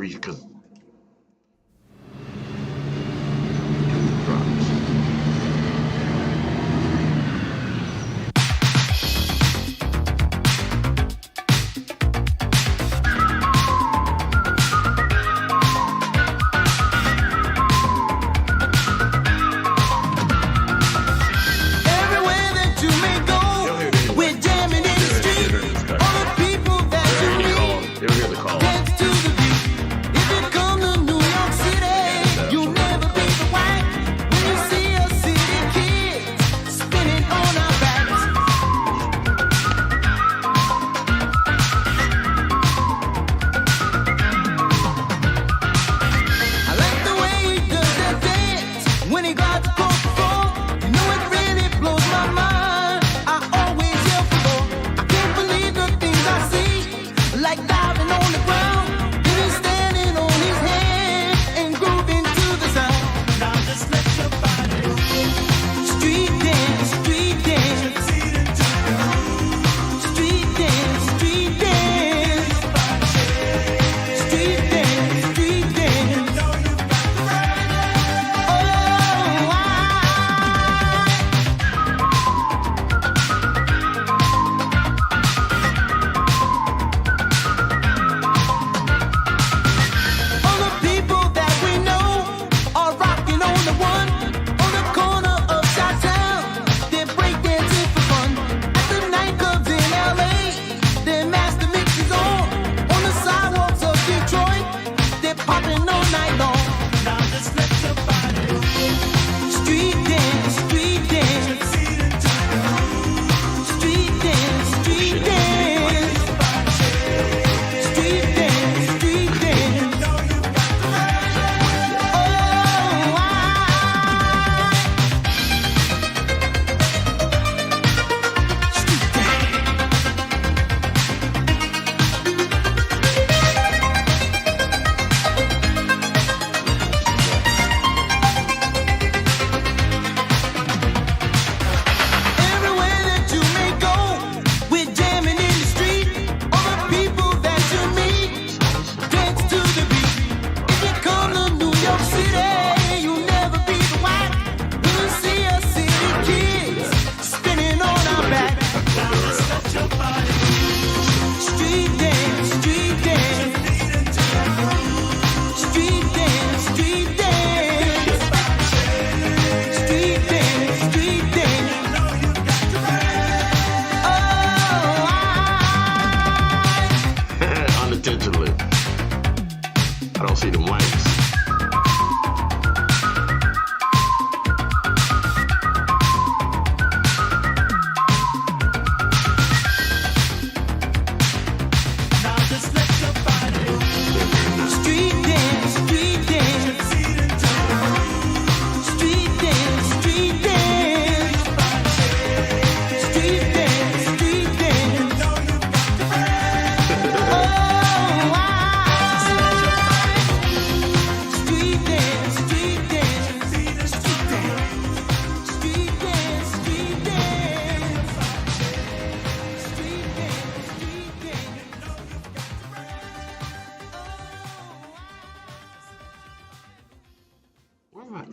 reach because.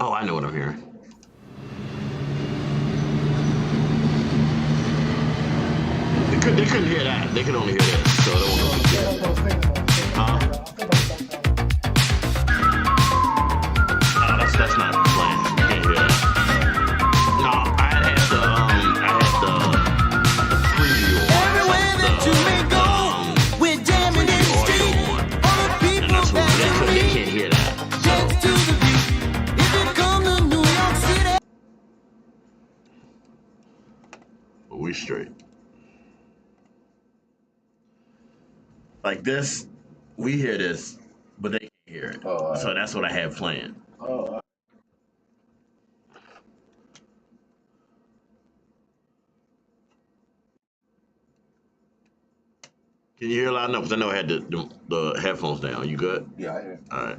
Oh, I know what I'm hearing. They couldn't hear that. They could only hear this, so they won't know. No, that's not the plan. You can't hear that. No, I had the preview on. Everywhere that you may go, we're jamming in the street. All the people that you They meet, can't hear that. dance to the beat. If you come to New York City, But we straight. Like this, we hear this, but they can't hear it. Oh, So that's what I had playing. Oh, Can you hear loud enough? Because I know I had the headphones down. You good? yeah, I hear. All right.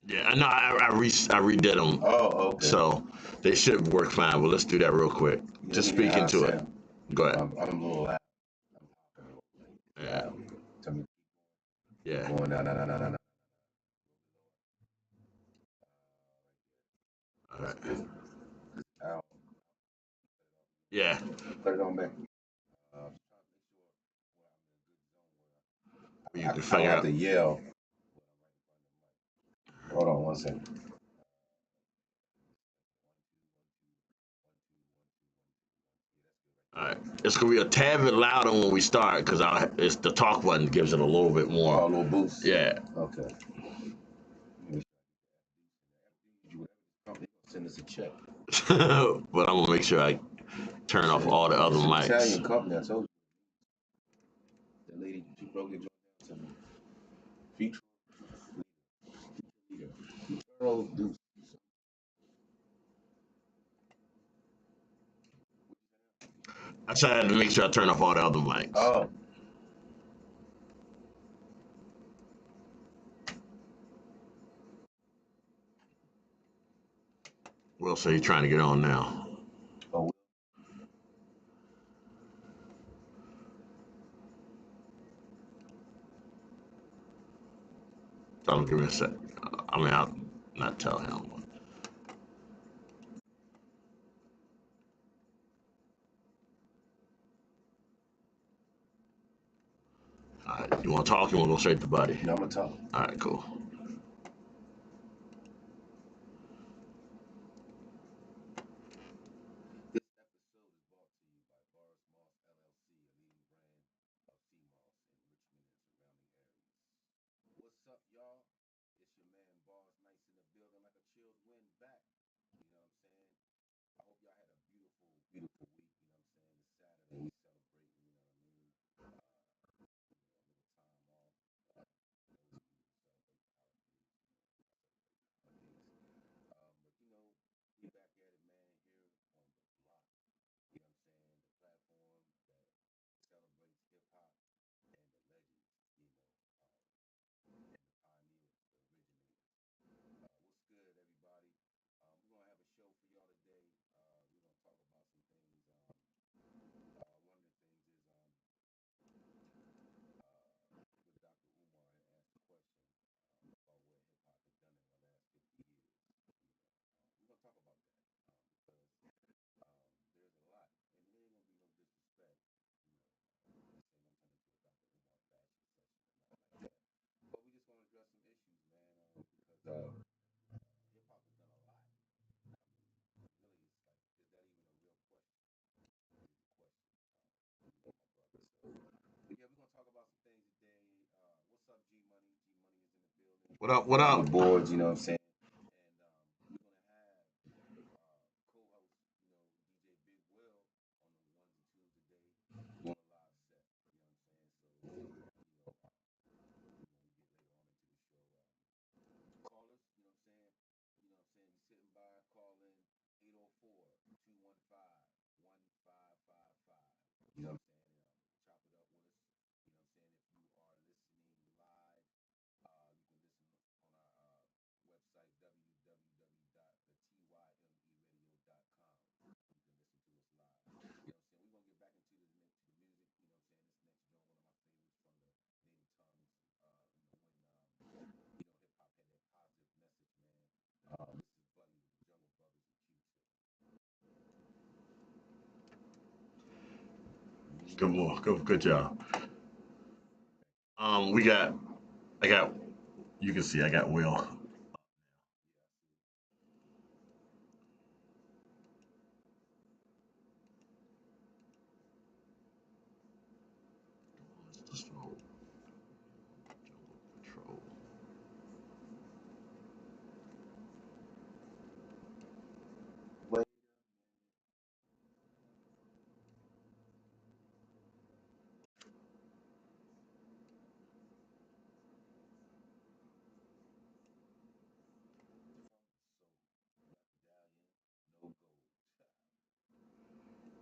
Yeah, I know. I redid them, Oh, okay. so they should work fine. But let's do that real quick. Just speak into it. Go ahead. I'm a little loud. Yeah. Tell me, Yeah. going down, no. All right. Out. Yeah. Put it on back. You I can don't figure have out. to yell. Hold on 1 second. All right. It's gonna be a tad bit louder when we start because it's the talk button gives it a little bit Oh, a more. little boost. Yeah. Okay. Send us a check. But I'm gonna make sure I turn off all the other It's an mics. Italian company. I told you. That lady, she broke it down to me. Feature leader. Earl Deuce. I tried to make sure I turn off all the other mics. Oh. Will say he's trying to get on now. Oh. Tell him, give me a sec. I mean, I'll not tell him. All right, you want to talk? You want to go straight to Buddy? No, I'm gonna talk. All right, cool. This episode is brought to you by Barz LLC, a leading brand of sea moss in Richmond and surrounding areas. What's up, y'all? It's your man Barz, nice in the building, like a chilled wind back. You know what I'm saying? I hope y'all had a beautiful, beautiful week. You know what I'm saying? It's Saturday, we celebrating. You know what I mean? A little time off. Those who celebrate holidays. But we back at it, man. Here on the block. You know what I'm saying? The platform that celebrates hip hop and the legends. And the pioneers, the originators. What's good, everybody? We're gonna have a show for y'all today. We're gonna talk about some things. One of the things is with Dr. Umar had asked a question about what hip hop has done in the last 50 years. We're gonna talk about that because there's a lot, and there ain't gonna be no disrespect. This ain't gonna turn into a Dr. Umar bashing session or nothing like that. But we just gonna address some issues, man, because hip hop has done a lot. I mean, really, it's like, is that even a real question? Is the question, my brother. So, but yeah, we're gonna talk about some things today. What's up, G Money? G Money is in the building. What up? What up? The boards, you know what I'm saying? And we're gonna have co-host, DJ Big Will on the ones and twos today, doing a live set. You know what I'm saying? So, when we get later on into the show, callers, you know what I'm saying? You sitting by, call in 804-215-1555. You know what I'm saying? Chop it up with us. You know what I'm saying? If you are listening live, you can listen on our website, www.thetymeradio.com. You can listen to us live. You know what I'm saying? We're going to get back into the music. You know what I'm saying? This next joint, one of my favorites from the Native Tongues. When hip hop had that positive message, man. This is Buddy with the Jungle Brothers and Future. Good job. You can see I got Will.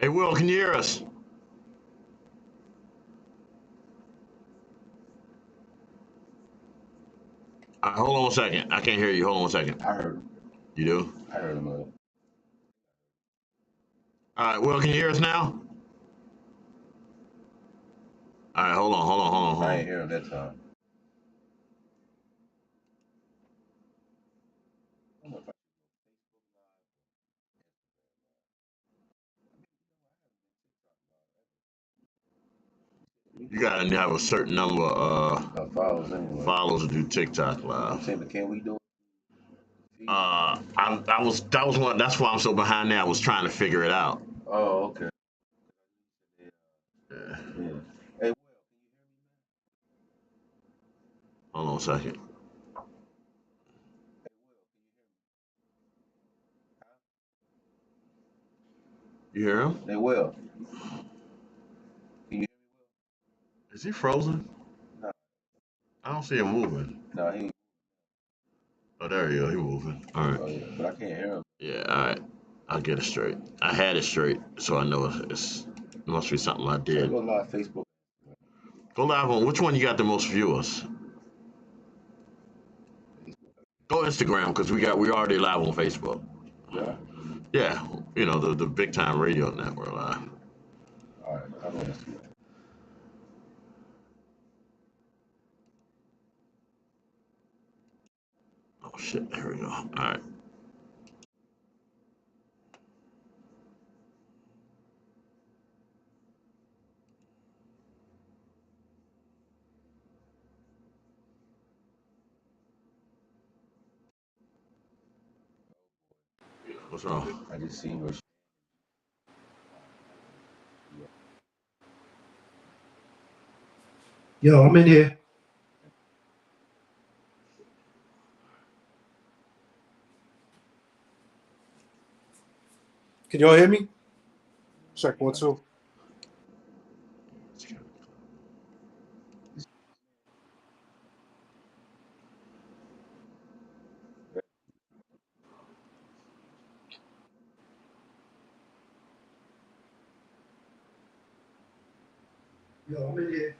Hey, Will, can you hear us? Hold on 1 second. I can't hear you. Hold on 1 second. I heard him. You do? I heard him. All right, Will, can you hear us now? All right, hold on. I ain't hear him that time. I don't know if I You gotta have a certain number follows anyway. follows to do TikTok I'm live. saying, but can we do it? That was one. That's why I'm so behind there. I was trying to figure it out. Oh, okay. Yeah. Yeah. Hey, Will, Hold on a second. can you hear me? You hear him? Hey, Will. Can you hear me, Is he frozen? Will? I don't see him moving. No, he ain't. Oh, there you go. He moving. All right. Oh, yeah. But I can't hear him. Yeah. All right. I'll get it straight. I had it straight, so I know it must be something I So did. go live Facebook. Go live on which one you got the most viewers? Go Instagram because we already live on Facebook. Yeah. Yeah, you know the big time radio network live. All right. I'll go Instagram. Oh shit! Here we go. All right. What's wrong? I just seen where. Yo, I'm in here. Can y'all hear me? Check 1 2. Yo, I'm in here.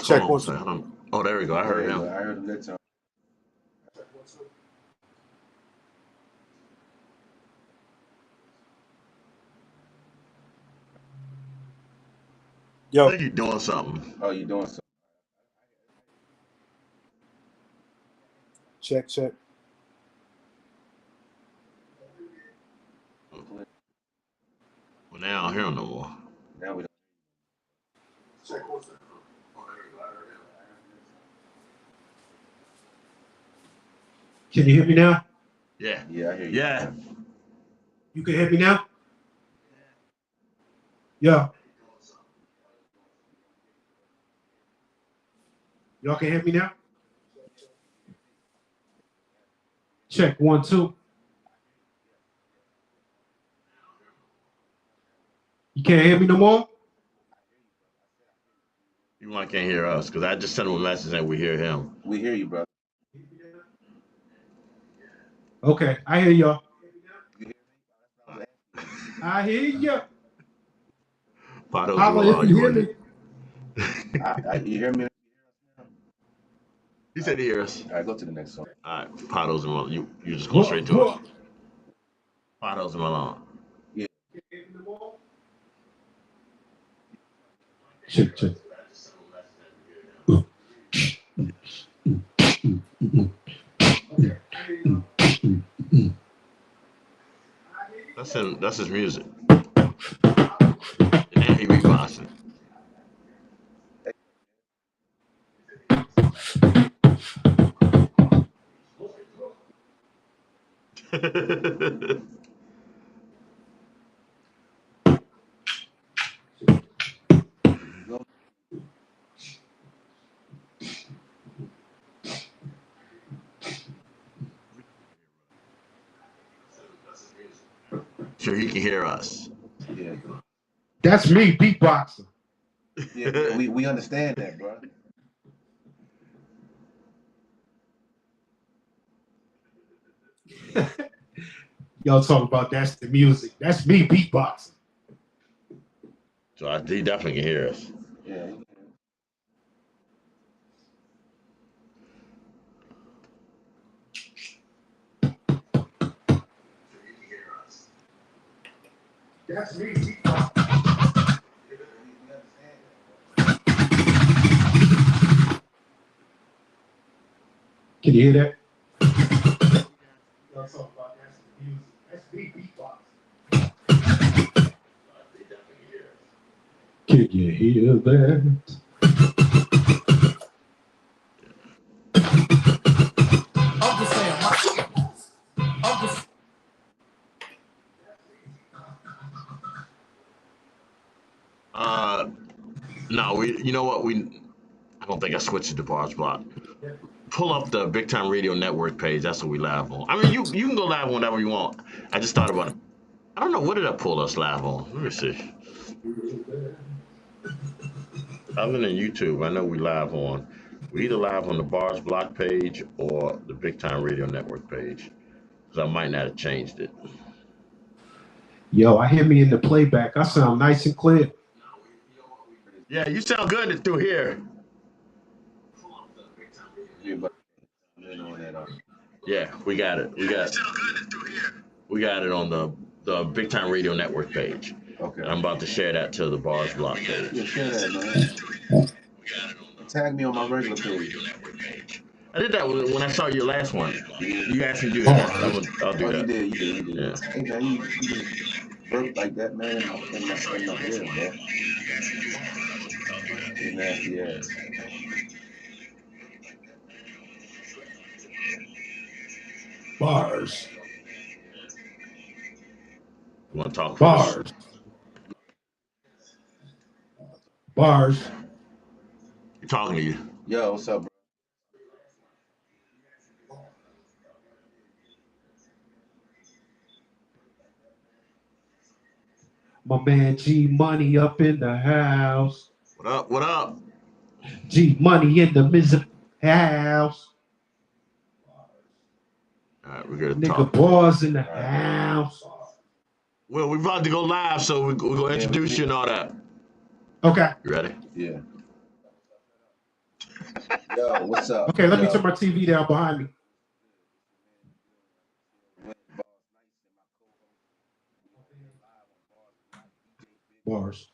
Check Hold on a 1 second. Oh, there we go. I heard him. I heard him that time. 2. I Yo, think he's doing something. Oh, you doing something? check. Well, now I don't hear him no more. Now we don't. Check 1 2. Can you hear me now? Yeah. Yeah, I hear you. Yeah. You can hear me now? Yo. Y'all can hear me now? Check 1 2. You can't hear me no more? You might can't hear us because I just sent him a message and we hear him. We hear you, brother. Okay, I hear y'all. You hear me? I hear you. Pados Holla if you hear me. You hear me? He said he hear us. All right, go to the next song. All right. Pados and Malone. You just go straight to it. Pados and Malone. Yeah. Check. That's him. That's his music. And now he beatboxing. Go. Sure he can hear us. Yeah. That's me beatboxing. Yeah, we understand that, bro. Y'all talking about that's the music. That's me beatboxing. So he definitely can hear us. Yeah. That's me. Can you hear that? Y'all talk about that's the music. That's me beatbox. Can you hear that? Uncle Sam, Uncle Sam. No, you know what, I don't think I switched it to Barz Block. Pull up the Big Time Radio Network page. That's what we live on. I mean, you can go live whenever you want. I just thought about it. I don't know, what did I pull us live on? Let me see. Other than YouTube, I know we either live on the Barz Block page or the Big Time Radio Network page. Because I might not have changed it. Yo, I hear me in the playback. I sound nice and clear. Yeah, you sound good through here. Yeah, but I'm on that. Yeah, we got it. We got it on the Big Time Radio Network page. Okay. I'm about to share that to the Barz Block page. Yeah, share that, man. Tag me on my regular page. I did that when I saw your last one. You asked me to do that. I'll do that. You did. Yeah. Hey, man, you just broke like that, man, in my ear, bro. You nasty ass. Bars. You want to talk Bars. Bars. You're talking to you. Yo, what's up, bro? My man G Money up in the house. What up? What up? G Money in the house. All right, we're gonna Nigga talk. Barz in the house. Well, we're about to go live, so we're gonna introduce you and all that. Okay. You ready? Yeah. Yo, what's up? Okay, let me turn my TV down behind me. Bars.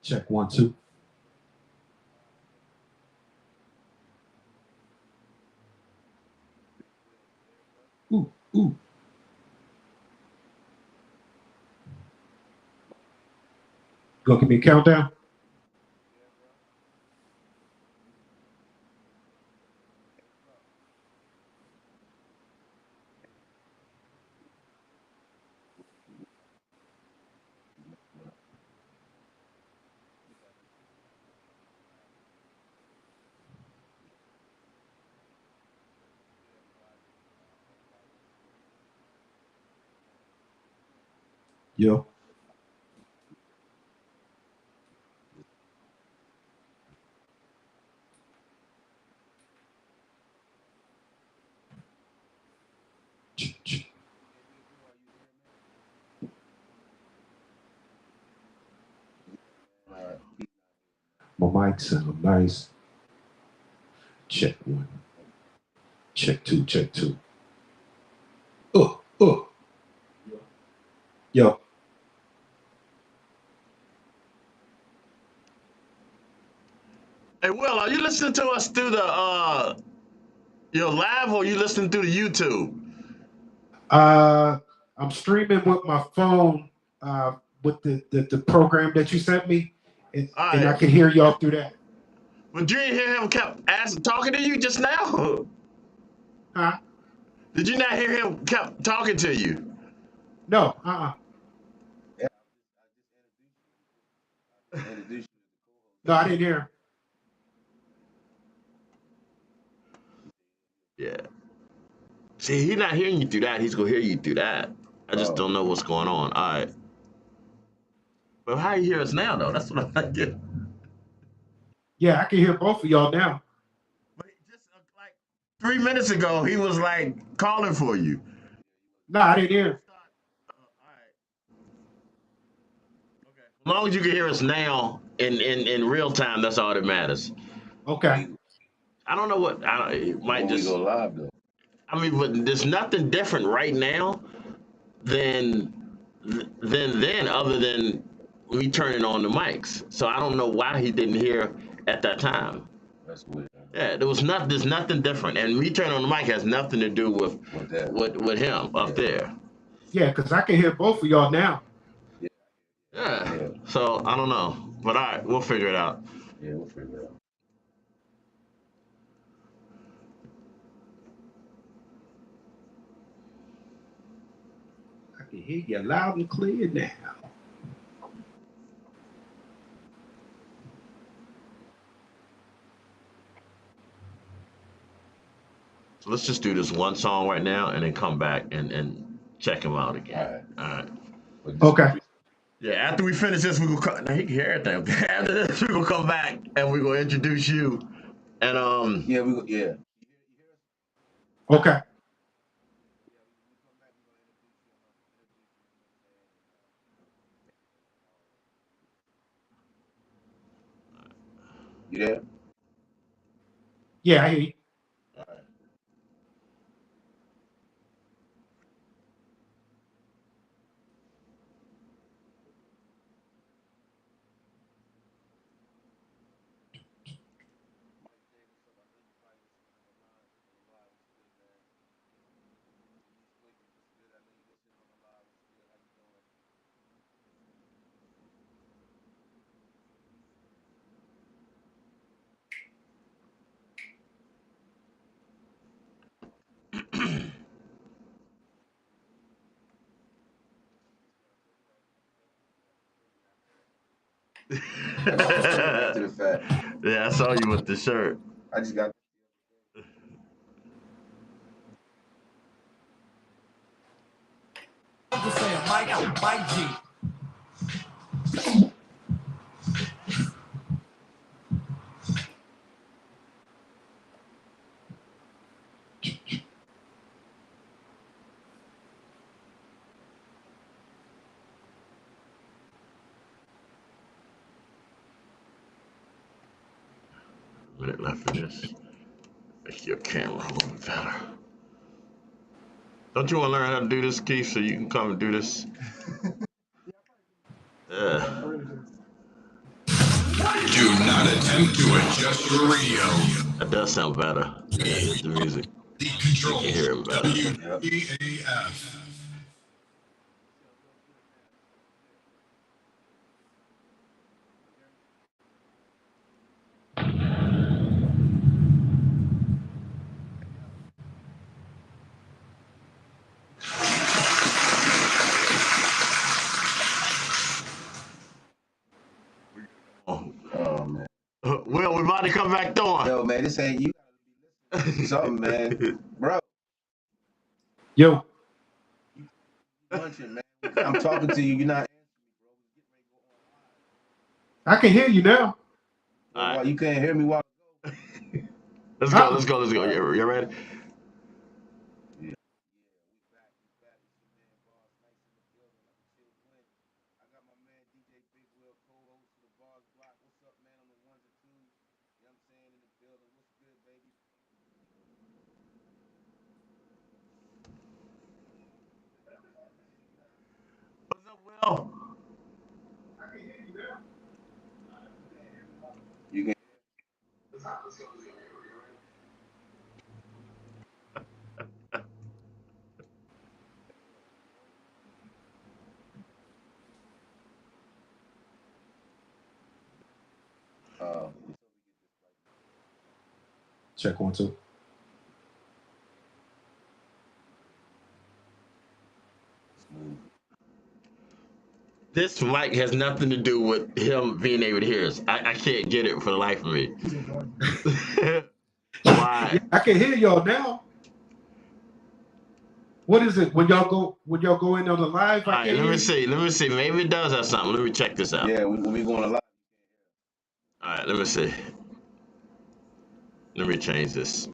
Check 1, 2. Ooh. Go give me a countdown. Yo. My mic sound nice. Check 1. Check 2. Check 2. Yo. Hey, Will, are you listening to us through the your live, or you listening through the YouTube? I'm streaming with my phone with the program that you sent me, and I can hear y'all through that. But you didn't hear him kept talking to you just now? Huh? Did you not hear him kept talking to you? No. No, I didn't hear. Yeah. See, he's not hearing you through that. He's gonna hear you through that. I just don't know what's going on. All right. But how you hear us now, though? That's what I'm not getting. Yeah, I can hear both of y'all now. But just like 3 minutes ago, he was like calling for you. No, I didn't hear. As long as you can hear us now in real time, that's all that matters. Okay. I don't know what. It might When we just. go live though. I mean, but there's nothing different right now than then, other than me turning on the mics. So I don't know why he didn't hear at that time. That's weird. Yeah, there was not. There's nothing different, and me turning on the mic has nothing to do with With that. with him up there. Yeah, because I can hear both of y'all now. Yeah. Yeah. So I don't know, but all right, we'll figure it out. Yeah, we'll figure it out. I can hear you loud and clear now. So let's just do this one song right now, and then come back and check him out again. All right. But this- Okay. Yeah, after we finish this, we go. Now he can hear everything. After this, we gonna come back and we gonna introduce you. And Yeah, we go. Yeah. Okay. You there? Yeah, I hear you. all right. After the fact. Yeah, I saw you with the shirt. I just got. Just saying, Mike G. A minute left for this. Make your camera a little bit better. Don't you want to learn how to do this, Keith, so you can come and do this? Yeah. Do not attempt to adjust your radio. That does sound better. Yeah, the music. Lead control. You can hear him better. WEAF. Oh man. Will, we about to come back on. Yo, man, this ain't you. Something, man, bro. Yo. Punching, man. I'm talking to you. You're not I can hear you now. All right. You can't hear me while. Let's go. You ready? What's up, Will? You can. Check 1, 2. This mic has nothing to do with him being able to hear us. I can't get it for the life of me. Why? I can hear y'all now. What is it when y'all go in on the live? All right, let me see. Maybe it does have something. Let me check this out. Yeah, when we going live. All right, let me see. Let me change this.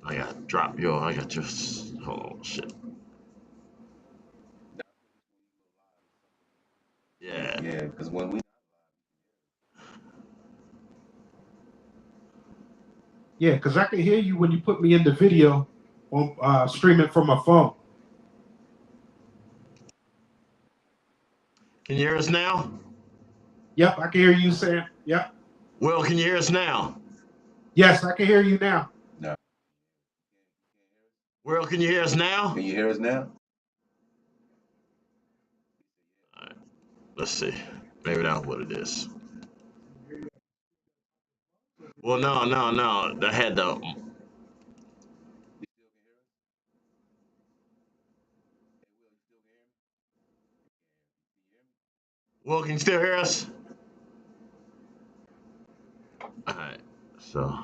I got drop your. I got your. Hold on, shit. Yeah, because when we Yeah, because I can hear you when you put me in the video on streaming from my phone. Can you hear us now? Yep, I can hear you saying, yep. Will, can you hear us now? Yes, I can hear you now. no, Will, can you hear us now? can you hear us now? All right, let's see. Maybe that's what it is. Well, no. I had the. Will, can you still hear us? All right. So.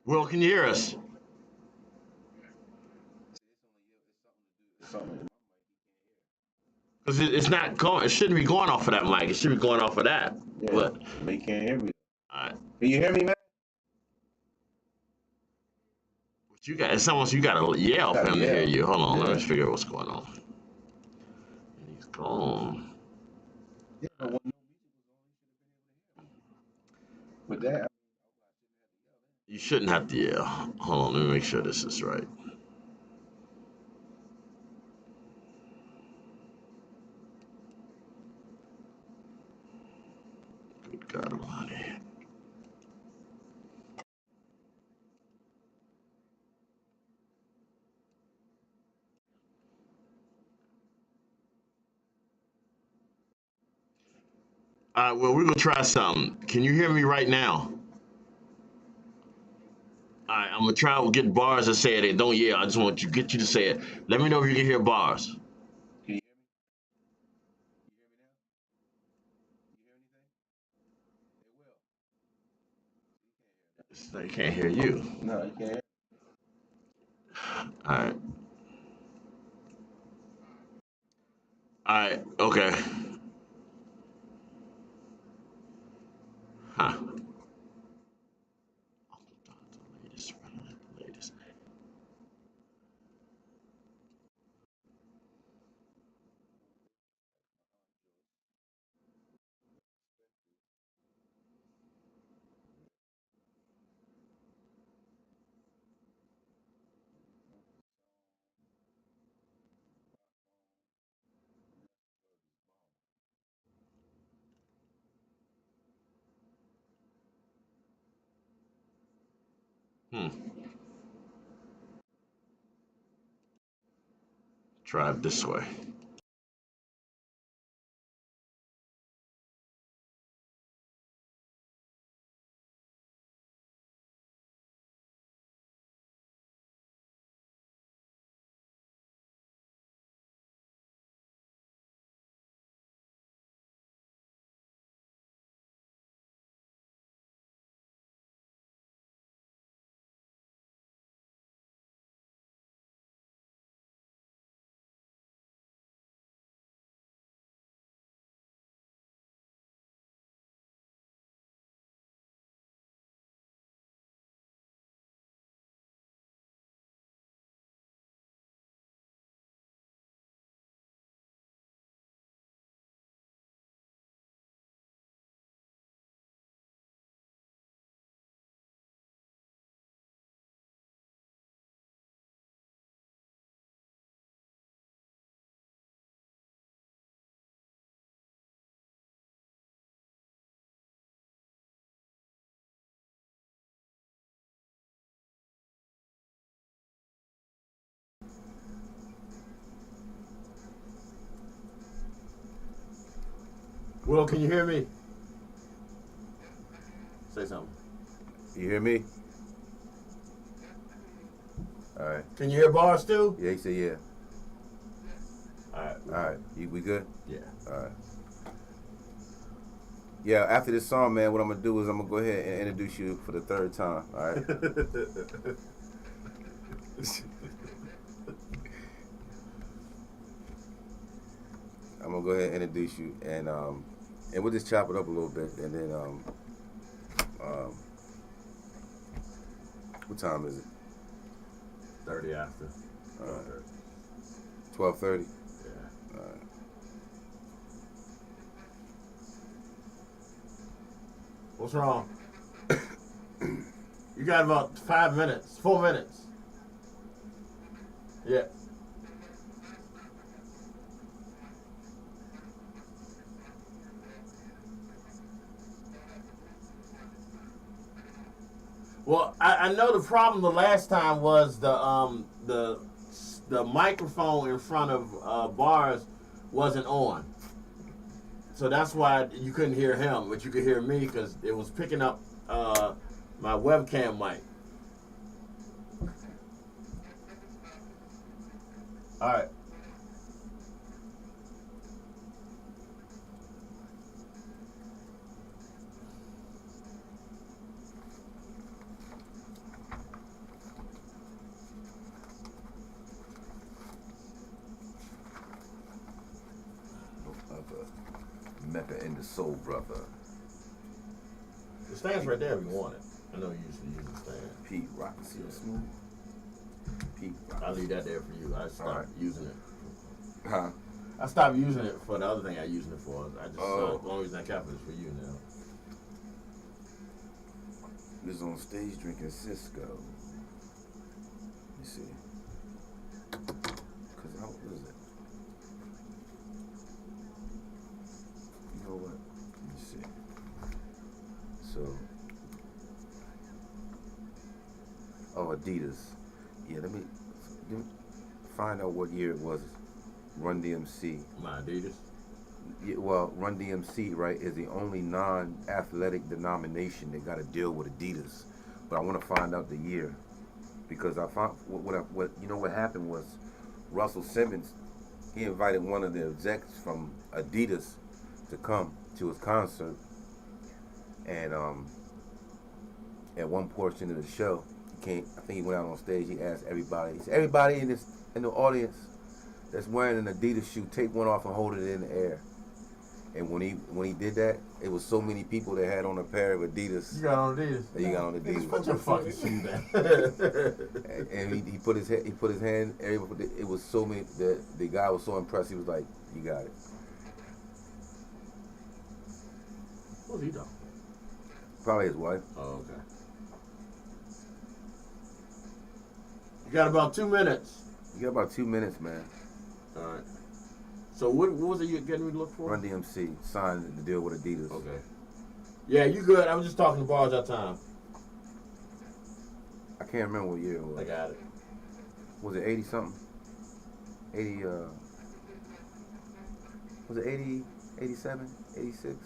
Will, can you hear us? Because it's not going. It shouldn't be going off of that mic. It should be going off of that. Yeah, But but you can't hear me. all right. Can you hear me, man? But you got. It's almost you got to yell for him to hear you. Hold on. Let me Yeah. figure out what's going on. He's gone. Yeah, but when no music was on, you should have been able to hear me. With that, You shouldn't have to yell. Hold on. Let me make sure this is right. Good God Almighty. All right. Well, we're gonna try something. Can you hear me right now? All right. I'm gonna try to get Barz to say it. Don't yell. I just want to get you to say it. Let me know if you can hear Barz. can you hear me? You hear me now? You hear anything? It will. They can't hear you. No, you can't hear. All right. All right. Okay. Huh. Latest. Hmm. Try it this way. Will, can you hear me? Say something. You hear me? All right. Can you hear Barz too? Yeah, he said yeah. All right. All right. We good? Yeah. All right. Yeah, after this song, man, what I'm gonna do is I'm gonna go ahead and introduce you for the third time. All right. I'm gonna go ahead and introduce you, and we'll just chop it up a little bit, and then what time is it? 30 after. 12:30. Yeah. All right. What's wrong? You got about 5 minutes, 4 minutes. Yeah. Well, I know the problem the last time was the microphone in front of Barz wasn't on. So that's why you couldn't hear him, but you could hear me because it was picking up my webcam mic. All right. Mecca in the Soul Brother. The stand's right there if you want it. I know you usually use the stand. Pete Rock. See it smooth? Pete Rock. I'll leave that there for you. I stopped using it. Huh? I stopped using it for the other thing I using it for. I just the Oh. only reason I kept it is for you now. He was on stage drinking Cisco. Let me see. Cause how was it? You know what? Let me see. So, oh, Adidas. Yeah, let me find out what year it was. Run DMC. My Adidas. Yeah, well, Run DMC, right, is the only non-athletic denomination that got to deal with Adidas. But I want to find out the year because I found what you know what happened was Russell Simmons, he invited one of the execs from Adidas to come to his concert, and at one portion of the show, he came. I think he went out on stage. He asked everybody. He said, "Everybody in the audience that's wearing an Adidas shoe, take one off and hold it in the air." And when he did that, it was so many people that had on a pair of Adidas. You got on Adidas. That you got on Adidas. Put your fucking shoe down. and he put his hand. It was so many. The guy was so impressed. He was like, "You got it." What's he doing? Probably his wife. Oh, okay. You got about 2 minutes. You got about 2 minutes, man. All right. So what was it you getting me to look for? Run DMC signed the deal with Adidas. Okay. Yeah, you good. I was just talking to Barz that time. I can't remember what year it was. I got it. Was it 80 something? 80. Was it 80? 87? 86?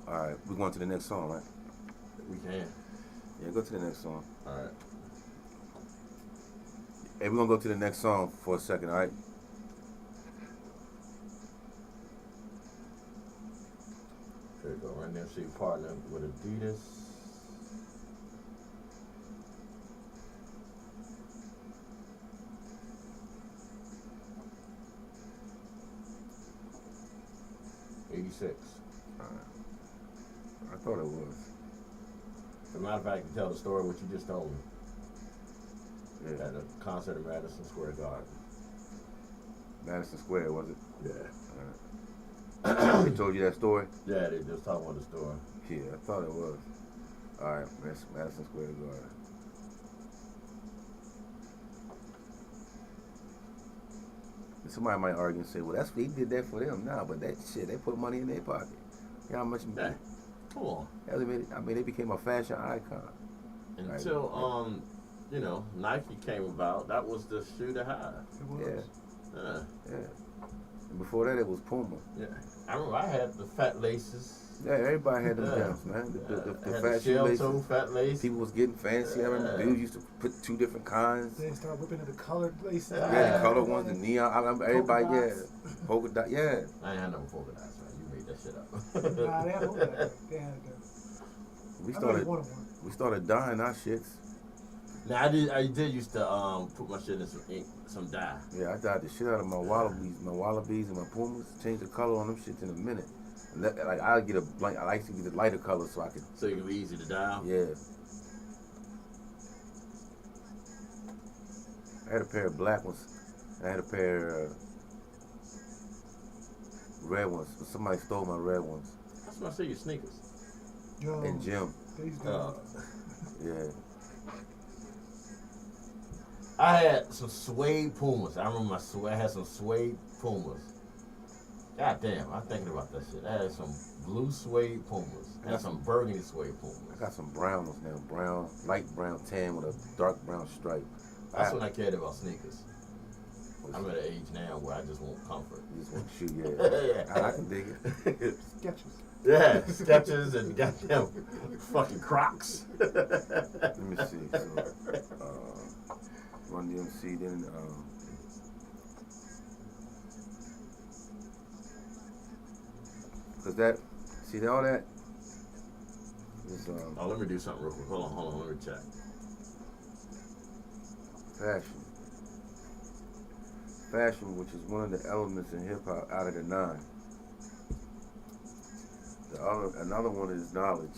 All right, we're going to the next song, right? We can. Yeah, go to the next song. All right. Hey, we're going to go to the next song for a second, all right? There you go. Run DMC partner with Adidas. '86. All right. I thought it was. As a matter of fact, I can tell the story what you just told me. Yeah. At a concert in Madison Square Garden. Madison Square, was it? Yeah. All right. They told you that story? Yeah, they just talking about the story. Yeah, I thought it was. All right, Madison Square Garden. And somebody might argue and say, well, that's he did that for them. Nah, but that shit, they put money in their pocket. You know how much? Yeah. Come on. I mean, they became a fashion icon. Until you know, Nike came about, that was the shoe to have. Yeah. Yeah. And before that, it was Puma. Yeah. I remember I had the fat laces. Yeah, everybody had them jumps, man. The had fat the shell laces. toe, fat lace. People was getting fancy. I remember dudes used to put two different kinds. They start whipping at the colored laces. Yeah, the color ones, the neon. I remember everybody, yeah. Polka dot, yeah. I ain't had no polka dots, man. You made that shit up. Nah, they had to hold that. They had to. We I always started wanted one. we started dyeing our shits. Now I did used to put my shit in some ink, some dye. Yeah, I dyed the shit out of my wallabies and my pumas. Changed the color on them shits in a minute. And that, like I get a blank. I like to get a lighter color so I could. So it can be easy to dye. Yeah. I had a pair of black ones. I had a pair of red ones. Somebody stole my red ones. That's why I say your sneakers. Yo, And Jim. they used to- Yeah. I had some suede Pumas. I remember I had some suede Pumas. God damn, I'm thinking about that shit. I had some blue suede Pumas. I had some burgundy suede Pumas. I got some brown ones now. Brown, light brown tan with a dark brown stripe. That's when I cared about sneakers. I'm at an age now where I just want comfort. You just want to shoot, yeah. I can dig it. Skechers. Yeah, Skechers and goddamn fucking Crocs. Let me see. So, Run DMC, then cause that, see all that is Oh, let me do something real quick. Hold on, let me check. fashion. Fashion, which is one of the elements in hip hop out of the 9. Another one is knowledge.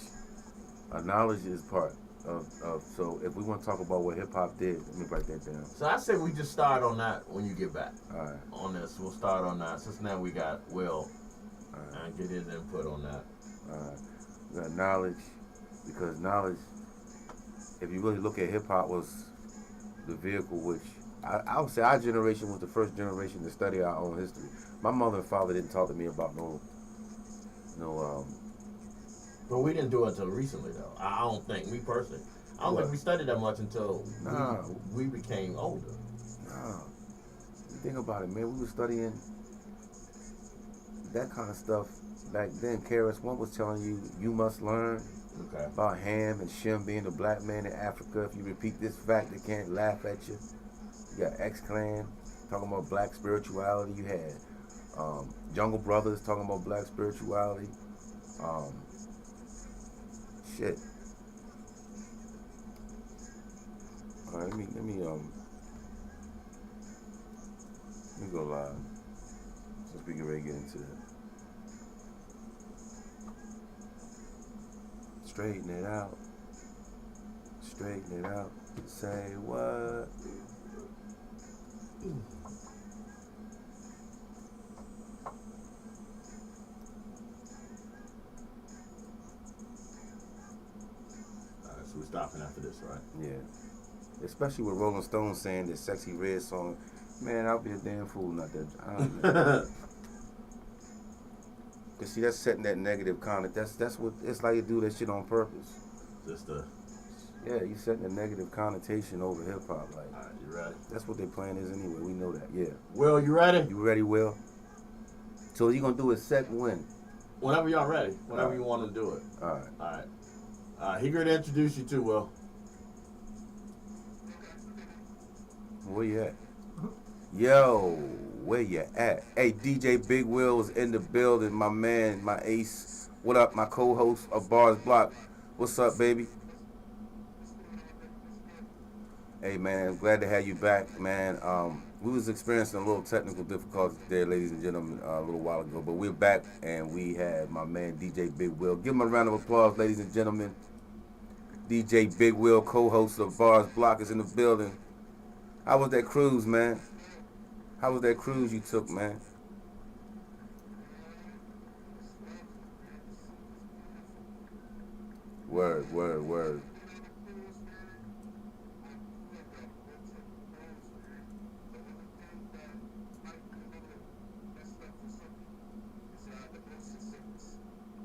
Knowledge is part of. So if we want to talk about what hip hop did, let me write that down. So I say we just start on that when you get back. All right. On this, we'll start on that. Since now we got Will, All right. and get his input on that. We got knowledge, because knowledge, if you really look at hip hop, was the vehicle which I would say our generation was the first generation to study our own history. My mother and father didn't talk to me about no. But we didn't do it until recently, though. I don't think, me personally, I don't think we studied that much until we became older. Nah. You think about it, man. We were studying that kind of stuff back then. KRS-One was telling you, you must learn about Ham and Shem being the black man in Africa. If you repeat this fact, they can't laugh at you. You got X-Clan talking about black spirituality. You had Jungle Brothers talking about black spirituality. Shit. All right, let me go live since we get ready to get into that. Straighten it out. Straighten it out. Say what? So we're stopping after this, right? Yeah. Especially with Rolling Stone saying that Sexy Red song, man, I'll be a damn fool not that. Cause see, that's setting that negative content. That's what it's like. You do that shit on purpose. Yeah, you setting a negative connotation over hip hop. Like, all right, you ready? That's what their plan is anyway. We know that. Yeah. Will, you ready? You ready, Will? So you gonna do a set when? Whenever y'all ready. Whenever you want to do it. All right. All right. He going to introduce you to Will. Where you at? Yo, where you at? Hey, DJ Big Will is in the building. My man, my ace. What up, my co-host of Barz Block? What's up, baby? Hey, man, glad to have you back, man. We was experiencing a little technical difficulties there, ladies and gentlemen, a little while ago. But we're back, and we had my man, DJ Big Will. Give him a round of applause, ladies and gentlemen. DJ Big Will, co-host of Barz Block, is in the building. How was that cruise, man? How was that cruise you took, man? Word, word, word.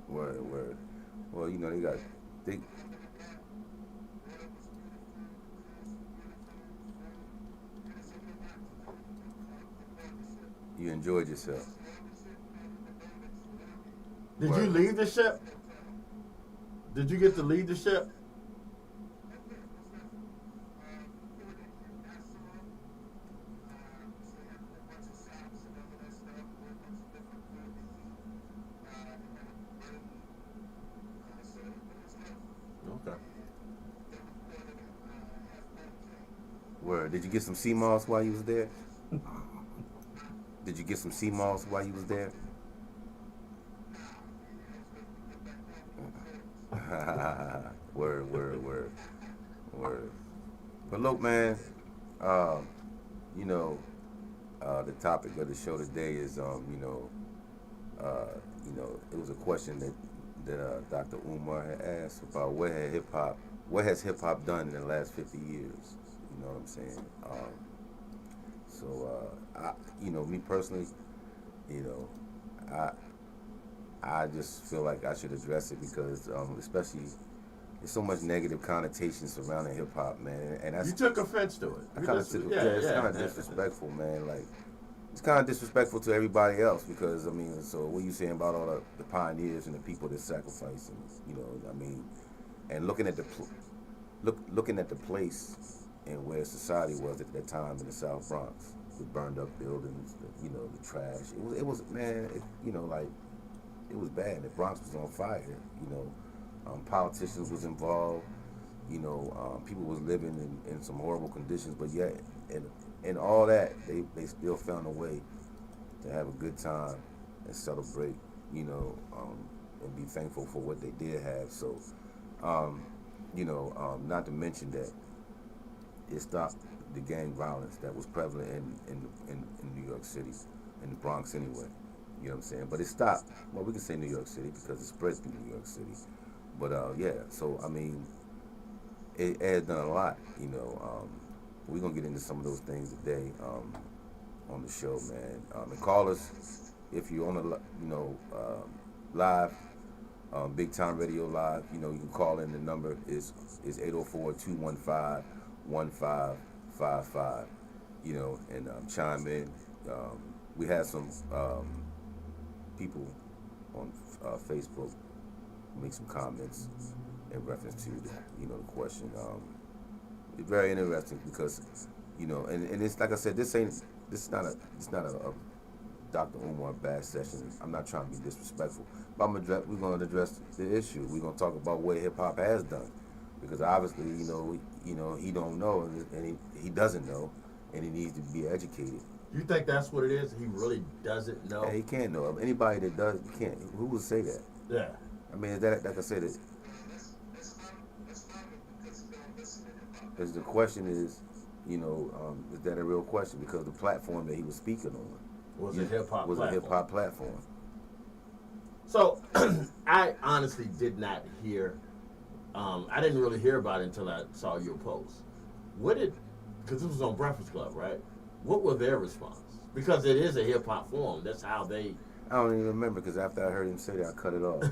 Word, word. Well, you know, they you enjoyed yourself. Did you leave the ship? Did you get to lead the ship? Did you get some sea moss while you was there? Did you get some sea moss while you was there? Word. But look, man, uh, you know, the topic of the show today is, it was a question that Dr. Umar had asked about what has hip hop done in the last 50 years. You know what I'm saying? Me personally, I just feel like I should address it because, especially, there's so much negative connotation surrounding hip hop, man, and You took offense to it. I kind of took, it's kind of disrespectful, man. Like, it's kind of disrespectful to everybody else because, so what are you saying about all the pioneers and the people that sacrificed, and looking at the place and where society was at that time in the South Bronx, the burned up buildings, the trash. It was man, it was bad. The Bronx was on fire, politicians was involved, people was living in some horrible conditions, but yet, and all that, they still found a way to have a good time and celebrate, and be thankful for what they did have. So, not to mention that it stopped the gang violence that was prevalent in New York City, in the Bronx anyway. You know what I'm saying? But it stopped. Well, we can say New York City because it spread through New York City. But so it has done a lot. We're gonna get into some of those things today on the show, man. And call us if you're on the live, Big Time Radio Live. You can call in. The number is 804-215-1555. And chime in. We had some people on Facebook make some comments in reference to the question. It's very interesting because and it's like I said, this is not a Dr. Umar bash session. I'm not trying to be disrespectful, but we're going to address the issue. We're going to talk about what hip hop has done, because obviously he don't know, and he doesn't know, and he needs to be educated. You think that's what it is? He really doesn't know? Yeah, he can't know. Anybody that does, can't. Who would say that? Yeah. Like I said, because the question is, is that a real question? Because the platform that he was speaking on was a hip hop platform. So I honestly did not hear. I didn't really hear about it until I saw your post. Because this was on Breakfast Club, right? What was their response? Because it is a hip hop forum. That's how they. I don't even remember because after I heard him say that, I cut it off.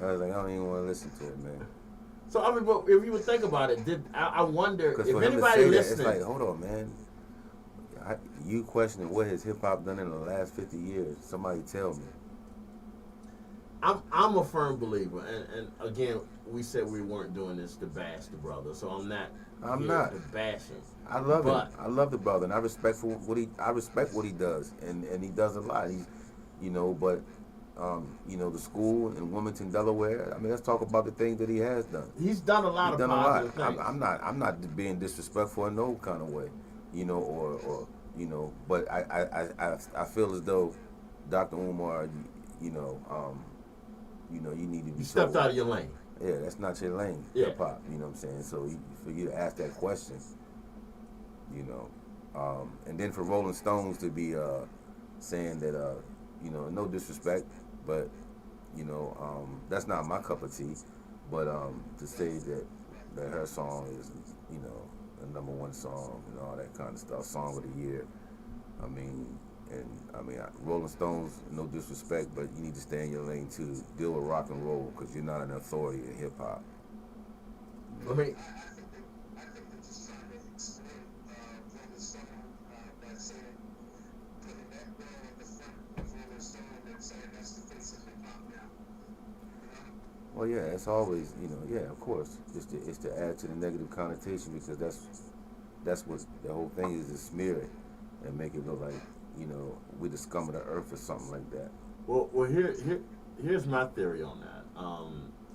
I was like, I don't even want to listen to it, man. So but if you would think about it, I wonder if for anybody him to say listening. That, it's like, hold on, man. You questioning what has hip hop done in the last 50 years? Somebody tell me. I'm a firm believer, and again, we said we weren't doing this to bash the brother, so I'm not to bash him. I love him. I love the brother, and I respect what he does, and he does a lot. But the school in Wilmington, Delaware. Let's talk about the things that he has done. He's done a lot of positive things. I'm not being disrespectful in no kind of way, But I feel as though Dr. Umar, you need to be. You stepped out of your lane. Yeah, that's not your lane, hip hop. You know what I'm saying? So for you to ask that question, and then for Rolling Stones to be saying that, no disrespect, but that's not my cup of tea. But to say that her song is, the #1 song and all that kind of stuff, song of the year. Rolling Stones, no disrespect, but you need to stay in your lane too. Deal with rock and roll because you're not an authority in hip hop. Well, yeah, it's always, of course, it's to add to the negative connotation because that's what the whole thing is, to smear it and make it look like, we're the scum of the earth or something like that. Well, here's my theory on that.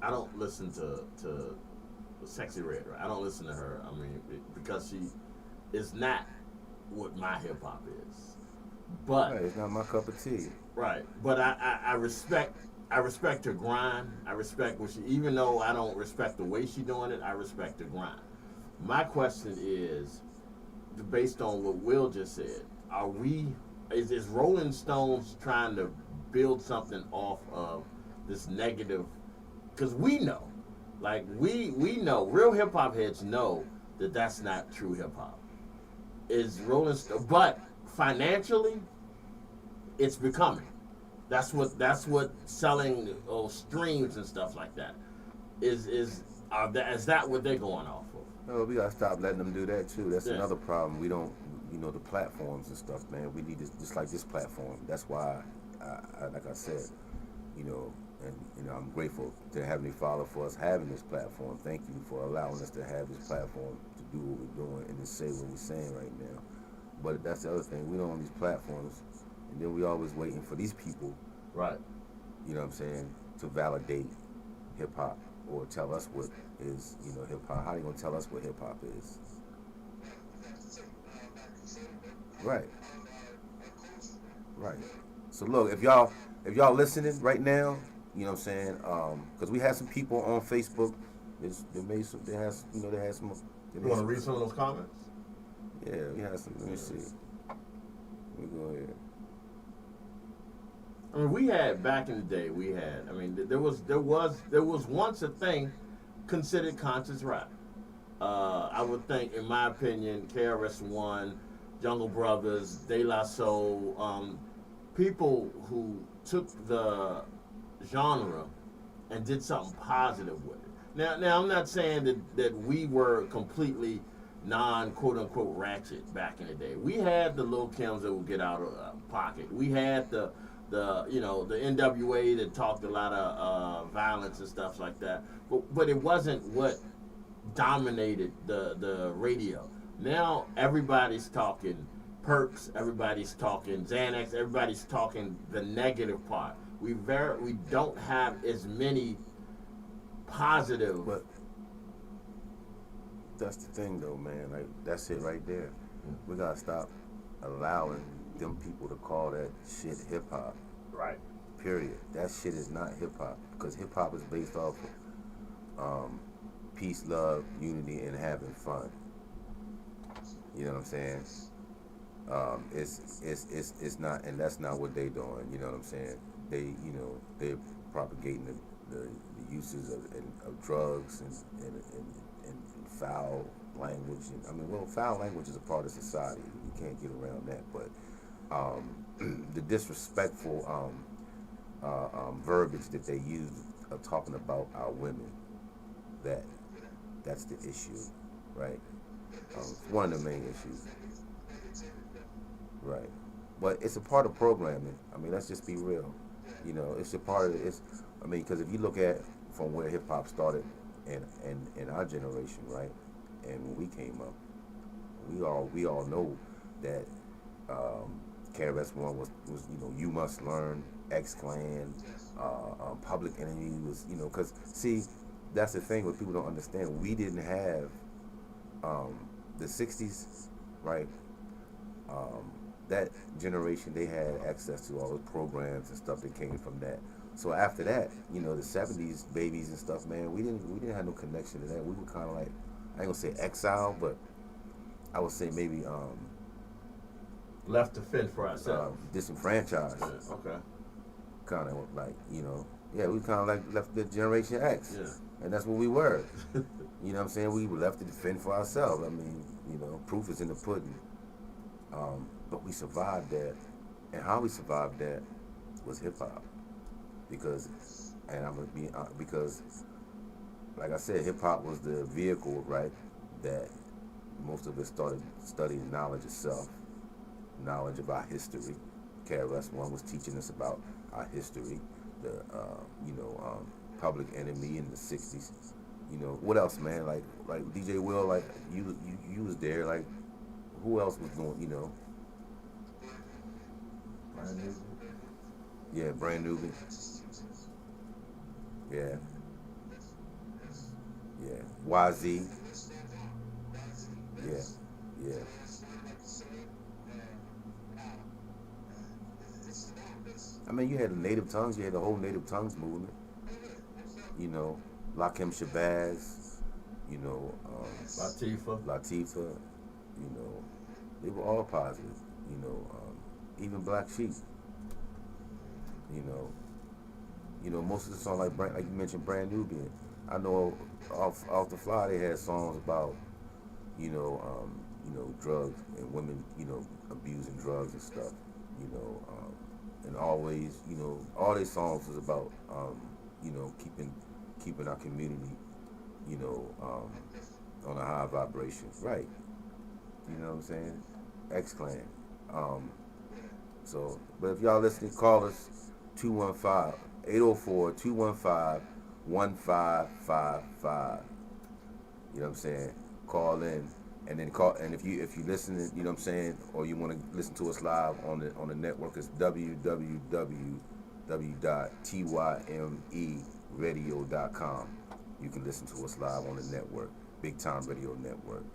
I don't listen to Sexy Red, right? I don't listen to her. I mean, because she is not what my hip hop is. But Right, it's not my cup of tea. right, but I respect her grind. I respect what she, even though I don't respect the way she doing it, I respect her grind. My question is, based on what Will just said, is Rolling Stones trying to build something off of this negative? Because we know, like we know, real hip hop heads know that that's not true hip hop. Is Rolling Stone, but financially, it's becoming. That's what selling streams and stuff like that is that what they're going off of? No, we gotta stop letting them do that too. That's Yeah. another problem. We don't, the platforms and stuff, man. We need this, just like this platform. That's why, like I said, and I'm grateful to Heavenly Father for us having this platform. Thank you for allowing us to have this platform to do what we're doing and to say what we're saying right now. But that's the other thing. We don't on these platforms, and then we always waiting for these people, Right. you know what I'm saying, to validate hip hop or tell us what is, hip hop. How you gonna tell us what hip hop is? Right. Right. So look, if y'all listening right now, you know what I'm saying, because we had some people on Facebook. They had some. You want to read some of those comments? Yeah, we had some. Let me see. Let me go ahead. I mean, we had back in the day. I mean, there was once a thing considered conscious rap. I would think, in my opinion, KRS-One, Jungle Brothers, De La Soul, people who took the genre and did something positive with it. Now I'm not saying that we were completely quote unquote ratchet back in the day. We had the Lil Kims that would get out of pocket. We had the NWA that talked a lot of violence and stuff like that. But it wasn't what dominated the radio. Now everybody's talking perks, everybody's talking Xanax, everybody's talking the negative part. We don't have as many positive. But that's the thing, though, man. Like, that's it right there. We gotta stop allowing them people to call that shit hip hop. Right. Period. That shit is not hip hop, because hip hop is based off of peace, love, unity, and having fun. You know what I'm saying? It's not, and that's not what they doing. You know what I'm saying? They're propagating the uses of drugs and foul language. And, I mean, well, foul language is a part of society. You can't get around that. But the disrespectful verbiage that they use of talking about our women, that's the issue, right? It's one of the main issues. Right. But it's a part of programming. I mean, let's just be real. It's a part of it. I mean, because if you look at from where hip hop started in our generation, right, and when we came up, we all know that KRS-One was You Must Learn, X-Clan, Public Enemy was, because see, that's the thing what people don't understand. We didn't have the 60s, right? That generation, they had access to all the programs and stuff that came from that. So after that, the 70s babies and stuff, man, we didn't have no connection to that. We were kind of like, I ain't gonna say exile, but I would say maybe Left to fend for ourselves. Disenfranchised. Yeah, okay. Kind of like, yeah, we kind of like left the Generation X. Yeah. And that's what we were. You know what I'm saying? We were left to defend for ourselves. I mean, proof is in the pudding. But we survived that. And how we survived that was hip hop. Because like I said, hip hop was the vehicle, right, that most of us started studying knowledge of self, knowledge of our history. KRS-One was teaching us about our history, the Public Enemy in the 60s. What else, man? Like DJ Will, like you was there. Like, who else was doing? Brand new. Yeah, Brand New. Yeah. YZ. Yeah, yeah. I mean, you had the native tongues. You had the whole native tongues movement. You know, Lakim Shabazz. You know, Latifah. You know, they were all positive. You know, even Black Sheep. You know, most of the songs like you mentioned, Brand Nubian. I know off the fly they had songs about, drugs and women, abusing drugs and stuff. You know, and always, all their songs was about, keeping our community, on a high vibration. Right. You know what I'm saying? X-Clan. So, but if y'all listening, call us 804-215-1555. You know what I'm saying? Call in, and then call. And if you listening, you know what I'm saying, or you want to listen to us live on the network, it's www.tymeradio.com. You can listen to us live on the network, Big Time Radio Network.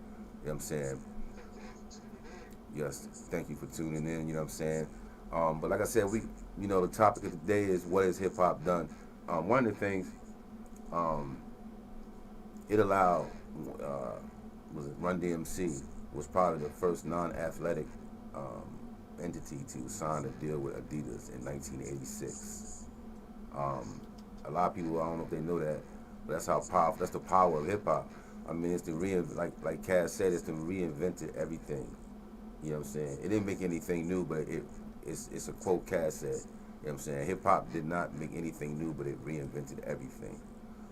You know what I'm saying? Yes, thank you for tuning in. You know what I'm saying? But like I said, the topic of the day is what has hip hop done. One of the things, it allowed, Run DMC was probably the first non-athletic entity to sign a deal with Adidas in 1986. A lot of people, I don't know if they know that, but that's how powerful. That's the power of hip hop. I mean, it's like Cass said, it's to reinvented everything. You know what I'm saying? It didn't make anything new, but it's a quote Cass said. You know what I'm saying? Hip hop did not make anything new, but it reinvented everything.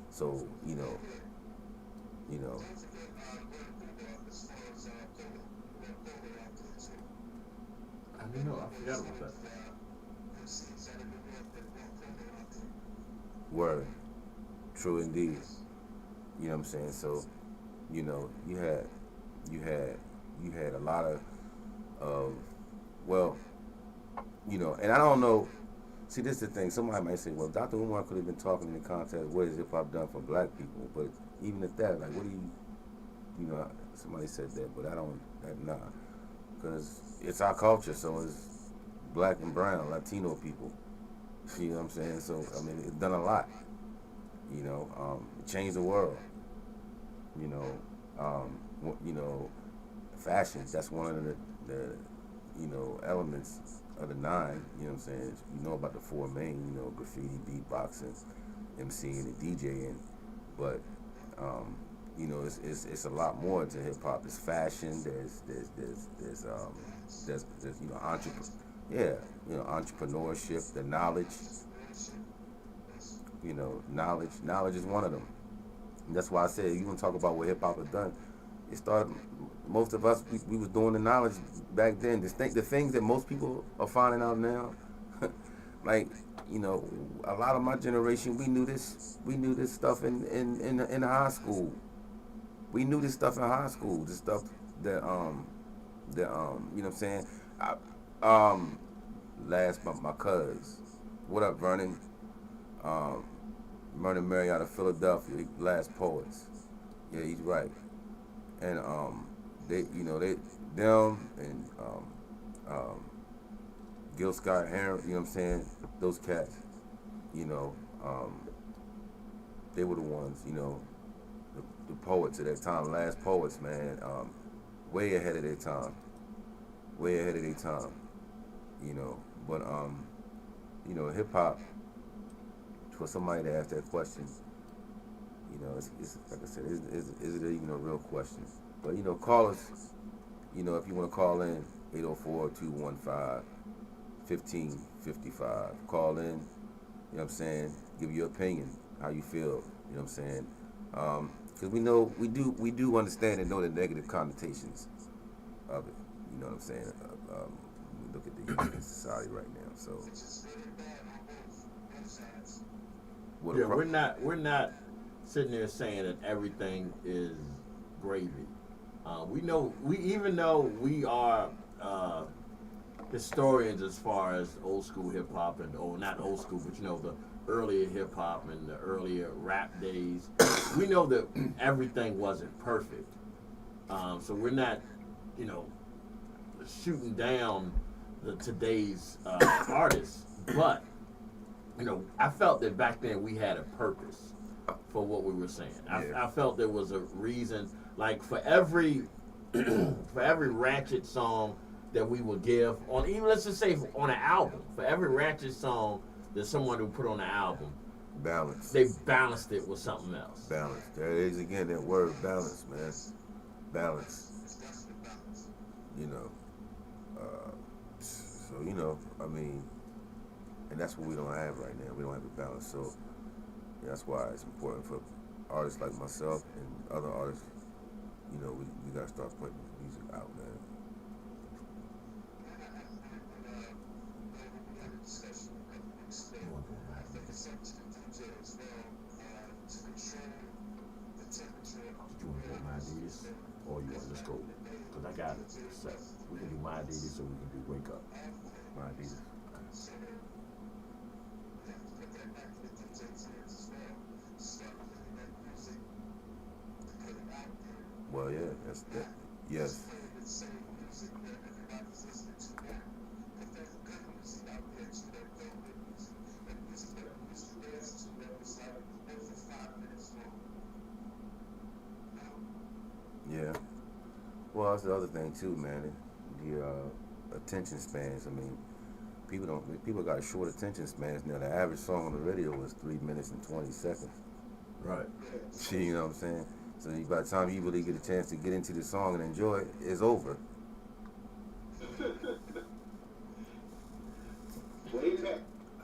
So, you know. I don't know. I forgot about that. Word. True indeed. You know what I'm saying? So, you had a lot of, and I don't know. See, this is the thing. Somebody might say, well, Dr. Umar could have been talking in the context of what has hip hop done for black people. But even at that, like, what do somebody said that, but I don't, nah. Because it's our culture, so it's black and brown, Latino people. You know what I'm saying? So, I mean, it's done a lot. It changed the world. Fashion, that's one of the elements of the 9, you know what I'm saying? You know about the 4 main, graffiti, beatboxing, MCing, and DJing, but it's a lot more to hip hop. There's fashion, there's entrepreneurship, the knowledge. Knowledge is one of them. And that's why I said, you want to talk about what hip hop has done. It started, most of us, we was doing the knowledge back then. The things that most people are finding out now, like, a lot of my generation, we knew this stuff in high school. We knew this stuff in high school, the stuff that, you know what I'm saying? My cuz, what up, Vernon? Vernon Murray out of Philadelphia, Last Poets. Yeah, he's right. And them and Gil Scott Heron, you know what I'm saying? Those cats, they were the ones, the poets of that time, Last Poets, man, way ahead of their time. But hip hop, for somebody to ask that question, it's like I said, is it even a real question? But call us, if you want to call in, 804-215-1555. Call in, you know what I'm saying? Give your opinion, how you feel, you know what I'm saying? Because we do understand and know the negative connotations of it. You know what I'm saying? We look at the youth in society right now. So we're not sitting there saying that everything is gravy. Even though we are historians as far as old school hip hop and not old school, but you know the earlier hip hop and the earlier rap days. We know that everything wasn't perfect, so we're not, you know, shooting down today's artists, but you know, I felt that back then we had a purpose for what we were saying. I felt there was a reason, like for every ratchet song that we would give on, even let's just say on an album, for every ratchet song that someone would put on the album, Balance. they balanced it with something else. Balance. There it is again, that word balance, man. Balance. You know. So, you know, I mean, and that's what we don't have right now. We don't have a balance. So that's why it's important for artists like myself and other artists, you know, we got to start putting music out, man. Do you want to go my ideas, or you want to just go? Because I got it set. We can do my ideas, or we can do wake up. My ideas. Well, yeah, that's that. Yes. Yeah. Well, that's the other thing too, man. The attention spans. I mean, people got short attention spans now. The average song on the radio is 3 minutes and 20 seconds. Right. You know what I'm saying? So by the time you really get a chance to get into the song and enjoy it, it's over.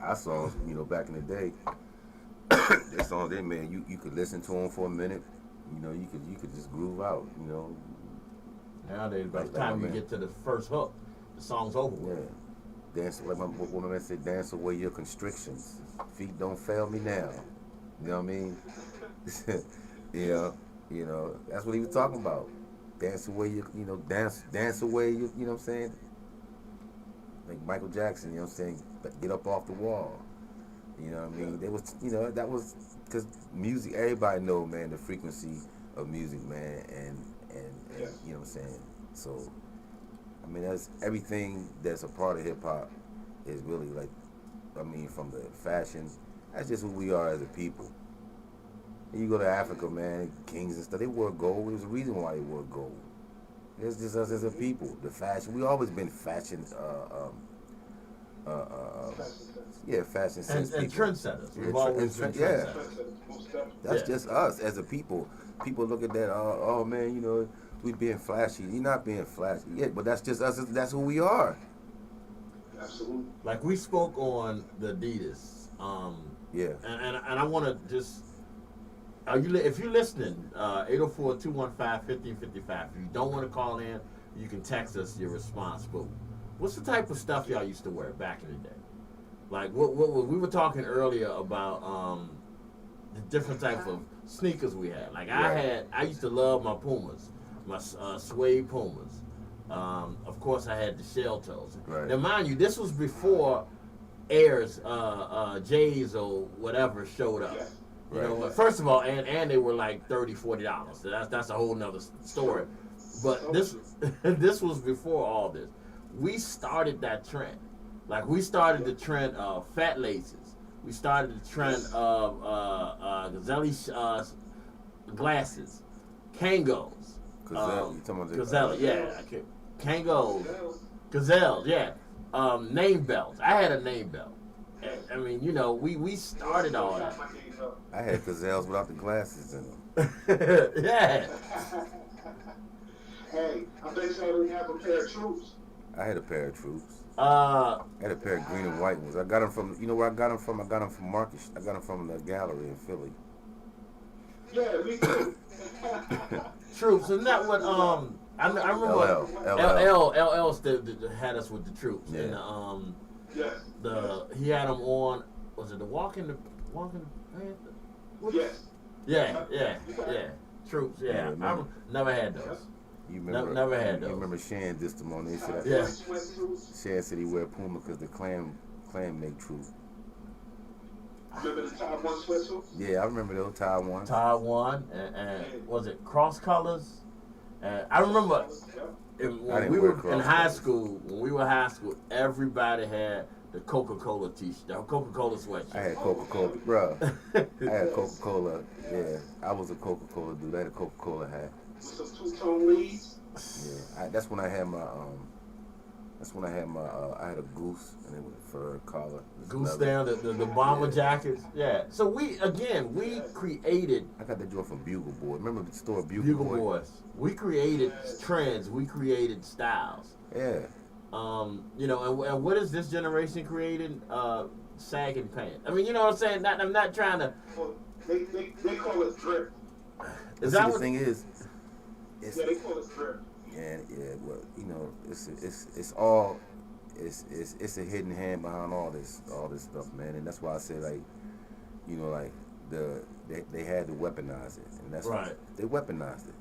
Our songs, you know, back in the day, their songs they made, you could listen to them for a minute. You know, you could just groove out. You know. Nowadays, by the time you get to the first hook, the song's over with. Yeah. Dance, like what my man said, dance away your constrictions. Feet don't fail me now. You know what I mean? You know, that's what he was talking about. Dance away your, you know, dance away your, you know what I'm saying? Like Michael Jackson, you know what I'm saying? Get up off the wall. You know what I mean? There was, you know, that was, because music, everybody know, man, the frequency of music, man, and you know what I'm saying? So, I mean, that's everything that's a part of hip hop is really like, I mean, from the fashion, that's just who we are as a people. And you go to Africa, man, kings and stuff, they wore gold. There's a reason why they wore gold. It's just us as a people. The fashion, we always been fashion, fashion sense and people. trendsetters. We've always been trendsetters. That's just us as a people. People look at that, oh man, you know, we being flashy. You're not being flashy. Yeah, but that's just us. That's who we are. Absolutely. Like we spoke on the Adidas. And I want to just, if you're listening, 804-215-1555. If you don't want to call in, you can text us your response. But what's the type of stuff y'all used to wear back in the day? Like what we were talking earlier about the different types of sneakers we had. Like I used to love my Pumas, my suede Pumas. Of course, I had the shell toes. Right. Now, mind you, this was before Airs, J's or whatever showed up. You know, first of all, and they were like $30-$40. So that's a whole nother story. But this was before all this. We started that trend. Like we started the trend of fat laces. We started the trend of Gazelle glasses, Kangos. Gazelle, you talking about Gazelle, Kangos, Gazelle, name belts. I had a name belt. I mean, you know, we started all that. I had Gazelles without the glasses in them. Yeah. Hey, I bet you already have a pair of troops. I had a pair of troops. I had a pair of green and white ones. I got them from, you know where I got them from? I got them from Marcus. I got them from the gallery in Philly. Yeah, me too. Troops, isn't that what, I remember LL had us with the troops. Yeah. And he had them on, was it the Walking the Yes. Yeah. Troops, yeah. I never had those. You remember? Never had You those. remember Shan dissed him on this shit? Yeah. Shan said he wear Puma because the clan make true. Remember the Taiwan sweatsuits? Yeah, I remember those Taiwan. Taiwan and was it cross colors? And I remember when we were in high school. When we were high school, everybody had the Coca-Cola t-shirt, the Coca-Cola sweatshirt. I had Coca-Cola, bro. I had Coca-Cola. Yeah, I was a Coca-Cola dude. I had a Coca-Cola hat. With some two-tone leaves? Yeah, that's when I had my I had a goose and it was a fur collar. Goose down, the bomber jackets. Yeah. So we created. I got that joint from Bugle Boy. Remember the store Bugle Boys. We created trends. We created styles. Yeah. You know, and what has this generation created? Sagging pants. I mean, you know what I'm saying? I'm not trying to. Well, they call it drip. Is that the what thing is? Yeah, they call it drip. Yeah. Well, you know, it's a hidden hand behind all this stuff, man. And that's why I say, like, you know, like they had to weaponize it, and that's right. They weaponized it,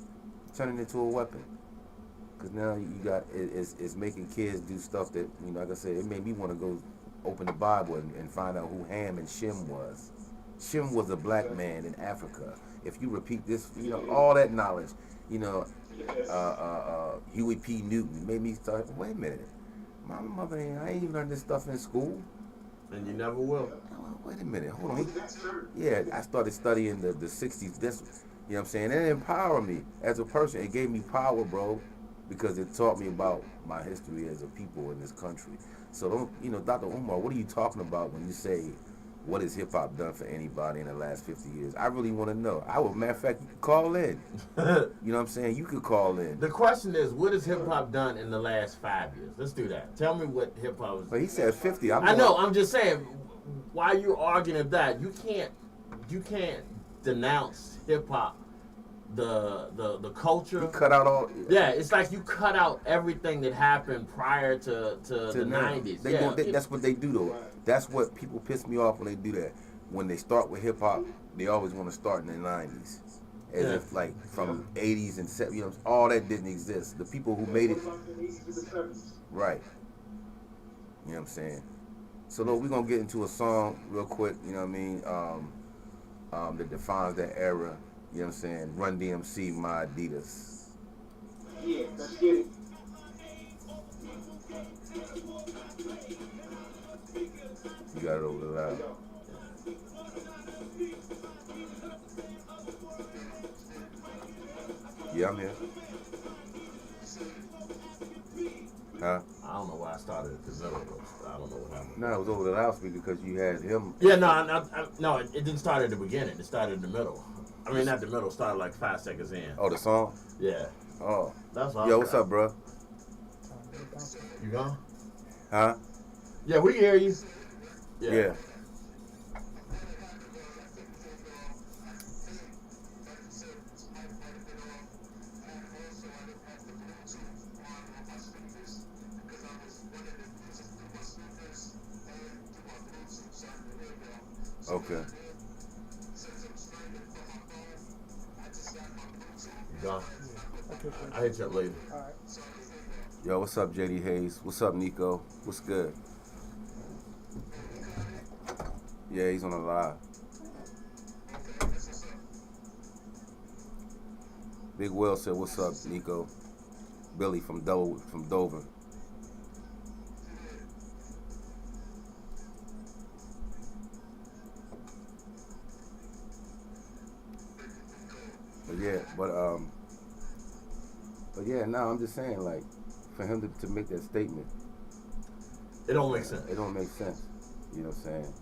turning it into a weapon. Cause now you got it's making kids do stuff that, you know, like I said, it made me want to go open the Bible and find out who Ham and Shem was. Shem was a black man in Africa. If you repeat this, you know, all that knowledge, you know, Huey P. Newton made me start. Wait a minute, my mother I ain't even learned this stuff in school. And you never will. Wait a minute, hold on. Yeah, I started studying the 60s. That's, you know what I'm saying? It empowered me as a person. It gave me power, bro, because it taught me about my history as a people in this country. So don't, you know, Dr. Umar, what are you talking about when you say, what has hip hop done for anybody in the last 50 years? I really want to know. Matter of fact, you could call in. You know what I'm saying? You could call in. The question is, what has hip hop done in the last 5 years? Let's do that. Tell me what hip hop is. But he said 50. I know. I'm just saying. Why you arguing at that? You can't denounce hip hop, the culture. You cut out all. Yeah, it's like you cut out everything that happened prior to the 90s. That's what they do though. That's what people piss me off when they do that. When they start with hip hop, they always want to start in the 90s. As if like from 80s and 70s, you know, all that didn't exist. The people who made it. Right. You know what I'm saying? So look, we're gonna get into a song real quick, you know what I mean, that defines that era, you know what I'm saying? Run DMC, My Adidas. Yeah, let's get it. You got it over the loud. Yeah, I'm here. Huh? I don't know why I started at the middle. I don't know what happened. No, it was over the loudspeaker because you had him. Yeah, no, it didn't start at the beginning. It started in the middle. I mean, not the middle. It started like 5 seconds in. Oh, the song? Yeah. Oh. That's all. Yo, what's up, bro? You gone? Huh? Yeah, we can hear you. Yeah. Okay. You gone? I'll hit you up later. All right. Yo, what's up, JD Hayes? What's up, Nico? What's good? Yeah, he's on the live. Big Will said, "What's up, Nico?" Billy from Dover. But yeah, no, I'm just saying, like, for him to make that statement, It don't make sense. it don't make sense. You know what I'm saying?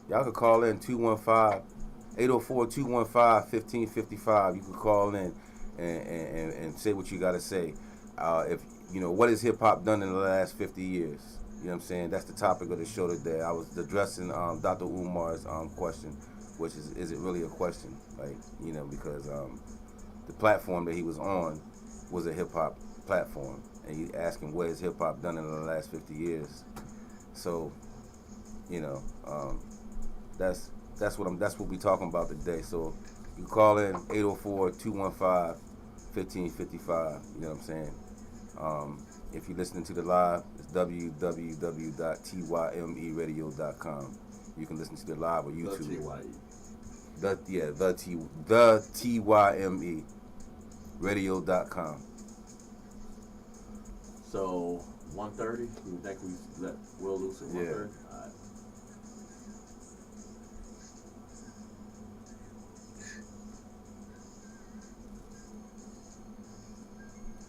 Y'all could call in 804-215-1555. You could call in and say what you got to say. If you know, what has hip hop done in the last 50 years? You know what I'm saying? That's the topic of the show today. I was addressing Dr. Umar's question, which is it really a question? Like, you know, because the platform that he was on was a hip hop platform, and you asking what has hip hop done in the last 50 years? So, you know, that's what we talking about today. So you call in 804-215-1555. 1555. You know what I'm saying? If you're listening to the live, it's www.tymeradio.com. You can listen to the live on YouTube. The TYME radio.com. So 1:30. You think we let Will loose at 1:30? Yeah. All right.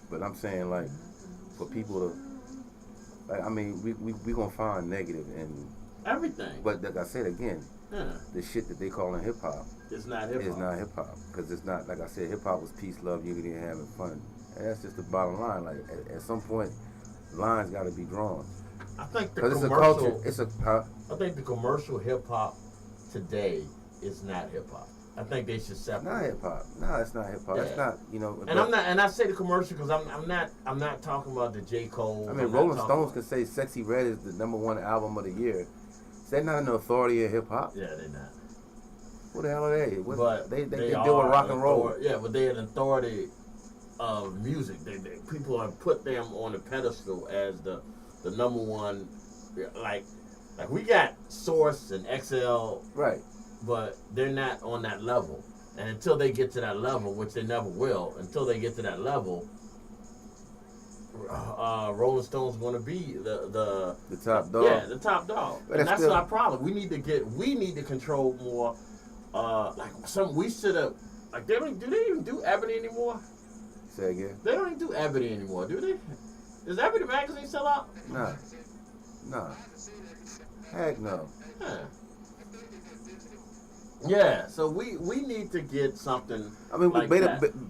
But I'm saying, like, for people to, like, I mean, we gonna find negative in Everything. but like I said again, the shit that they calling hip hop It's not hip hop. is not hip hop, because it's not, like I said, hip hop was peace, love, unity, and having fun, and that's just the bottom line. Like at some point, lines got to be drawn. I think the Because it's a commercial. culture. It's a I think the commercial hip hop today is not hip hop. I think they should separate. not hip hop. No, it's not hip hop. Yeah. It's not. You know. And I'm not. And I say the commercial because I'm not talking about the J. Cole. I mean, Rolling Stones can say "Sexy Red" is the #1 album of the year. They're not an authority in hip hop. Yeah, they're not. What the hell are they? What, But they are deal with rock and roll. Yeah, but they're an authority of music. People have put them on a pedestal as the #1. Like we got Source and XL, Right. but they're not on that level. And until they get to that level, which they never will, until they get to that level, Rolling Stone's going to be the top dog. Yeah, the top dog. But And that's still, our problem. We need to control more. We should have. Like do they even do Ebony anymore? Say again. They don't even do Ebony anymore, do they? Does Ebony magazine sell out? Nah. Heck no. Huh. Yeah, so we need to get something. I mean, like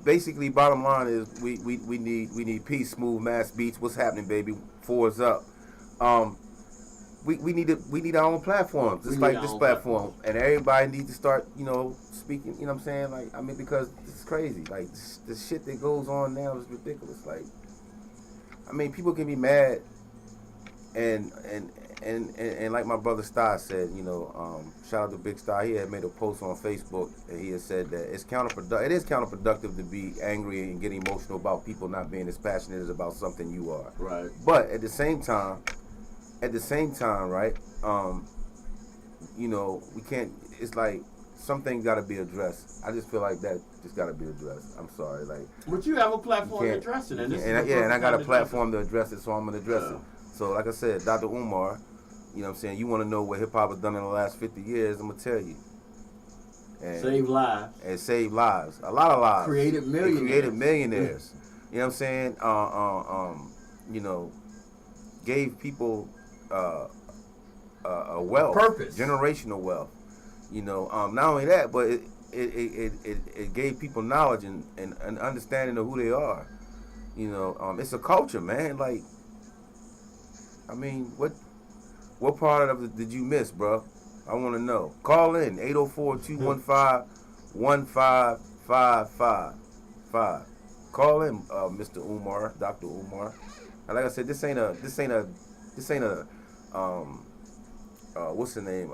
basically, bottom line is we need peace, smooth, mass beats. What's happening, baby? Fours up. We need our own platforms, just like this platform, and everybody needs to start, speaking. You know what I'm saying? Like, I mean, because this is crazy. Like, the shit that goes on now is ridiculous. Like, I mean, people can be mad, and like my brother Star said, shout out to Big Star. He had made a post on Facebook, and he had said that it is counterproductive to be angry and get emotional about people not being as passionate as about something you are. Right. But at the same time, right? We can't. It's like some things got to be addressed. I just feel like that just got to be addressed. I'm sorry, like. But you have a platform to address it, and I got a platform to address it, so I'm gonna address it. So, like I said, Dr. Umar, you know what I'm saying? You want to know what hip hop has done in the last 50 years? I'm gonna tell you. And save lives. And save lives. A lot of lives. Created millionaires. You know what I'm saying? Gave people a wealth, purpose, generational wealth. Not only that, but it gave people knowledge and understanding of who they are. It's a culture, man. Like, I mean, what part of it did you miss, bro? I want to know. Call in 804-215-1555. Call in, Mr. Umar, Dr. Umar. And like I said, this ain't a what's the name?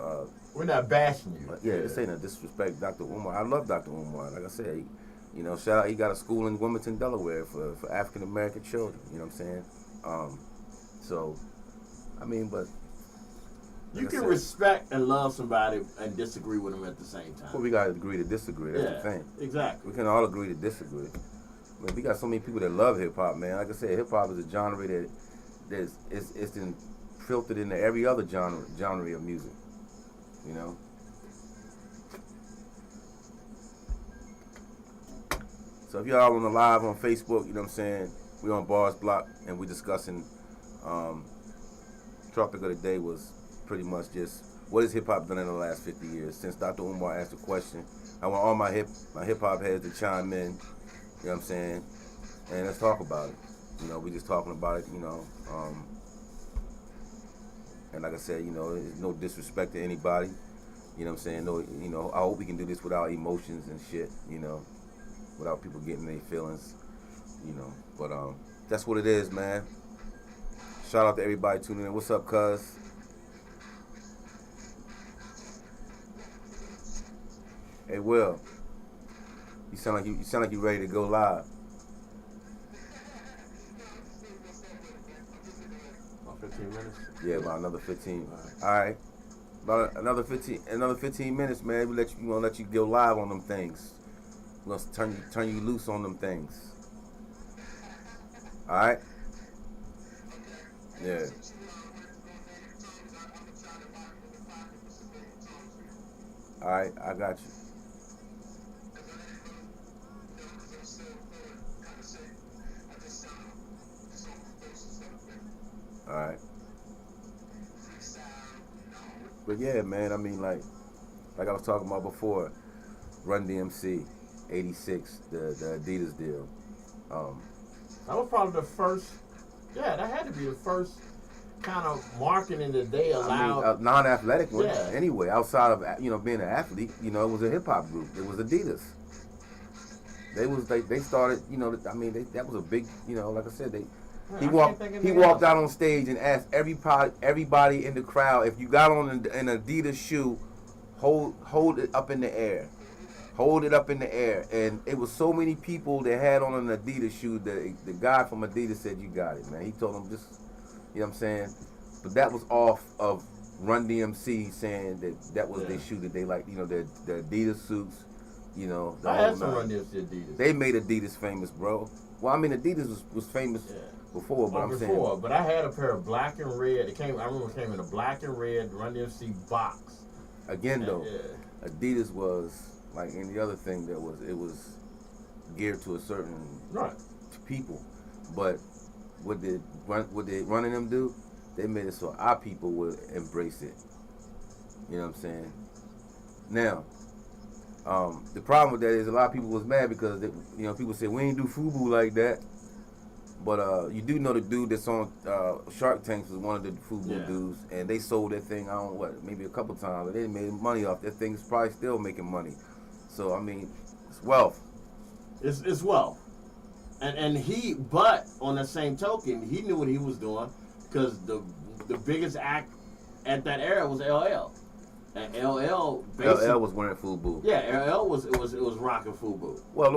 We're not bashing you. Yeah, this ain't a disrespect, Dr. Umar. I love Dr. Umar. Like I said, shout out. He got a school in Wilmington, Delaware for African American children. You know what I'm saying? So, I mean, but you can respect and love somebody and disagree with them at the same time. Well, we gotta agree to disagree. That's the thing. Exactly. We can all agree to disagree. I mean, we got so many people that love hip hop, man. Like I said, hip hop is a genre that's been filtered into every other genre of music. So if y'all on the live on Facebook, you know what I'm saying, we on Barz Block and we discussing. Topic of the day was pretty much just what has hip hop done in the last 50 years. Since Dr. Umar asked the question, I want all my hip hop heads to chime in. You know what I'm saying? And let's talk about it. We just talking about it. And like I said, there's no disrespect to anybody. You know what I'm saying? No, I hope we can do this without emotions and shit. Without people getting their feelings. But that's what it is, man. Shout out to everybody tuning in. What's up, cuz? Hey, Will. You sound like you ready to go live. Yeah, about another 15. All right. About another 15 minutes, man. We're gonna let you go live on them things. We're gonna turn you loose on them things. All right. Yeah. All right, I got you. All right. But yeah, man. I mean, like I was talking about before, Run DMC, '86, the Adidas deal. That was probably the first. Yeah, that had to be the first kind of marketing that they allowed. I mean, non-athletic one. Yeah. Anyway, outside of being an athlete, it was a hip hop group. It was Adidas. They started. I mean, that was a big. Like I said, he walked out on stage and asked everybody in the crowd, if you got on an Adidas shoe, hold it up in the air. Hold it up in the air. And it was so many people that had on an Adidas shoe that the guy from Adidas said, you got it, man. He told them just, you know what I'm saying? But that was off of Run DMC saying that was their shoe that they like, the Adidas suits, I had some Run DMC Adidas. They made Adidas famous, bro. Well, I mean, Adidas was famous before, but But I had a pair of black and red. I remember it came in a black and red Run DMC box. Again, though, Adidas was like any other thing it was geared to a certain people. But what did Run and them do? They made it so our people would embrace it. You know what I'm saying? Now, the problem with that is a lot of people was mad because people said we ain't do FUBU like that. But you do know the dude that's on Shark Tank was one of the FUBU dudes, and they sold that thing maybe a couple times, but they made money off that thing. Is probably still making money. So I mean, it's wealth. It's wealth, but on the same token, he knew what he was doing because the biggest act at that era was LL. And LL was wearing FUBU. Yeah, LL was rocking FUBU. Well,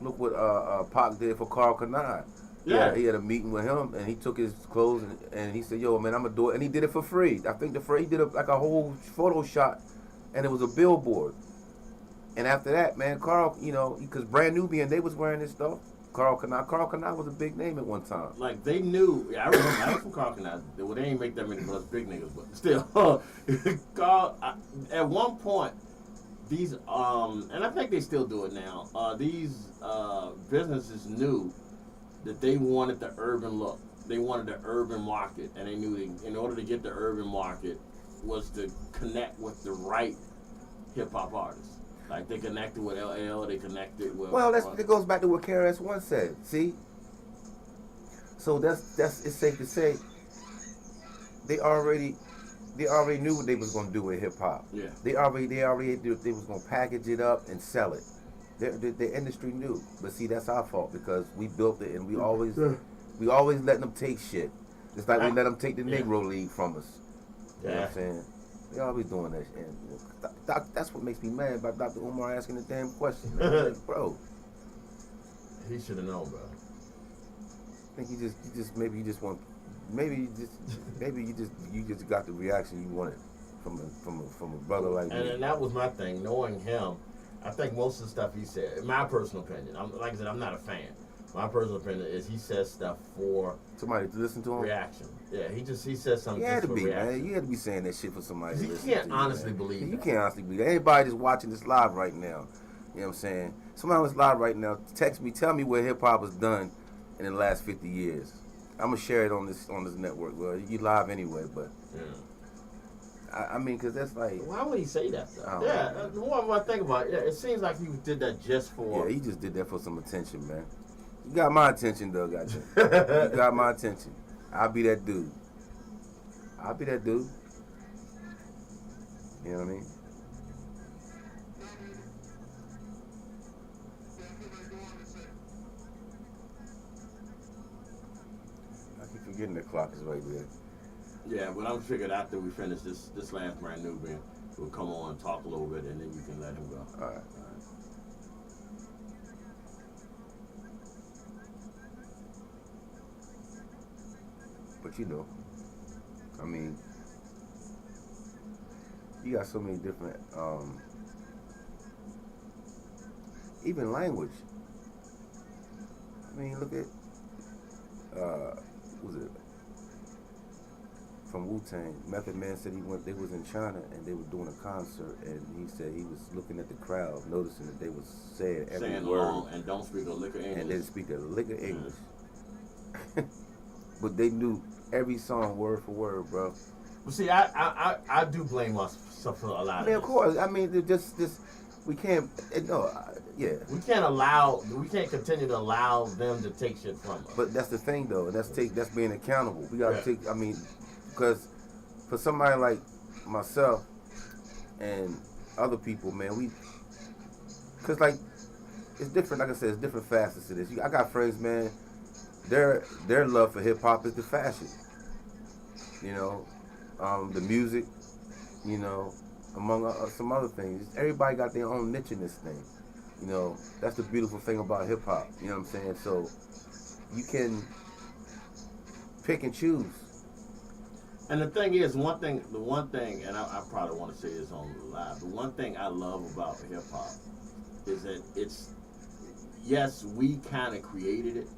look what Pac did for Karl Kani. Yeah, he had a meeting with him, and he took his clothes and he said, "Yo, man, I'm gonna do it," and he did it for free. I think he did like a whole photo shot, and it was a billboard. And after that, man, Karl, because Brand Nubian, they was wearing this stuff. Karl Kani was a big name at one time. Like they knew. I remember I was from Karl Kani. Well, they ain't make that many plus big niggas, but still, Karl. At one point, these and I think they still do it now. These businesses knew that they wanted the urban look. They wanted the urban market, and they knew in order to get the urban market was to connect with the right hip hop artists. Like they connected with LL, they connected with. Well, that goes back to what KRS-One said. See, so that's it's safe to say they already knew what they was gonna do with hip hop. Yeah. They already knew they was gonna package it up and sell it. The industry knew, but see, that's our fault because we built it and we always let them take shit. Just like we let them take the Negro League from us. You know what I'm saying? They always doing that shit. That's what makes me mad about Dr. Umar asking the damn question, man. Like, bro. He should have known, bro. I think you just got the reaction you wanted from a brother like me. And that was my thing, knowing him. I think most of the stuff he said, in my personal opinion, like I said, I'm not a fan. My personal opinion is he says stuff for somebody to listen to him. Reaction. Yeah, he says something. You had to for be, reaction. man. You had to be saying that shit for somebody. To listen You can't to honestly man. believe. You can't honestly believe that. Anybody just watching this live right now, you know what I'm saying? Somebody who's live right now, text me, tell me where hip hop has done in the last 50 years. I'm gonna share it on this network. Well, you live anyway, but I mean, cause that's like. Why would he say that though? Yeah, the more I think about it, it seems like he did that just for. Yeah, he just did that for some attention, man. You got my attention, though, goddamn. You got my attention. I'll be that dude. You know what I mean? I keep forgetting the clock is right there. Yeah, but I'm figured after we finish this last Brand Nubian, we'll come on and talk a little bit, and then you can let him go. All right. But you know, I mean, you got so many different, even language. I mean, look at, what was it? From Wu-Tang, Method Man said they was in China and they were doing a concert, and he said he was looking at the crowd, noticing that they was saying every word and don't speak a lick of English. and didn't speak a lick of English. But they knew every song word for word, bro. But see, I do blame myself for a lot I mean, of of course. I mean, just we can't. Yeah. We can't continue to allow them to take shit from us. But that's the thing, though. That's being accountable. We gotta take. I mean, because for somebody like myself and other people, man, because like it's different. Like I said, it's different facets to this. I got friends, man. Their love for hip hop is the fashion. You know, the music. You know, among some other things. Everybody got their own niche in this thing. You know, that's the beautiful thing about hip hop. You know what I'm saying? So you can pick and choose. And the thing is, the one thing, and I probably want to say this on live. The one thing I love about hip hop is that it's, yes, we kind of created it,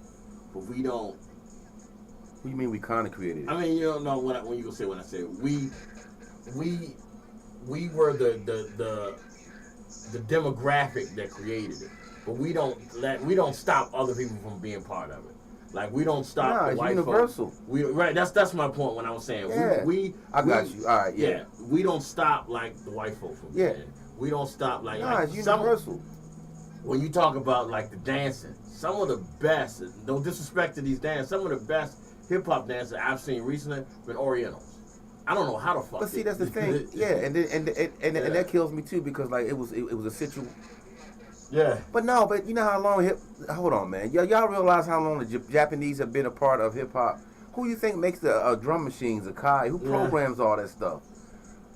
but we don't. What do you mean we kind of created it? I mean, you don't know when you gonna say when I say we were the demographic that created it, but we don't stop other people from being part of it. Like we don't stop the white universal. Folks. Right. That's my point when I was saying I got you. All right. Yeah. We don't stop like the white folks from being. We don't stop like. It's universal. When you talk about like the dancing, some of the best. No disrespect to these dancers, some of the best hip hop dancers I've seen recently been Orientals. I don't know how the fuck. But see, that's the thing. Yeah, and that kills me too because like it was a situation. Yeah. But you know how long hold on, man. Y'all realize how long the Japanese have been a part of hip hop? Who you think makes the drum machines, the Kai? Who programs all that stuff?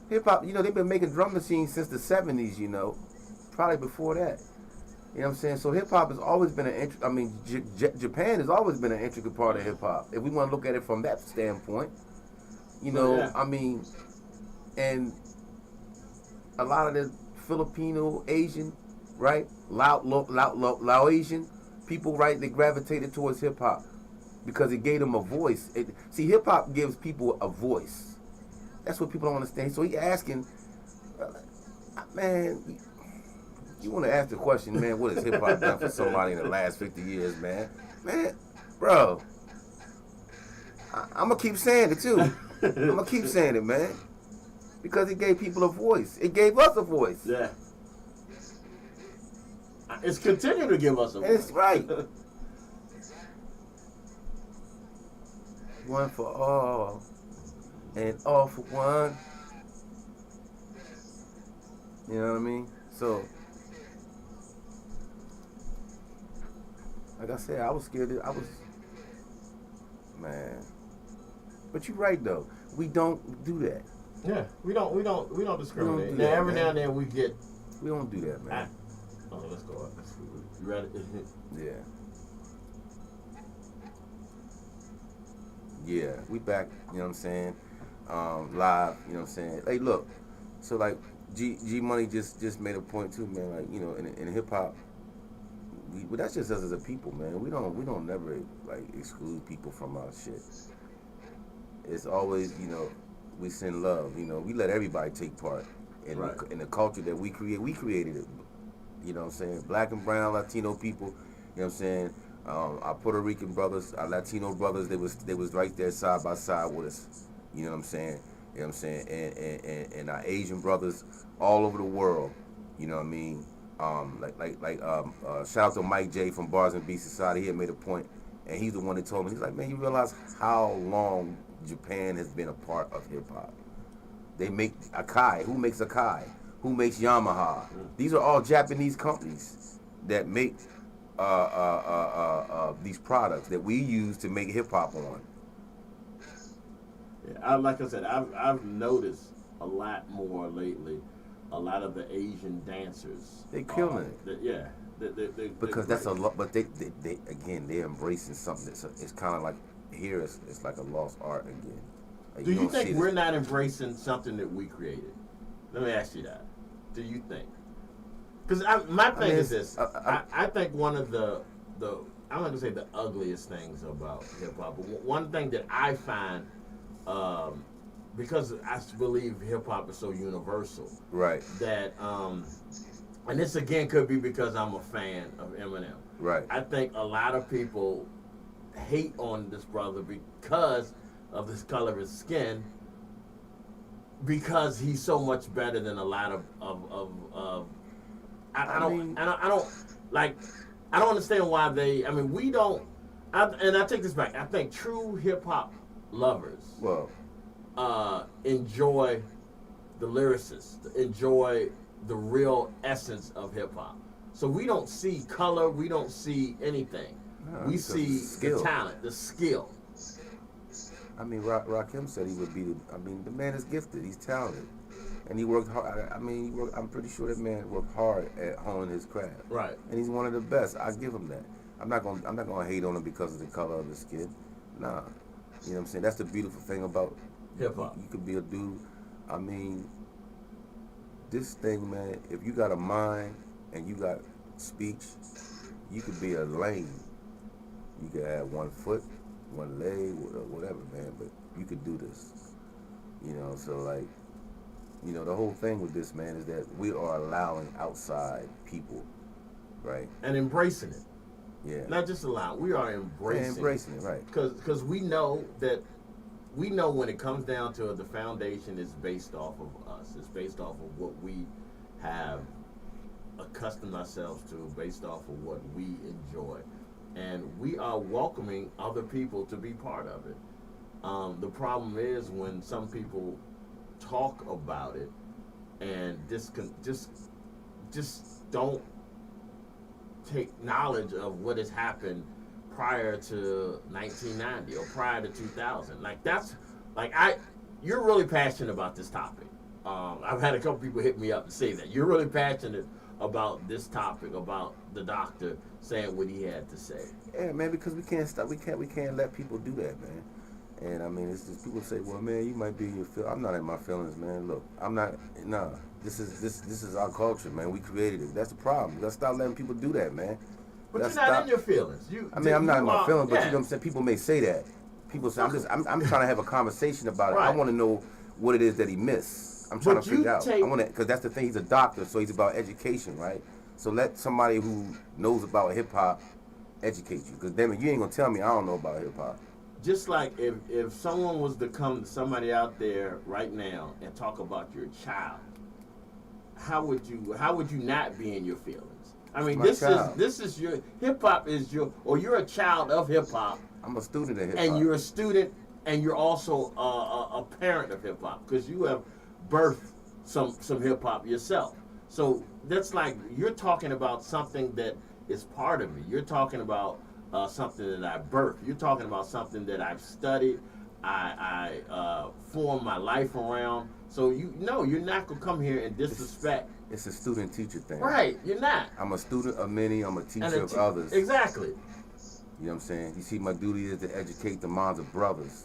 Hip hop, you know, they've been making drum machines since the 70s, you know. Probably before that. You know what I'm saying? So hip hop has always been Japan has always been an intricate part of hip hop. If we want to look at it from that standpoint. You know, I mean, and a lot of the Filipino, Asian, right? Laotian people, right? They gravitated towards hip hop because it gave them a voice. See, hip hop gives people a voice. That's what people don't understand. So he asking, man, you want to ask the question, man, what has hip hop done for somebody in the last 50 years, man? Man, bro, I'm going to keep saying it too. I'm going to keep saying it, man. Because it gave people a voice. It gave us a voice. Yeah. It's continuing to give us a voice. That's right. One for all and all for one. You know what I mean? So, like I said, I was scared. Man. But you're right though. We don't do that. Yeah, we don't discriminate. We don't do now that, every man. now and then we get. We don't do that, man. Let's go. You ready? Yeah. Yeah, we back, you know what I'm saying? Live, you know what I'm saying? Hey, look, so like G Money just made a point too, man. Like, you know, in hip hop, but that's just us as a people, man. We don't never like exclude people from our shit. It's always, you know, we send love. You know, we let everybody take part in the culture that we create. We created it. You know what I'm saying? Black and brown, Latino people. You know what I'm saying? Our Puerto Rican brothers, our Latino brothers, they was right there side by side with us. You know what I'm saying? You know what I'm saying? And our Asian brothers all over the world. You know what I mean? Shout out to Mike J from Barz and B Society. He had made a point, and he's the one that told me. He's like, man, you realize how long Japan has been a part of hip hop? They make Akai. Who makes Akai? Who makes Yamaha? These are all Japanese companies that make these products that we use to make hip hop on. Yeah, like I said, I've noticed a lot more lately. A lot of the Asian dancers, they killing it. They because that's a lot. But they again, they're embracing something that's it's kind of like here it's like a lost art again. Like, Do you don't see think we're not embracing something that we created? Let me ask you that. Do you think? Because my thing is this. I think one of the I'm not gonna say the ugliest things about hip hop, but one thing that I find, because I believe hip hop is so universal, right? That and this again could be because I'm a fan of Eminem. Right. I think a lot of people hate on this brother because of this color of his skin, because he's so much better than a lot of I don't understand why they. I mean, we don't. And I take this back. I think true hip hop lovers enjoy the lyricists, enjoy the real essence of hip hop. So we don't see color. We don't see anything. No, we see the talent, the skill. I mean, Rakim said he would be. The man is gifted. He's talented. And he worked hard. I'm pretty sure that man worked hard at honing his craft. Right. And he's one of the best. I give him that. I'm not gonna hate on him because of the color of his skin. Nah. You know what I'm saying? That's the beautiful thing about hip hop. You could be a dude. I mean, this thing, man. If you got a mind and you got speech, you could be a lame. You could have one foot, one leg, whatever, man. But you could do this. You know. So like. You know, the whole thing with this, man, is that we are allowing outside people, right? And embracing it. Yeah. Not just allowing, we are embracing it, right. Because we know when it comes down to it, the foundation is based off of us. It's based off of what we have accustomed ourselves to, based off of what we enjoy. And we are welcoming other people to be part of it. The problem is when some people talk about it and just don't take knowledge of what has happened prior to 1990 or prior to 2000. You're really passionate about this topic. I've had a couple people hit me up and say that you're really passionate about this topic, about the doctor saying what he had to say. Yeah, man, because we can't stop. We can't let people do that, man. And I mean, it's just people say, "Well, man, you might be in your feelings." I'm not in my feelings, man. Look, I'm not. Nah, this is our culture, man. We created it. That's the problem. You gotta stop letting people do that, man. But you're not in your feelings. I'm not in my feelings, but you know what I'm saying. People may say that. People say, I'm trying to have a conversation about it. Right. I want to know what it is that he missed. I'm trying to figure out. I want to, because that's the thing. He's a doctor, so he's about education, right? So let somebody who knows about hip hop educate you. Because damn it, you ain't gonna tell me I don't know about hip hop. Just like if someone was to come to somebody out there right now and talk about your child, how would you not be in your feelings? I mean, this is your hip hop or you're a child of hip hop. I'm a student of hip hop. And you're a student, and you're also a parent of hip hop because you have birthed some hip hop yourself. So that's like you're talking about something that is part of me. You're talking about something that I birthed. You're talking about something that I've studied. I formed my life around. So you're not gonna come here and disrespect. It's a student-teacher thing. Right, you're not. I'm a student of many. I'm a teacher of others. Exactly. You know what I'm saying? You see, my duty is to educate the minds of brothers.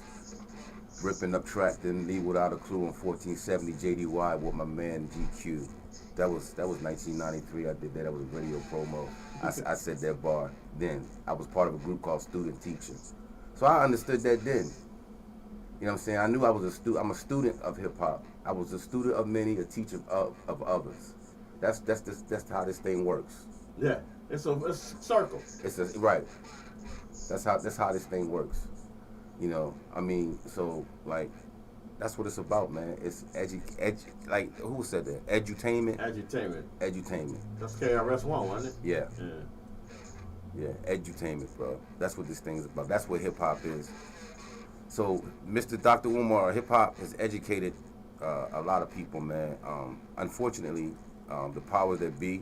Ripping up track, didn't leave without a clue in 1470 JDY with my man GQ. That was 1993. I did that. That was a radio promo. I said that bar then. I was part of a group called Student Teacher. So I understood that then. You know what I'm saying? I knew I was a student. I'm a student of hip hop. I was a student of many, a teacher of others. That's how this thing works. Yeah, it's a circle. Right. That's how this thing works. You know, I mean, so like, that's what it's about, man. It's like who said that? Edutainment. That's KRS-One, wasn't it? Yeah. Edutainment, bro. That's what this thing is about. That's what hip hop is. So, Mr. Dr. Umar, hip hop has educated a lot of people, man. Unfortunately, the powers that be,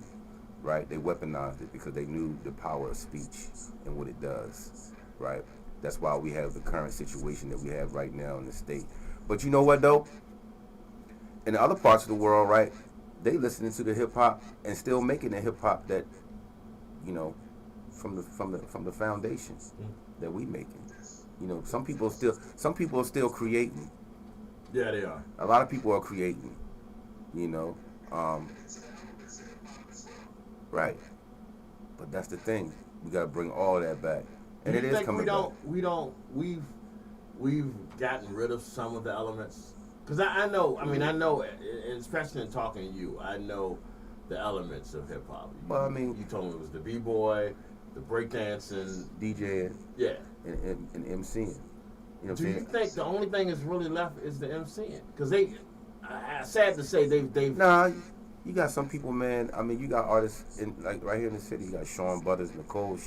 right? They weaponized it because they knew the power of speech and what it does, right? That's why we have the current situation that we have right now in the state. But you know what though? In the other parts of the world, right? They listening to the hip hop and still making the hip hop that, you know, from the foundation that we making. You know, some people are still creating. Yeah, they are. A lot of people are creating. You know, right. But that's the thing. We gotta bring all that back, and Do it you is think coming back. we've gotten rid of some of the elements? Because I know, and especially in talking to you, I know the elements of hip hop. Well, I mean, you told me it was the b-boy, the breakdancing, DJing, yeah, and MCing. You know what I'm Do saying? you think the only thing that's really left is the MCing? Because sad to say, they've. Nah, you got some people, man. I mean, you got artists like right here in the city. You got Sean Butters, Nicole.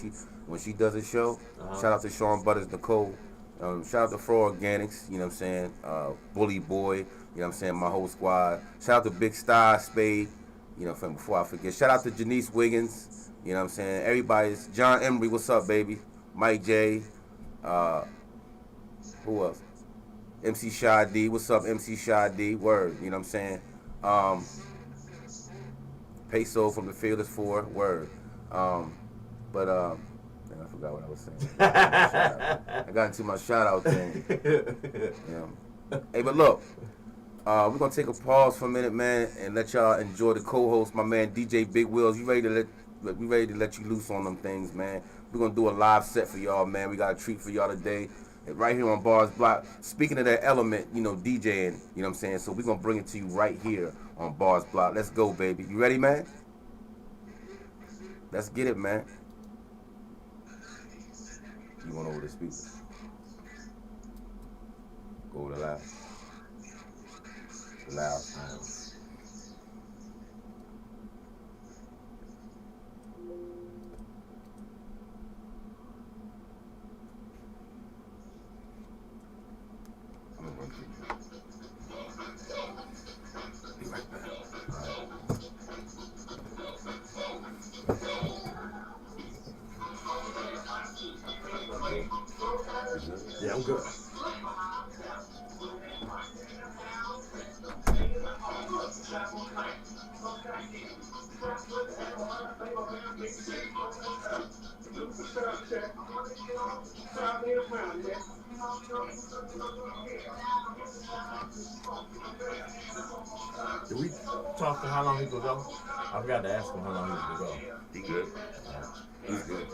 When she does a show, shout out to Sean Butters, Nicole. Shout out to Fro Organics. You know what I'm saying? Bully Boy. You know what I'm saying? My whole squad. Shout out to Big Star Spade. You know, before I forget. Shout out to Janice Wiggins. You know what I'm saying? Everybody's John Emery. What's up, baby? Mike J. Who else? MC Shy D. What's up, MC Shy D? Word. You know what I'm saying? Peso from the Fearless Four. Word. But I forgot what I was saying. I got into my shout out thing. Hey, but look, we're gonna take a pause for a minute, man, and let y'all enjoy the co-host, my man DJ Big Wheels. We ready to let you loose on them things, man. We're gonna do a live set for y'all, man. We got a treat for y'all today. Right here on Barz Block. Speaking of that element, you know, DJing, you know what I'm saying? So we're going to bring it to you right here on Barz Block. Let's go, baby. You ready, man? Let's get it, man. You went over the speaker. Go to loud. Loud. Yeah, I'm good. Did we talk to how long he could go? I forgot to ask him how long he could go. He good. He's good.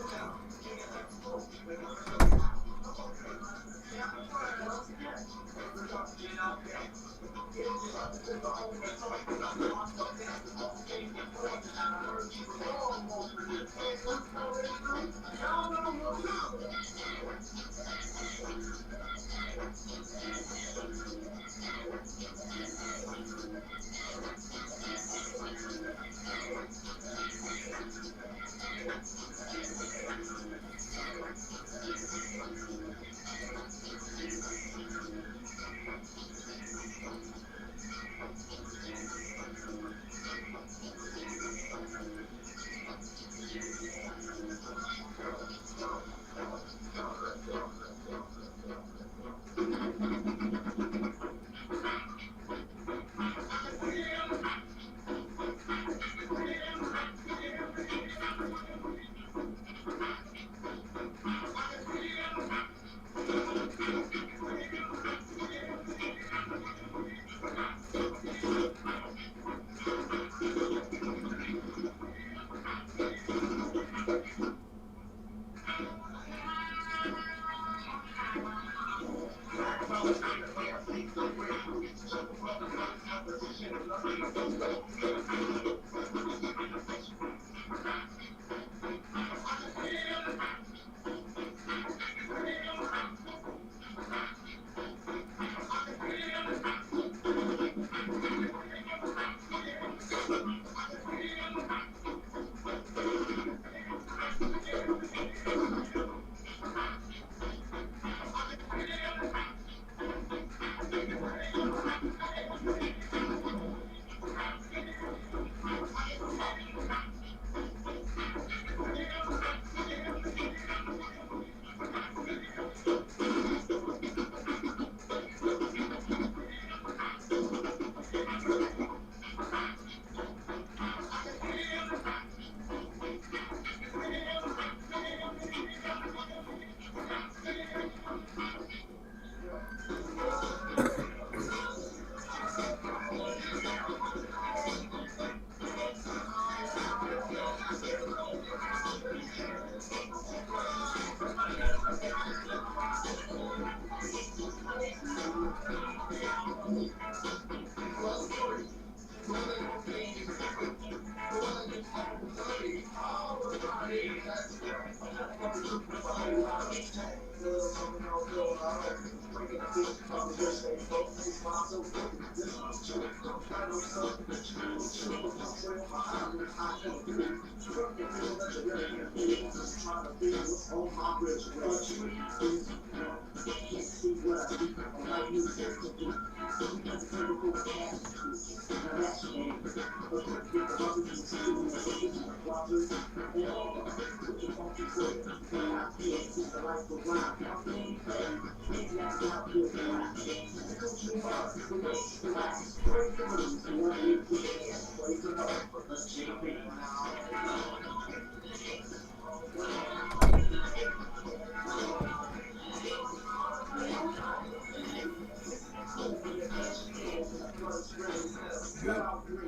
Good.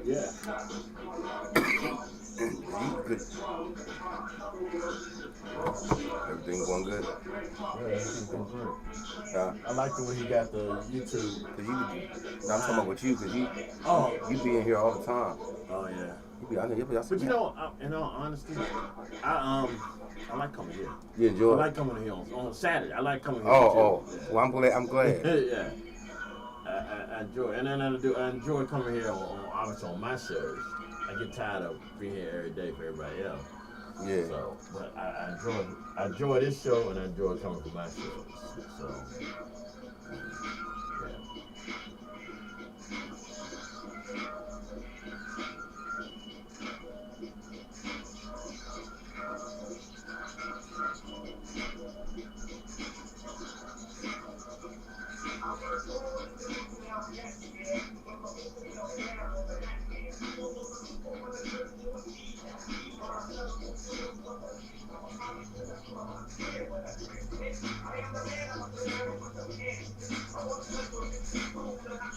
Yeah. Good. Everything going good? Yeah, everything's going great. Huh? I like the way he got the YouTube. Cause you, now I'm talking about with you, cause you be in here all the time. Oh yeah. You be, I know, But you know, in all honesty, I like coming here. You I enjoy it? like coming here on Saturday. I like coming here. Oh. Yeah. Well, I'm glad. Yeah. I enjoy, and then I enjoy coming here obviously on my shows. I get tired of being here every day for everybody else. Yeah. So, but I enjoy this show, and I enjoy coming to my shows. So, yeah.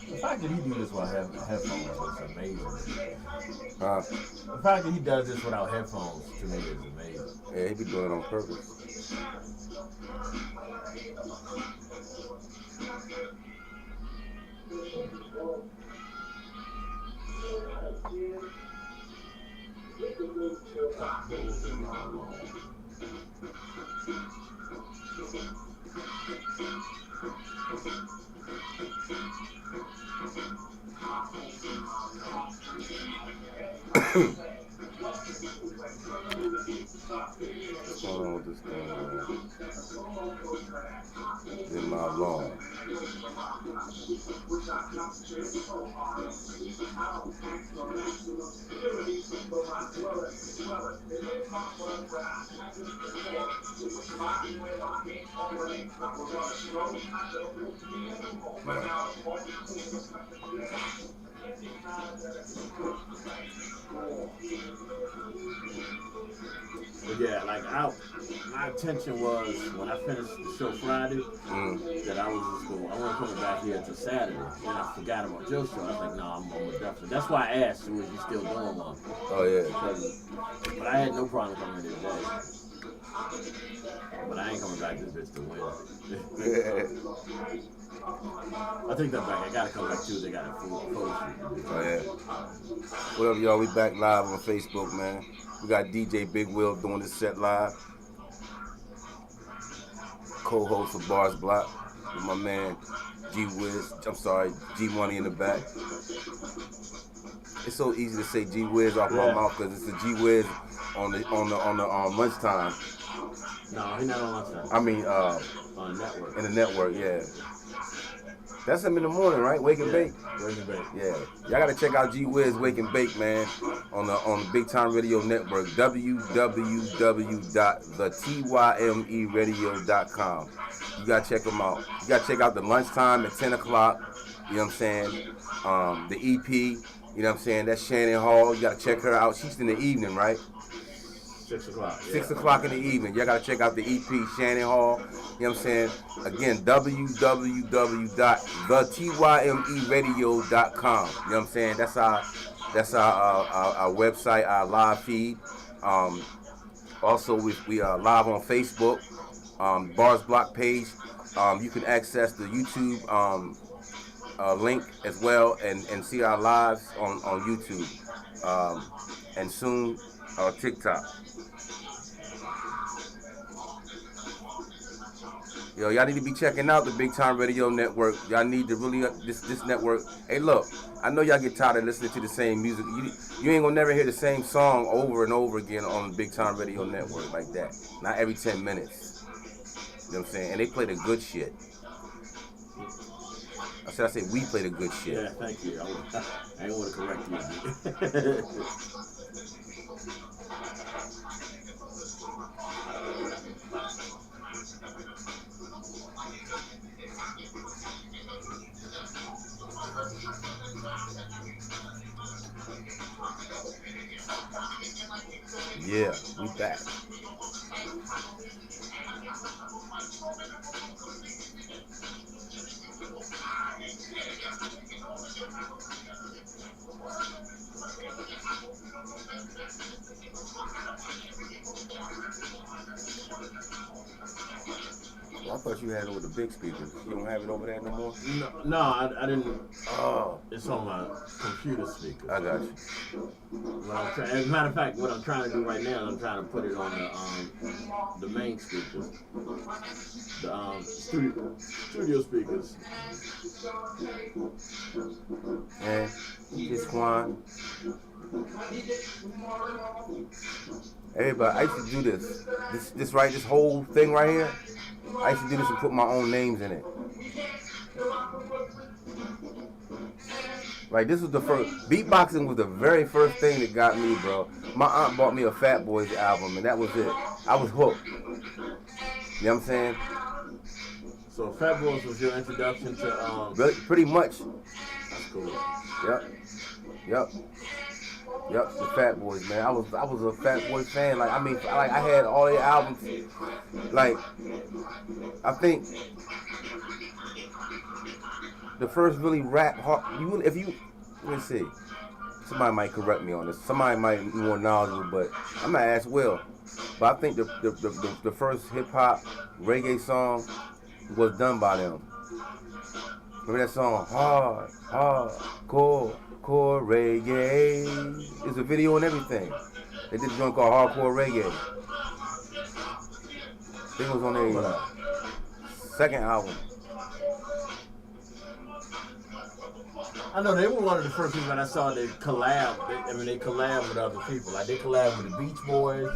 The fact that he do this while having headphones is amazing. The fact that he does this without headphones to me is amazing. Yeah, he be doing it on purpose. What's going on with this thing, man? In my lawn. But yeah, like my intention was when I finished the show Friday that I was just going. I wasn't coming back here until Saturday. Then I forgot about your show. I was like, no, I'm definitely. That's why I asked you, was you still doing one? Oh yeah. But I had no problem coming here today. But I ain't coming back this bitch to win. I take that back. I gotta come back Tuesday. Got a full shoot. Oh yeah. What up, y'all? We back live on Facebook, man. We got DJ Big Will doing this set live. Co-host of Barz Block with my man G Money in the back. It's so easy to say G Wiz off my mouth because it's a G Wiz on the lunchtime. No, he's not on lunchtime. I mean, on the network. In the network, yeah. That's him in the morning, right? Wake and Bake. Wake and Bake. Yeah, y'all gotta check out G Wiz Wake and Bake, man, on the Big Time Radio Network. www.thetymeradio.com. You gotta check them out. You gotta check out the lunchtime at 10 o'clock. You know what I'm saying? The EP. You know what I'm saying? That's Shannon Hall. You gotta check her out. She's in the evening, right? 6 o'clock. 6 o'clock in the evening. Y'all gotta check out the EP, Shannon Hall. You know what I'm saying? Again, www.thetymeradio.com. You know what I'm saying? That's our website, our live feed. Also, we are live on Facebook, Barz Block page. You can access the YouTube link as well and see our lives on YouTube. And soon, TikTok. Yo, y'all need to be checking out the Big Time Radio Network. Y'all need to really this network. Hey, look, I know y'all get tired of listening to the same music. You ain't gonna never hear the same song over and over again on the Big Time Radio Network like that. Not every 10 minutes. You know what I'm saying? And they play the good shit. I say we play the good shit. Yeah, thank you. I didn't want to correct you. Yeah, we back. Well, I thought you had it with the big speakers. You don't have it over there no more? No, I didn't. Oh. It's on my computer speaker. I got you. As a matter of fact, what I'm trying to do right now is I'm trying to put it on the main speakers, the studio speakers. And this one. Everybody, I used to do this. This whole thing right here. I used to do this and put my own names in it. Like, this was the first, beatboxing was the very first thing that got me, bro. My aunt bought me a Fat Boys album, and that was it. I was hooked. You know what I'm saying? So Fat Boys was your introduction to Really, pretty much. That's cool. Yep, the Fat Boys, man. I was a Fat Boys fan. Like, I had all their albums. Like, I think the first really rap, let me see. Somebody might correct me on this. Somebody might be more knowledgeable, but I'm gonna ask Will. But I think the first hip hop reggae song was done by them. Remember that song, Hardcore Reggae? It's a video and everything. They did a joint called Hardcore Reggae. I think it was on their second album. I know they were one of the first people that I saw that collab. They collab with other people. Like they collab with the Beach Boys.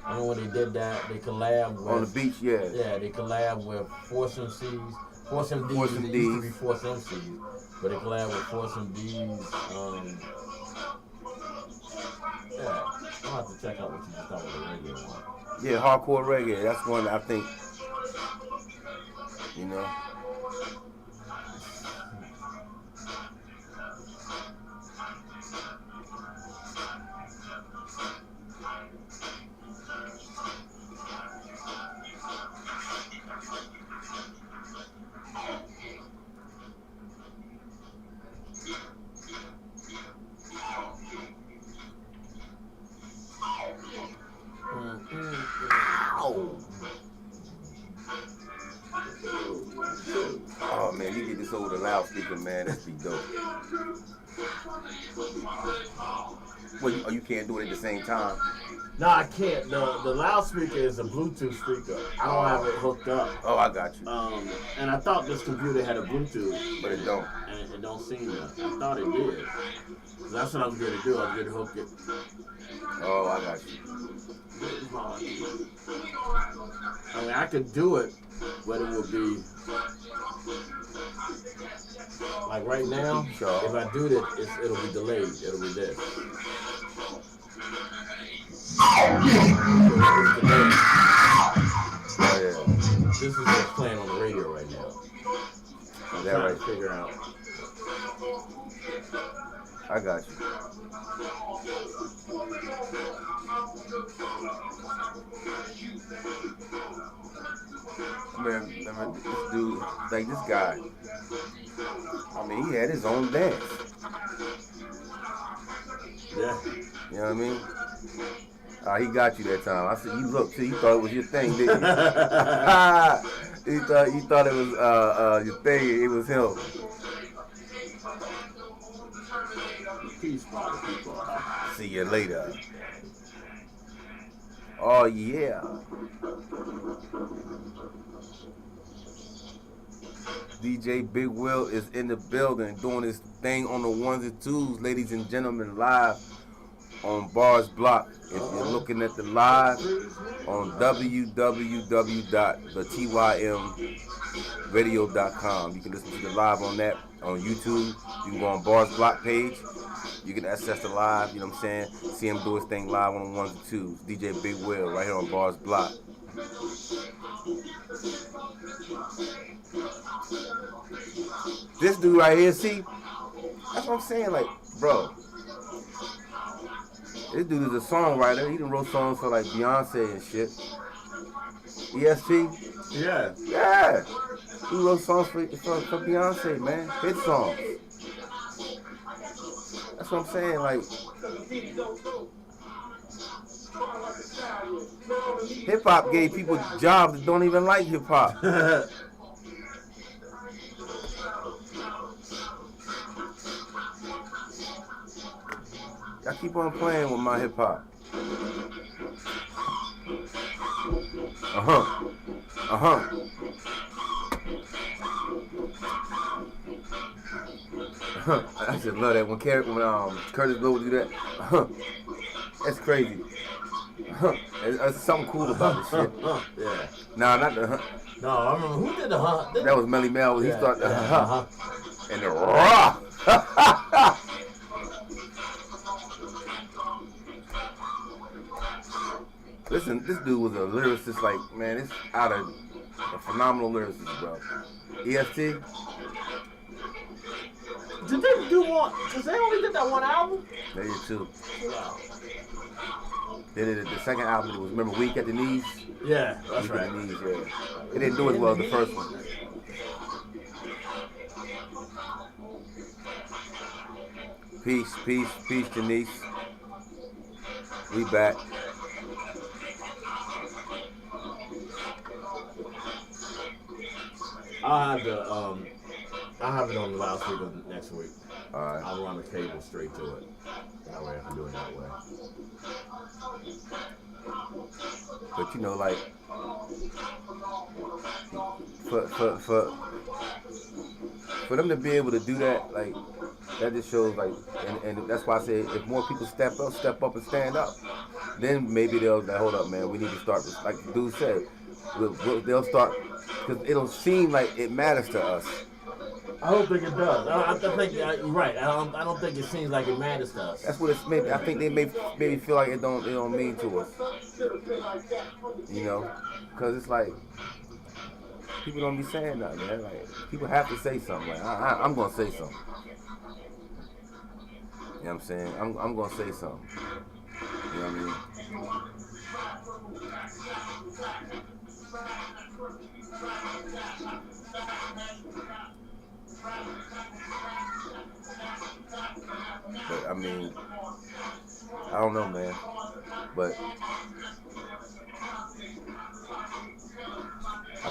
I remember when they did that. They collab with On the beach, yeah. Yeah, they collab with Force MCs. Force MDs. They used to be Force MCs, but they collab with Force MDs. Yeah, I'll have to check out what you just thought about the reggae one. Yeah, Hardcore Reggae. That's one I think, you know. Oh man, you get this over the loudspeaker, man. That'd be dope. Well, you can't do it at the same time. No, I can't. The loudspeaker is a Bluetooth speaker. I don't have it hooked up. Oh, I got you. And I thought this computer had a Bluetooth, But it don't. and it don't seem to. I thought it did. That's what I'm going to do. I'm going to hook it. Oh, I got you. I mean, I could do it, but it would be like right now. Sure. If I do this, it'll be delayed. It'll be this. Oh yeah. This is what's playing on the radio right now. I'm That trying right. to figure out. I got you. Remember this dude, like this guy. I mean, he had his own dance. Yeah. You know what I mean? He got you that time. I said, you looked, you thought it was your thing, didn't you? You thought it was your thing. It was him. Peace, people. See you later. Oh yeah. DJ Big Will is in the building doing his thing on the ones and twos, ladies and gentlemen, live on Barz Block. If you're looking at the live on www.thetymradio.com, you can listen to the live on that on YouTube. You can go on Barz Block page. You can access the live, you know what I'm saying? See him do his thing live on the ones and twos. DJ Big Will right here on Barz Block. This dude right here, see? That's what I'm saying, like, bro. This dude is a songwriter. He done wrote songs for like Beyonce and shit. ESP? Yeah. Yeah. He wrote songs for Beyonce, man. Hit songs. That's what I'm saying, like. Hip hop gave people jobs that don't even like hip hop. I keep on playing with my hip hop. I just love that when Curtis Blow would do that. That's crazy. There's something cool about this shit. Yeah. Nah, not the No, I remember who did the That was Melly Mel. He started the and the raw. Listen, this dude was a lyricist, like, man, it's out of a phenomenal lyricist, bro. EST? Did they do one? Because they only did that one album? They did two. Wow. They did the second album, it was, remember, Weak at the Knees? Yeah, that's Weak right. at the Knees, yeah. They didn't do as well as the first one. Peace, Janice. We back. I'll have it on the loudspeaker next week. Alright. I'll run the cable straight to it. That way I can do it that way. But you know, like, for them to be able to do that, like, that just shows, like, and that's why I say if more people step up and stand up, then maybe they'll like, hold up, man, we need to start this, like the dude said, they'll start, because it'll seem like it matters to us. I don't think it does. I think you're right. I don't think it seems like it matters to us. That's what it's made. I think they maybe feel like it don't mean to us. You know, because it's like people don't be saying nothing, man. Like people have to say something. Like I'm gonna say something. You know what I'm saying? I'm gonna say something. You know what I mean? But I mean, I don't know, man. But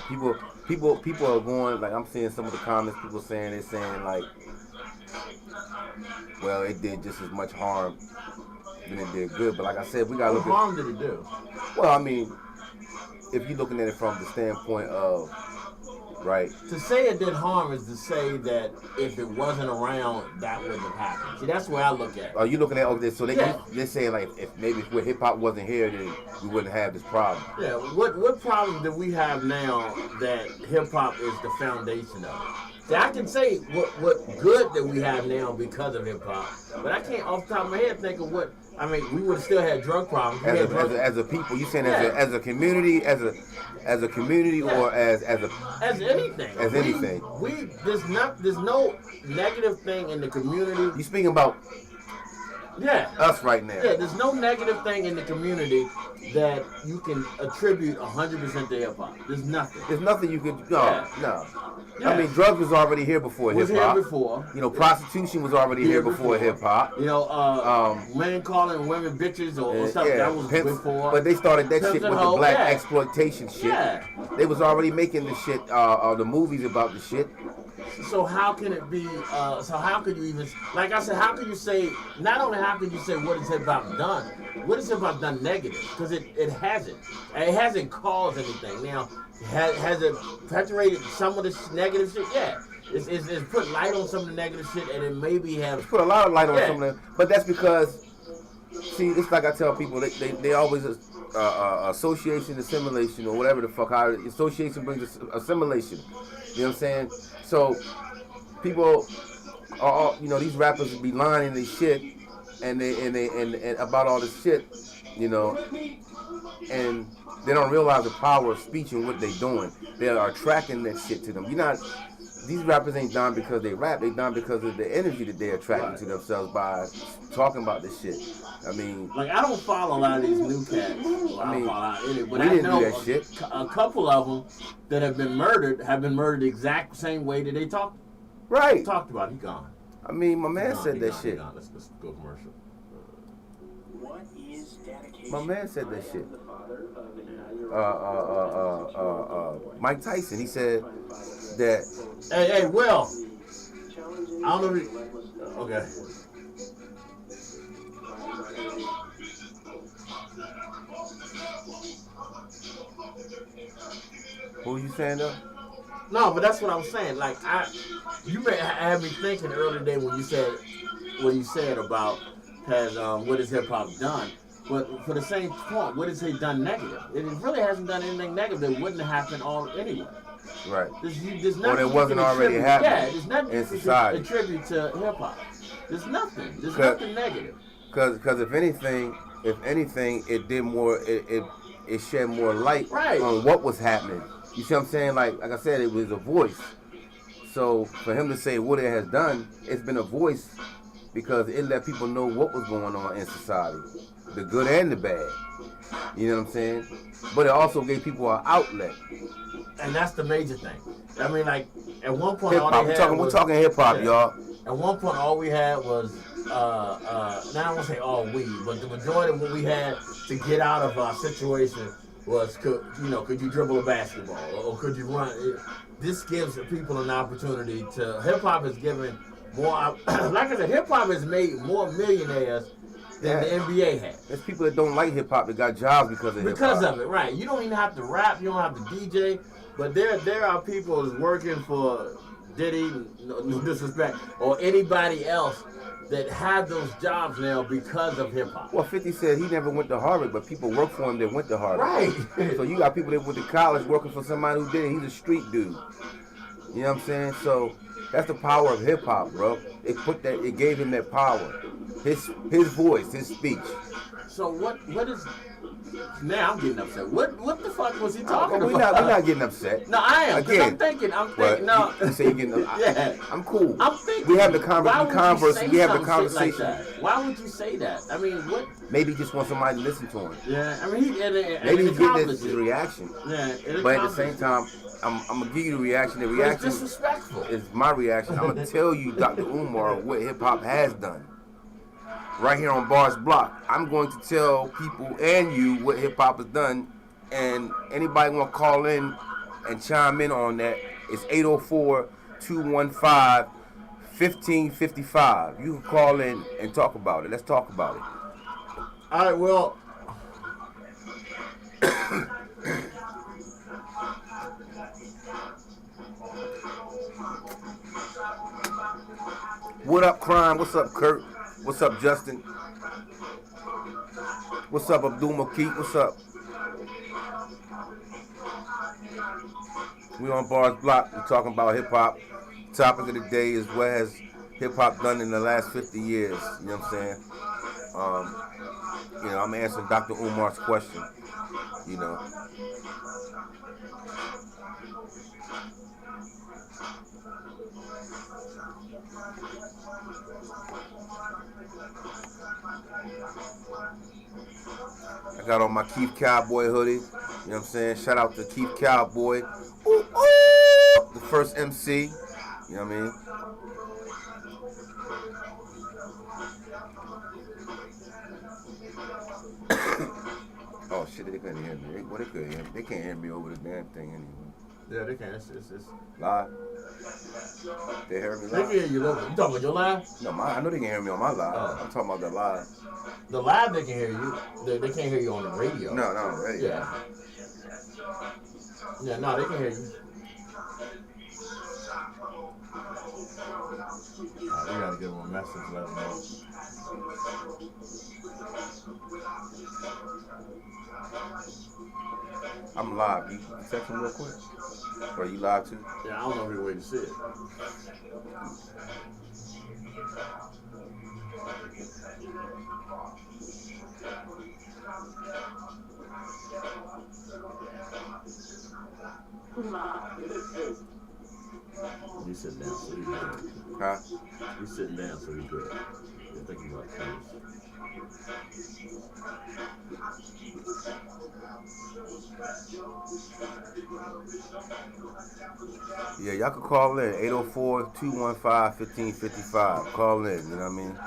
people are going, like, I'm seeing some of the comments. People they're saying like, well, it did just as much harm than it did good. But like I said, we gotta look at. What harm did it do? Well, I mean, if you're looking at it from the standpoint of, right. To say it did harm is to say that if it wasn't around, that wouldn't have happened. See, that's where I look at it. Are you looking at this? So they're saying like, if hip hop wasn't here, then we wouldn't have this problem. Yeah. What problem do we have now that hip hop is the foundation of it? See, I can say what good that we have now because of hip hop, but I can't off the top of my head think of what. I mean, we would have still had drug problems. As a people, you saying as a community, as a community, yeah. Or as anything. As anything. There's no negative thing in the community. You speaking about us right now. Yeah, there's no negative thing in the community that you can attribute 100% to hip hop. There's nothing. There's nothing you could no. Yeah. I mean, drugs was already here before hip hop. Was here before. You know, prostitution was already here before hip hop. You know, men calling women bitches or something that was before. But they started that shit with the black exploitation shit. Yeah. They was already making the shit, the movies about the shit. So how can it be? So how could you even, like I said, how could you say? Not only how could you say what has hip hop done? What has hip hop done negative? Because it hasn't. It hasn't caused anything. Now, has it perpetuated some of this negative shit? Yeah. It's put light on some of the negative shit, and it maybe have It's put a lot of light on some of them, but that's because, see, it's like I tell people, they always association, assimilation, or whatever the fuck. How association brings assimilation. You know what I'm saying? So people are, these rappers be lying in their shit, and about all this shit, and they don't realize the power of speech and what they're doing. They are attracting that shit to them. These rappers ain't done because they rap. They done because of the energy that they're attracting to themselves by talking about this shit. I mean, like, I don't follow a lot of these new cats. Well, I don't follow any, but we I didn't know do that shit. A couple of them that have been murdered the exact same way that they talked about. He gone. I mean, my man said that shit. Let's go commercial. My man said that shit. Mike Tyson, he said that. Hey, Will. I don't know if okay. What were you saying though? No, but that's what I was saying. Like, you had me thinking earlier today when you said what you said about what has hip hop done. But for the same point, what has he done negative? It really hasn't done anything negative that wouldn't have happened anyway. Right. There's nothing. Or that wasn't already happening. Yeah, there's nothing in society. Attribute to hip hop. There's nothing. There's nothing negative. Because if anything, it did more. It shed more light on what was happening. You see what I'm saying? Like I said, it was a voice. So for him to say what it has done, it's been a voice because it let people know what was going on in society, the good and the bad. You know what I'm saying? But it also gave people an outlet. And that's the major thing. I mean, like, at one point, hip-hop. We're talking hip-hop, y'all. At one point, all we had was, now I won't say all we, but the majority of what we had to get out of our situation was, could you dribble a basketball? Or could you run? This gives people an opportunity to, hip-hop is giving more, like I said, hip-hop has made more millionaires than the NBA has. There's people that don't like hip-hop that got jobs because of hip-hop. Because of it, right. You don't even have to rap, you don't have to DJ, but there are people who's working for Diddy, no disrespect, or anybody else that have those jobs now because of hip-hop. Well, 50 said he never went to Harvard, but people work for him that went to Harvard. Right. So you got people that went to college working for somebody who did it. He's a street dude. You know what I'm saying? So that's the power of hip-hop, bro. It gave him that power. His voice, his speech. So what is... Now I'm getting upset. What the fuck was he talking about? We're not getting upset. No, I am. Because I'm thinking. No. You say you're getting upset. Yeah. I'm cool. I'm thinking. We have the conversation. We have the conversation. Like why would you say that? I mean, what? Maybe he just wants somebody to listen to him. Yeah. I mean, maybe he's getting his reaction. Yeah. But at the same time, I'm gonna give you the reaction. The reaction is disrespectful. Is my reaction. I'm gonna tell you, Dr. Umar, what hip hop has done. Right here on Barz Block, I'm going to tell people and you what hip hop has done, and anybody want to call in and chime in on that, it's 804-215-1555. You can call in and talk about it. Let's talk about it. All right, well. What up, Crime? What's up, Kurt? What's up, Justin? What's up, Abdul Makit? What's up? We on Barz Block. We're talking about hip hop. Topic of the day is what has hip hop done in the last 50 years. You know what I'm saying? I'm answering Dr. Umar's question. I got on my Keith Cowboy hoodie. You know what I'm saying? Shout out to Keith Cowboy. Ooh, ooh, the first MC. You know what I mean? Oh shit, they couldn't hear me. They couldn't hear me. They can't hear me over the damn thing anyway. Yeah, they can. It's Live. They heard me they can live. hear you locally. You talking about your live? No, I know they can hear me on my live. Oh. I'm talking about the live. The live they can hear you. They can't hear you on the radio. No, radio. Yeah. Yeah, no, they can hear you. We gotta give them a message, let them know. I'm live. You text me real quick. Or you live too? Yeah, I don't know if you're way to see it. You sit down, so you good. Huh? You sitting down, so you good. You're thinking about things. Yeah, y'all can call in 804-215-1555. Call in, you know what I mean?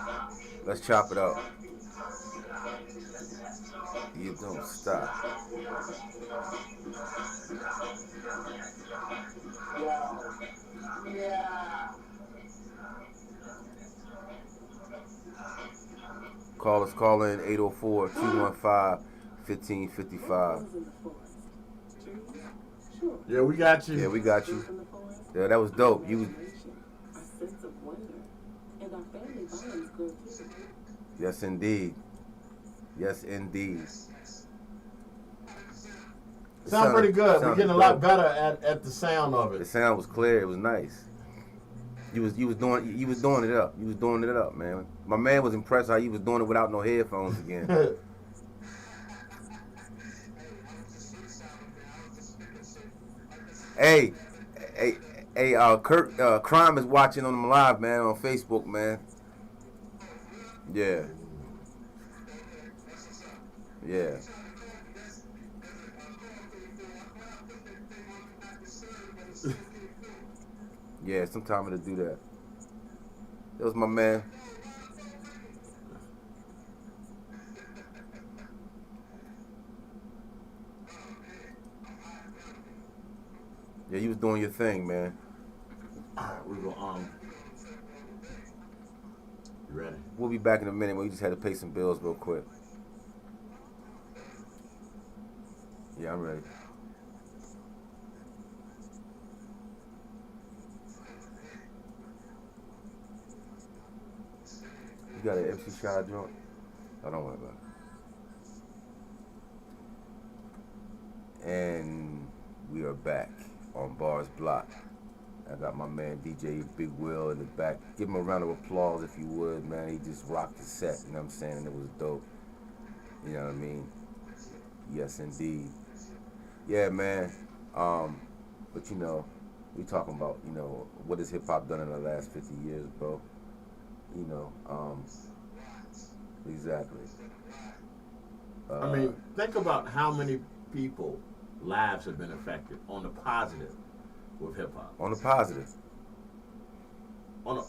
Let's chop it up. You don't stop. Call in 804-215-1555. Yeah, we got you. Yeah, we got you. Yeah, that was dope. Yes, indeed. Yes, indeed. Sound pretty good. We're getting a lot dope. better at the sound of The it. sound was clear. It was nice. You was doing it up. You was doing it up, man. My man was impressed how you was doing it without no headphones again. Hey, Kurt, Crime is watching on them live, man, on Facebook, man. Yeah. Yeah. Yeah, sometime to do that. That was my man. Yeah, you was doing your thing, man. Alright, we're going you ready? We'll be back in a minute. We just had to pay some bills real quick. Yeah, I'm ready. You got an MC shot joint? I don't worry about it. And we are back on Barz Block. I got my man DJ Big Will in the back. Give him a round of applause if you would, man. He just rocked the set, you know what I'm saying? And it was dope. You know what I mean? Yes, indeed. Yeah, man. But you know, we talking about, you know, what has hip hop done in the last 50 years, bro? You know, exactly. I mean, think about how many people lives have been affected on the positive with hip hop. On the positive. On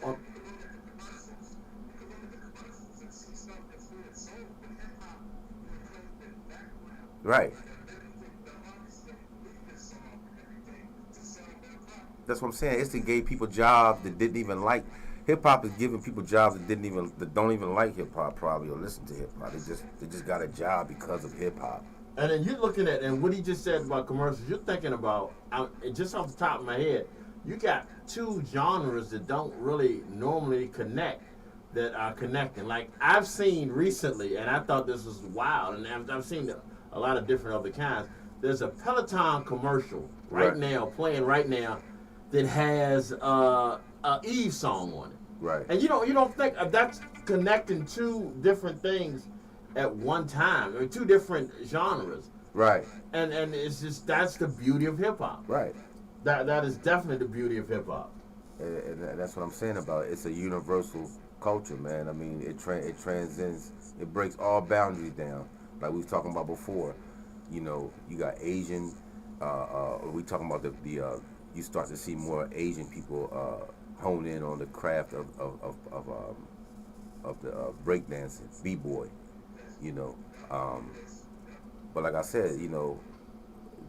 Right. That's what I'm saying. It's to give people jobs that didn't even like hip hop. Is giving people jobs that don't even like hip hop probably or listen to hip hop. They just got a job because of hip hop. And then you're looking at, and what he just said about commercials, you're thinking about, just off the top of my head, you got two genres that don't really normally connect that are connecting. Like I've seen recently, and I thought this was wild, and I've seen a lot of different other kinds. There's a Peloton commercial playing right now, that has a Eve song on it. Right. And you don't think that's connecting two different things at one time, or two different genres. Right. And it's just, that's the beauty of hip hop. Right. That is definitely the beauty of hip hop. And that's what I'm saying about it. It's a universal culture, man. I mean, it transcends, it breaks all boundaries down. Like we was talking about before. You know, you got Asian, we talking about the you start to see more Asian people hone in on the craft of the breakdancing, b-boy, you know. But like I said, you know,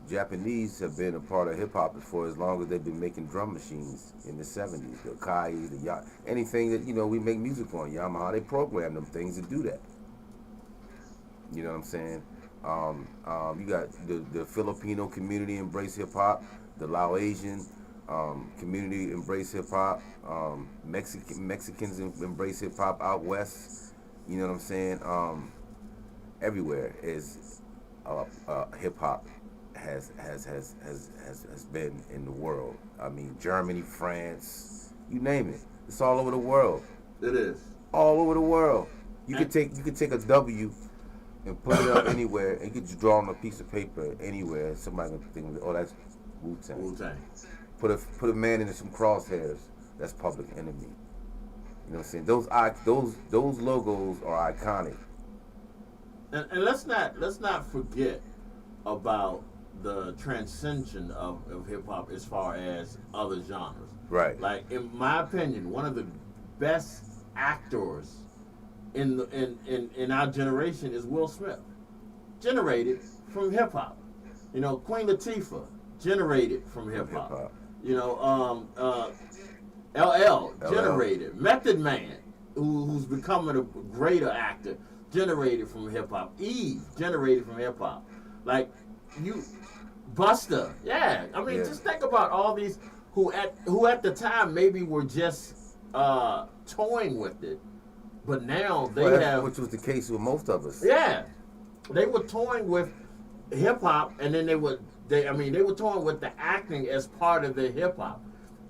Japanese have been a part of hip hop for as long as they've been making drum machines in the 70s. The Kai, the anything that we make music on Yamaha, they program them things to do that. You know what I'm saying? You got the Filipino community embrace hip hop, the Laotian community embrace hip hop, Mexicans embrace hip hop out west. You know what I'm saying? Everywhere is hip hop has been in the world. I mean, Germany, France, you name it. It's all over the world. It is. All over the world. You could take a W and put it up anywhere, and you could just draw on a piece of paper anywhere. Somebody can think, oh, that's Wu-Tang. Wu-Tang. Put a man into some crosshairs. That's Public Enemy. You know what I'm saying? Those logos are iconic. And let's not forget about the transcension of hip hop as far as other genres. Right. Like, in my opinion, one of the best actors in our generation is Will Smith, generated from hip hop. You know, Queen Latifah, generated from hip hop. You know, LL, generated. Method Man, who's becoming a greater actor, generated from hip hop. Eve, generated from hip hop. Like, Buster, yeah. I mean, just think about all these who at the time maybe were just toying with it, but now they have, which was the case with most of us. Yeah, they were toying with hip hop, and then they were toying with the acting as part of the hip hop,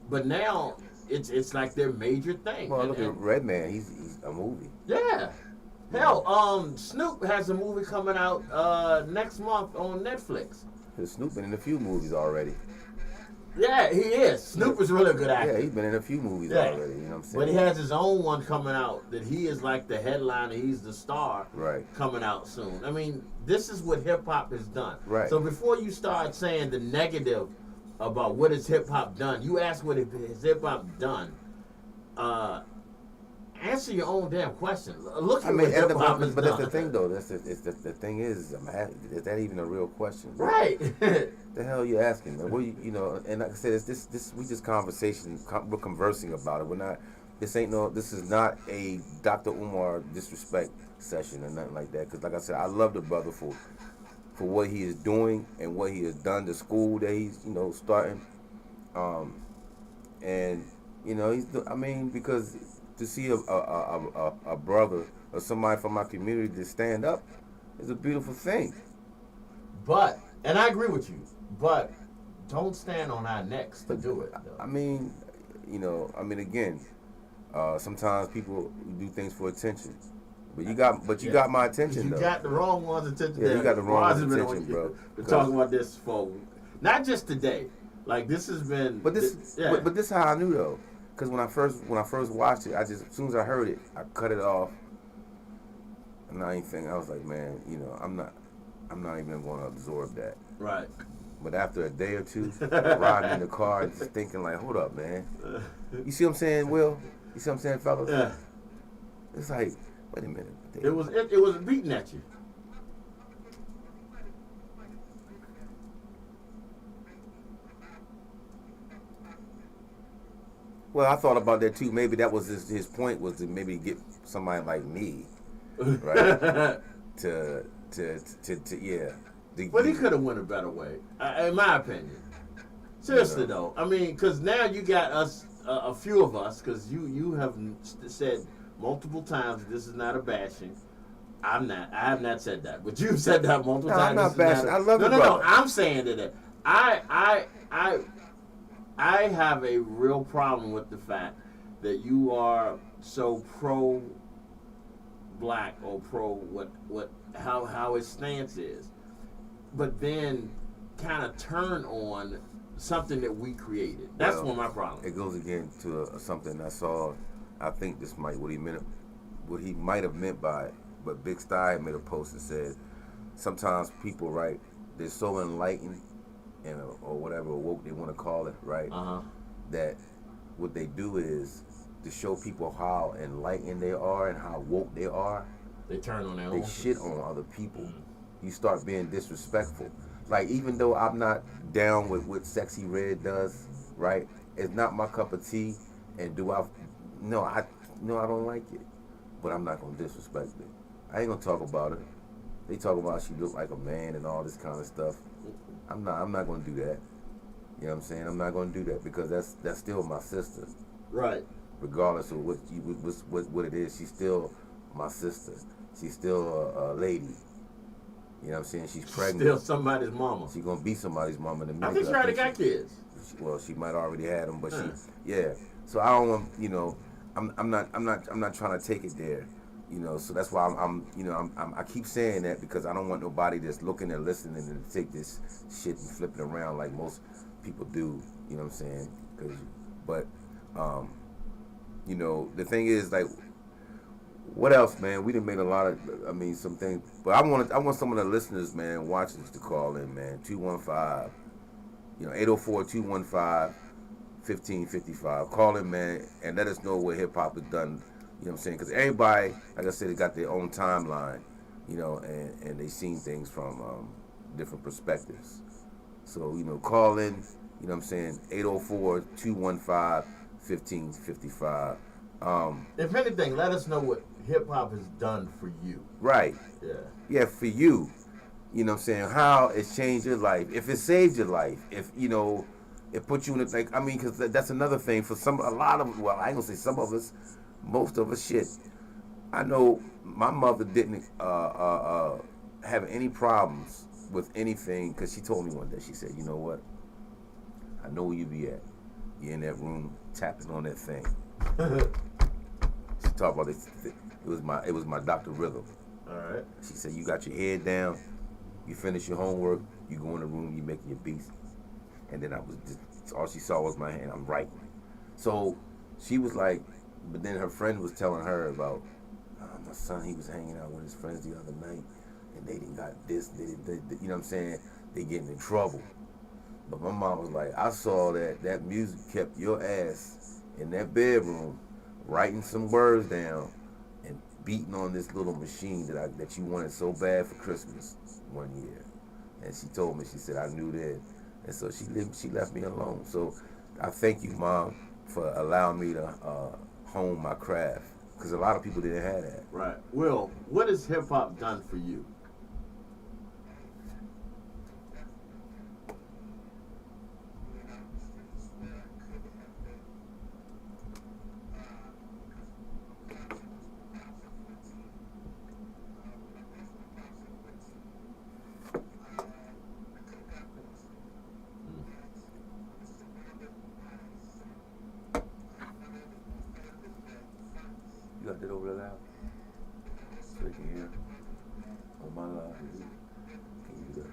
but now it's like their major thing. Well, look at Redman. He's a movie. Yeah. Hell, Snoop has a movie coming out next month on Netflix. Snoop been in a few movies already. Yeah, he is. Snoop is really a good actor. Yeah, he's been in a few movies already. You know what I'm saying? But he has his own one coming out that he is like the headliner. He's the star. Right. Coming out soon. I mean, this is what hip hop has done. Right. So before you start saying the negative about what has hip hop done, you ask what has hip hop done. Answer your own damn question. Look at what hip hop has done. But that's the thing, though. The thing is that even a real question? Right. The hell you asking, man? And like I said, we just conversation. We're conversing about it. We're not. This is not a Dr. Umar disrespect session or nothing like that. Because like I said, I love the brother for what he is doing and what he has done. The school that he's starting, and because to see a brother or somebody from my community to stand up is a beautiful thing. But, and I agree with you, but don't stand on our necks to do it. Though. I mean, again, sometimes people do things for attention. But you got my attention, though. You got the wrong one's attention. Yeah, you got the wrong one's attention, bro. We're talking about this for, not just today. Like, this has been... But this is how I knew, though. Because when I first watched it, as soon as I heard it, I cut it off. And I was like, man, I'm not even going to absorb that. Right. But after a day or two, riding in the car, just thinking like, hold up, man. You see what I'm saying, Will? You see what I'm saying, fellas? Yeah. It's like, wait a minute. It was beating at you. Well, I thought about that too. Maybe that was his point, was to maybe get somebody like me, right? to yeah. But he could have went a better way, in my opinion. Seriously though, I mean, because now you got us, a few of us, because you have said multiple times this is not a bashing. I have not said that, but you've said that multiple times. I'm not bashing. I love it. No. I'm saying that I have a real problem with the fact that you are so pro black or pro how his stance is, but then kind of turn on something that we created. That's one of my problems. It goes again to something I saw. I think this might what he might have meant by it. But Big Sty made a post that said sometimes people, right, they're so enlightened and or whatever woke they want to call it, right? That what they do is to show people how enlightened they are and how woke they are. They turn on their own. They shit on other people. You start being disrespectful. like even though I'm not down with what Sexy Red does, right? It's not my cup of tea. And do I? No, I don't like it. But I'm not gonna disrespect it. I ain't gonna talk about it. They talk about she look like a man and all this kind of stuff. I'm not gonna do that. You know what I'm saying? I'm not gonna do that because that's still my sister. Right. Regardless of what it is, she's still my sister. She's still a lady. You know what I'm saying? She's pregnant. Still somebody's mama. She's gonna be somebody's mama in a minute. I think she already got kids. Well, she might already had them, but yeah. So I don't want, I'm not trying to take it there, So that's why I keep saying that because I don't want nobody that's looking and listening and take this shit and flip it around like most people do. You know what I'm saying? The thing is, like, what else, man? We done made a lot of, some things. But I want some of the listeners, man, watching to call in, man. 215, 804-215-1555. Call in, man, and let us know what hip hop has done. You know what I'm saying? Because everybody, like I said, they got their own timeline, and they seen things from different perspectives. So, call in, you know what I'm saying, 804-215-1555. If anything, let us know what hip hop has done for you. Right. Yeah. Yeah, for you. You know what I'm saying? How it's changed your life. If it saved your life. If, it put you in because that's another thing for I ain't gonna say some of us, most of us, shit. I know my mother didn't have any problems with anything because she told me one day, she said, you know what? I know where you be at. You're in that room tapping on that thing. She talked about this. It was my Dr. Rhythm. All right. She said, you got your head down, you finish your homework, you go in the room, you making your beats. And then all she saw was my hand, I'm writing. So she was like, but then her friend was telling her about, my son, he was hanging out with his friends the other night, and they didn't got this, they, you know what I'm saying? They getting in trouble. But my mom was like, I saw that music kept your ass in that bedroom, writing some words down, and beating on this little machine that you wanted so bad for Christmas one year. And she told me, she said, I knew that. And so she left me alone. So I thank you, Mom, for allowing me to hone my craft. Because a lot of people didn't have that. Right. Will, what has hip hop done for you? You got that over there loud? So they can hear on my line. Can you do that?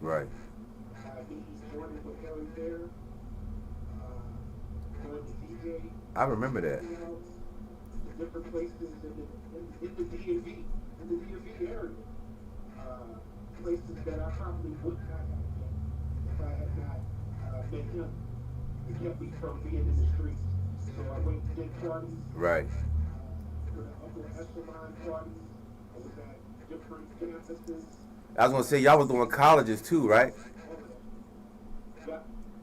Right. I remember that. Different places in the DMV area. Places that I probably would not have been if I had not met him. He kept me from being in the streets. So I went to did parties. Right. Upper echelon parties. I was at different campuses. I was gonna say y'all was doing colleges too, right?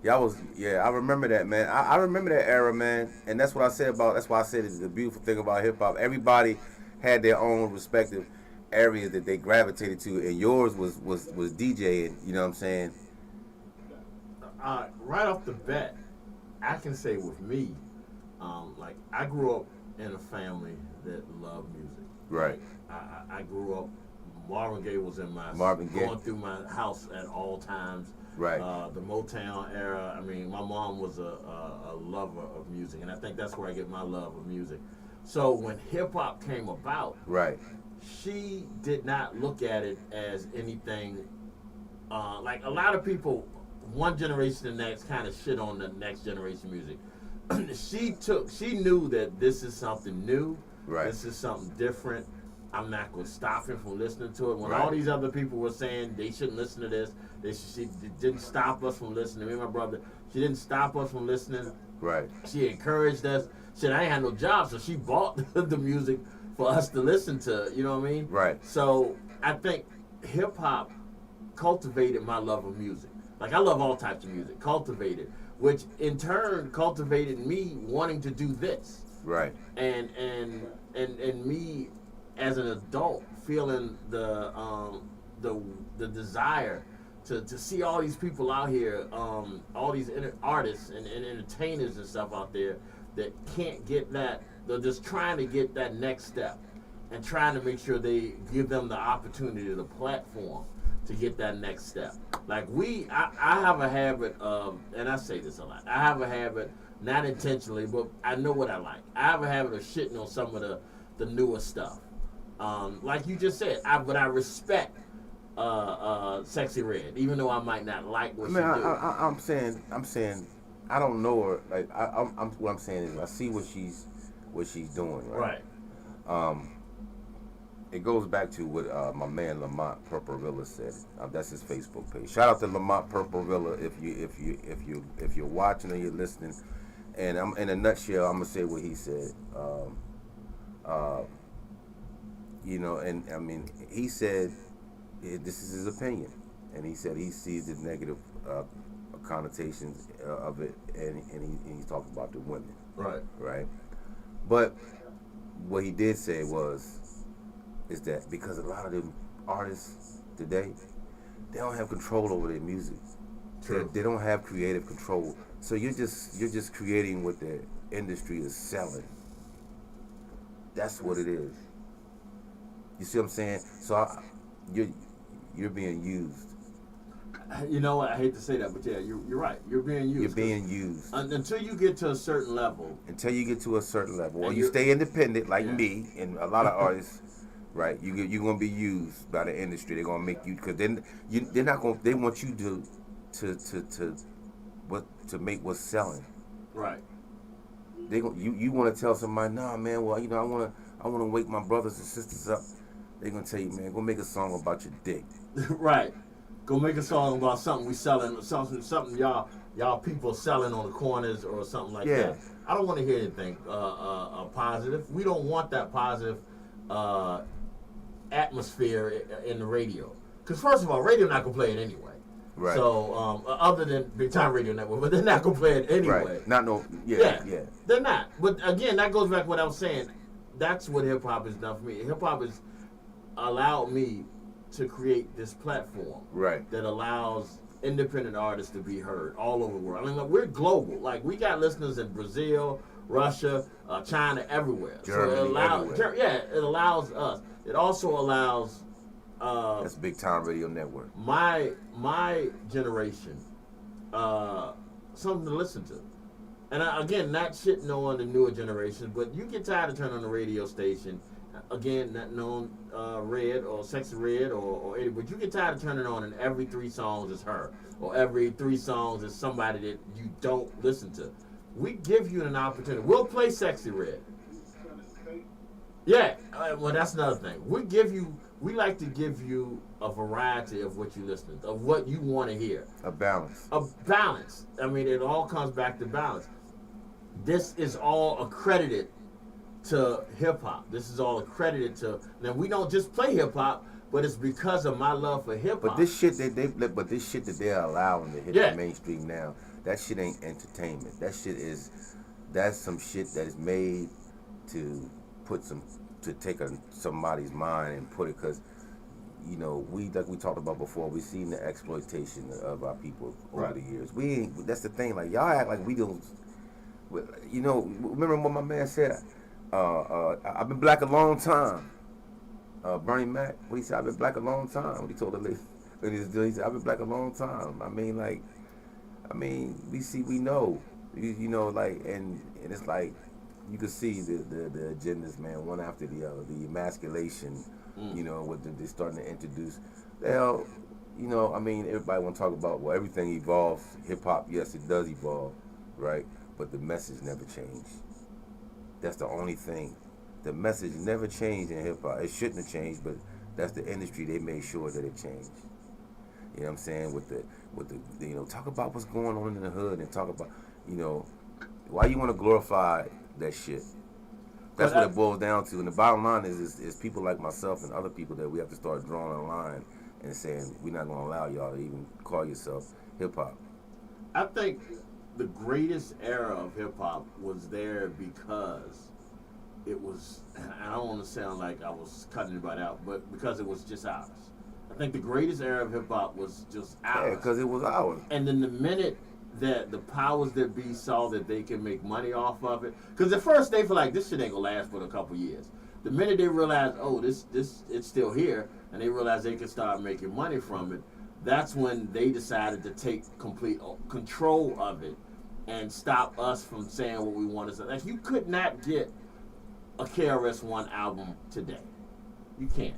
Y'all was, I remember that, man. I remember that era, man. And that's what I said that's why I said it's the beautiful thing about hip hop. Everybody had their own respective areas that they gravitated to, and yours was DJing, you know what I'm saying? Right off the bat, I can say with me, like I grew up in a family that loved music. Right. I grew up, Marvin Gaye was in my, going through my house at all times. Right. The Motown era. I mean, my mom was a lover of music, and I think that's where I get my love of music. So when hip hop came about, right, she did not look at it as anything like a lot of people. One generation to the next kind of shit on the next generation music. She knew that this is something new. Right. This is something different. I'm not going to stop him from listening to it. When Right. all these other people were saying they shouldn't listen to this, she didn't stop us from listening. Me and my brother, she didn't stop us from listening. Right. She encouraged us. Shit, I ain't had no job, so she bought the music for us to listen to. You know what I mean? Right. So I think hip hop cultivated my love of music. Like, I love all types of music. Cultivated, which in turn cultivated me wanting to do this. Right. And me as an adult feeling the desire to see all these people out here, all these artists and entertainers and stuff out there that can't get that. They're just trying to get that next step and trying to make sure they give them the opportunity, the platform to get that next step. Like I have a habit of, and I say this a lot, I have a habit, not intentionally, but I know what I like. I have a habit of shitting on some of the newer stuff. Like you just said, but I respect Sexy Red, even though I might not like what she do. I'm saying, I don't know her. Like, what I'm saying is, I see what she's doing, right? Right. It goes back to what my man Lamont Purple said. That's his Facebook page. Shout out to Lamont Purple if you're watching or you're listening. And I'm in a nutshell, I'm gonna say what he said. And I mean, he said this is his opinion, and he said he sees the negative connotations of it, and he's talking about the women. Right. But what he did say is that because a lot of them artists today, they don't have control over their music. True. They don't have creative control. So you're just creating what the industry is selling. That's what it is. You see what I'm saying? So you're being used. You know what? I hate to say that, but yeah, you're right. You're being used. You're being used. Until you get to a certain level. Or you stay independent like me and a lot of artists. Right, you're gonna be used by the industry. They're gonna make you, because then they're not gonna. They want you to make what's selling. Right. You want to tell somebody, nah, man. Well, I wanna wake my brothers and sisters up. They're gonna tell you, man, go make a song about your dick. Right. Go make a song about something we selling, something y'all people selling on the corners or something like that. I don't want to hear anything positive. We don't want that positive atmosphere in the radio, because first of all, radio not gonna play it anyway. Right. So other than Big Time Radio Network, but they're not gonna play it anyway. Right. Not no. Yeah. They're not. But again, that goes back to what I was saying. That's what hip hop has done for me. Hip hop has allowed me to create this platform. Right. That allows independent artists to be heard all over the world. I mean, like, we're global. Like, we got listeners in Brazil, Russia, China, everywhere. Germany, so it allows, everywhere. it allows us. It also allows that's Big Time Radio Network. my generation something to listen to. And again, not shitting on the newer generation, but you get tired of turning on the radio station. Again, not known Red or Sexy Red or any, but you get tired of turning on and every 3 songs is her, or every 3 songs is somebody that you don't listen to. We give you an opportunity. We'll play Sexy Red. Yeah, well, that's another thing. We like to give you a variety of what you listen to, of what you want to hear. A balance. A balance. I mean, it all comes back to balance. This is all accredited to hip hop. This is all accredited to. Now, we don't just play hip hop, but it's because of my love for hip hop. But this shit that they're allowing to hit the mainstream now, that shit ain't entertainment. That's some shit that is made to take somebody's mind and put it, because like we talked about before, we've seen the exploitation of our people over the years. That's the thing, like, y'all act like we don't. Remember what my man said? I've been black a long time. Bernie Mac, what he said, I've been black a long time. What he told the lady, he said, I've been black a long time. We know, and it's like, you can see the agendas, man, one after the other. The emasculation, what they're starting to introduce. Hell, everybody want to talk about, well, everything evolves. Hip hop, yes, it does evolve, right? But the message never changed. That's the only thing. the message never changed in hip hop. It shouldn't have changed, but that's the industry. They made sure that it changed. You know what I'm saying? With the talk about what's going on in the hood and talk about, why you want to glorify that shit. That's what it boils down to. And the bottom line is people like myself and other people that we have to start drawing a line and saying we're not going to allow y'all to even call yourself hip hop. I think the greatest era of hip hop was there because it was, and I don't want to sound like I was cutting anybody out, but because it was just ours. I think the greatest era of hip hop was just ours. Yeah, because it was ours. And then the minute that the powers that be saw that they can make money off of it, because at first they feel like this shit ain't gonna last but a couple years. The minute they realize, oh, this it's still here, and they realize they can start making money from it, that's when they decided to take complete control of it and stop us from saying what we want to say. Like, you could not get a KRS-One album today. You can't.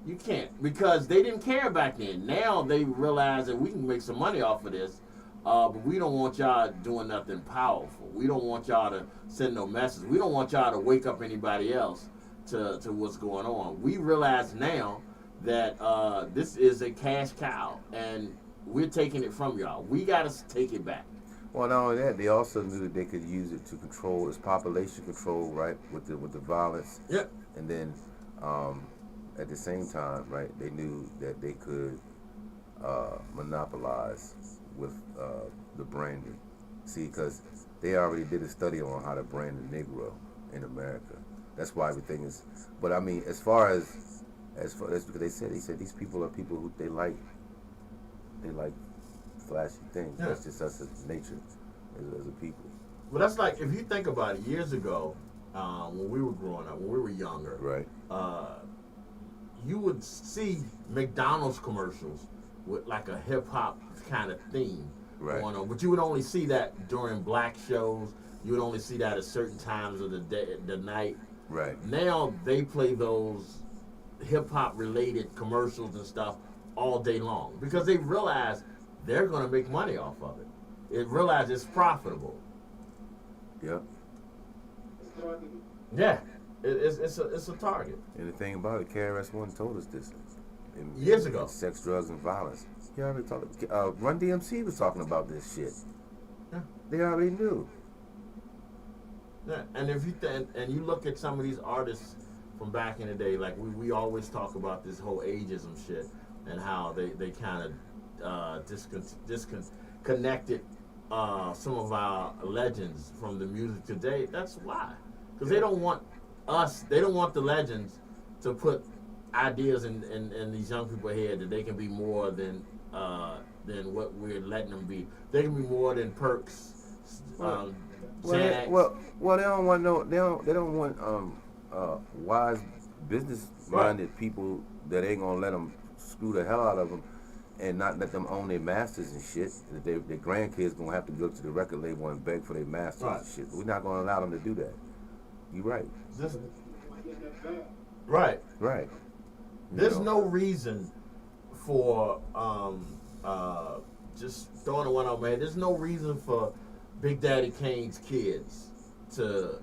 You can't, because they didn't care back then. Now they realize that we can make some money off of this, but we don't want y'all doing nothing powerful. We don't want y'all to send no message. We don't want y'all to wake up anybody else to what's going on. We realize now that this is a cash cow, and we're taking it from y'all. We got to take it back. Well, not only that, they also knew that they could use it to control its population control, right, with the violence. Yep. And then at the same time, right, they knew that they could monopolize with the branding. See, because they already did a study on how to brand the Negro in America. That's why everything is. But I mean, as far as because they said these people are people who they like flashy things. Yeah. That's just us as nature, as a people. Well, that's like, if you think about it, years ago, when we were growing up, when we were younger, Right. You would see McDonald's commercials with like a hip hop kind of theme Right. going on, but you would only see that during black shows. You would only see that at certain times of the day, the night. Right. Now they play those hip hop related commercials and stuff all day long because they realize they're going to make money off of it. They realize it's profitable. Yep. Yeah, it's a target. And the thing about it, KRS-One told us this Years ago. Sex, drugs, and violence. He already talked. Run DMC was talking about this shit. Yeah. They already knew. Yeah, and if you and you look at some of these artists from back in the day, like we always talk about this whole ageism shit and how they kind of disconnected some of our legends from the music today. That's why, because they don't want the legends to put ideas in these young people's head that they can be more than what we're letting them be. They can be more than Perks. They don't want they don't want wise business-minded people that ain't gonna let them screw the hell out of them and not let them own their masters and shit. That their grandkids gonna have to go to the record label and beg for their masters and shit. We're not gonna allow them to do that. You right. Right. Right. There's no reason for just throwing the one out, man. There's no reason for Big Daddy Kane's kids to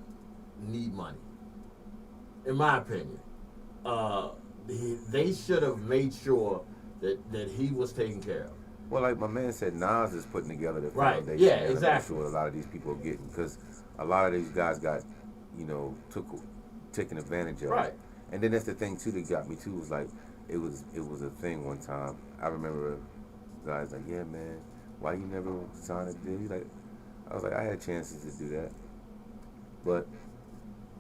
need money. In my opinion, they should have made sure that he was taken care of. Well, like my man said, Nas is putting together the Right. foundation. Yeah, to make exactly. sure a lot of these people are getting, because a lot of these guys got, taken advantage of. Right. And then that's the thing too that got me too, was like it was a thing one time. I remember guys like, yeah man, why you never signed a deal? Like, I was like, I had chances to do that, but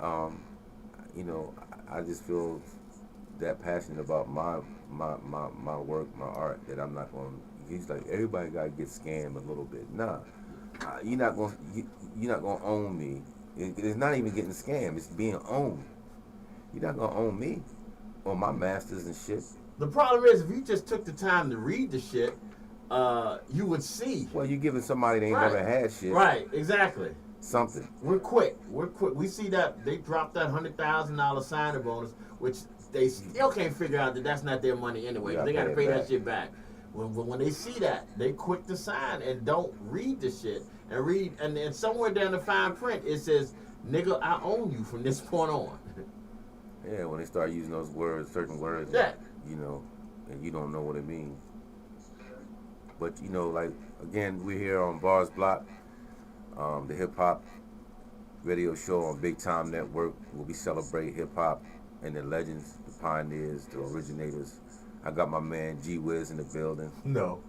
I just feel that passionate about my work, my art, that I'm not going. He's like, everybody got to get scammed a little bit. Nah, you're not gonna own me. It's not even getting scammed. It's being owned. You're not gonna own me or my masters and shit. The problem is, if you just took the time to read the shit, you would see. Well, you're giving somebody that ain't Right. never had shit. Right, exactly. Something. We're quick. We see that they dropped that $100,000 signing bonus, which they still can't figure out that that's not their money anyway. They got to pay that shit back. When they see that, they quick to sign and don't read the shit and read. And then somewhere down the fine print it says nigga, I own you from this point on. Yeah, when they start using those words, certain words, Yeah. you know, and you don't know what it means. But you know, like again, we're here on Barz Block, the hip hop radio show on Big Time Network, where we celebrate hip hop and the legends, the pioneers, the originators. I got my man G Wiz in the building. No.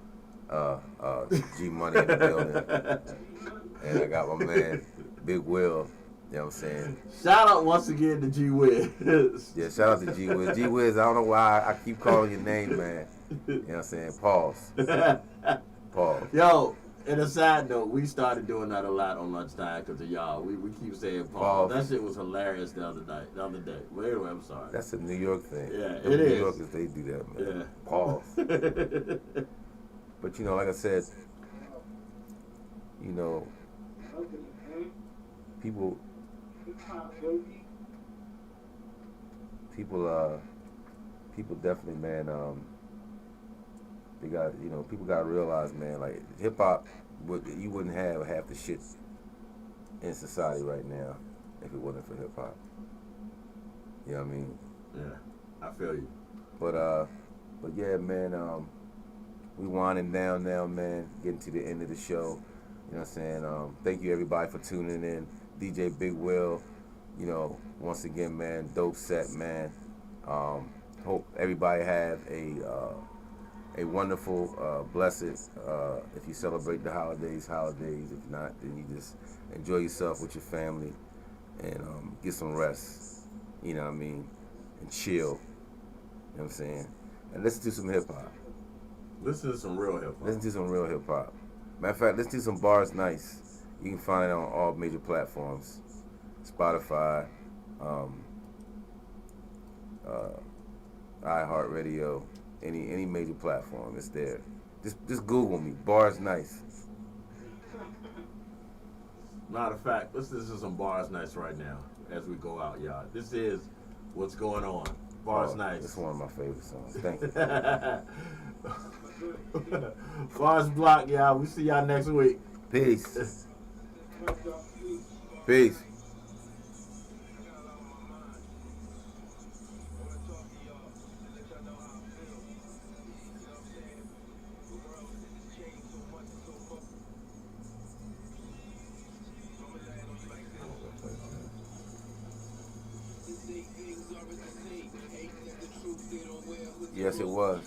G Money in the building, and I got my man Big Will. You know what I'm saying? Shout out once again to G Wiz. Yeah, shout out to G Wiz. G Wiz, I don't know why I keep calling your name, man. You know what I'm saying? Pause. Pause. Yo, and a side note, we started doing that a lot on lunchtime because of y'all. We keep saying pause. That shit was hilarious the other day. Well, anyway, I'm sorry. That's a New York thing. Yeah, Them it New is. Yorkers, they do that, man. Yeah. Pause. But you know, like I said, you know, people definitely, man, they got, you know, people got to realize, man, like hip hop, you wouldn't have half the shit in society right now if it wasn't for hip hop. You know what I mean? Yeah, I feel you. But yeah, man, we winding down now, man, getting to the end of the show. You know what I'm saying? Thank you everybody for tuning in. DJ Big Will, you know, once again, man, dope set, man. Hope everybody have a wonderful, blessed, if you celebrate the holidays. If not, then you just enjoy yourself with your family and get some rest, you know what I mean, and chill, you know what I'm saying? And listen to some hip hop. Listen to some real hip hop. Listen to some real hip hop. Matter of fact, listen to some Barz Nice. You can find it on all major platforms, Spotify, iHeartRadio, any major platform. It's there. Just Google me, Barz Nice. Matter of fact, let's listen to some Barz Nice right now as we go out, y'all. This is What's Going On. Barz Nice. It's one of my favorite songs. Thank you. Barz Block, y'all. We see y'all next week. Peace. Peace. Yes, it was.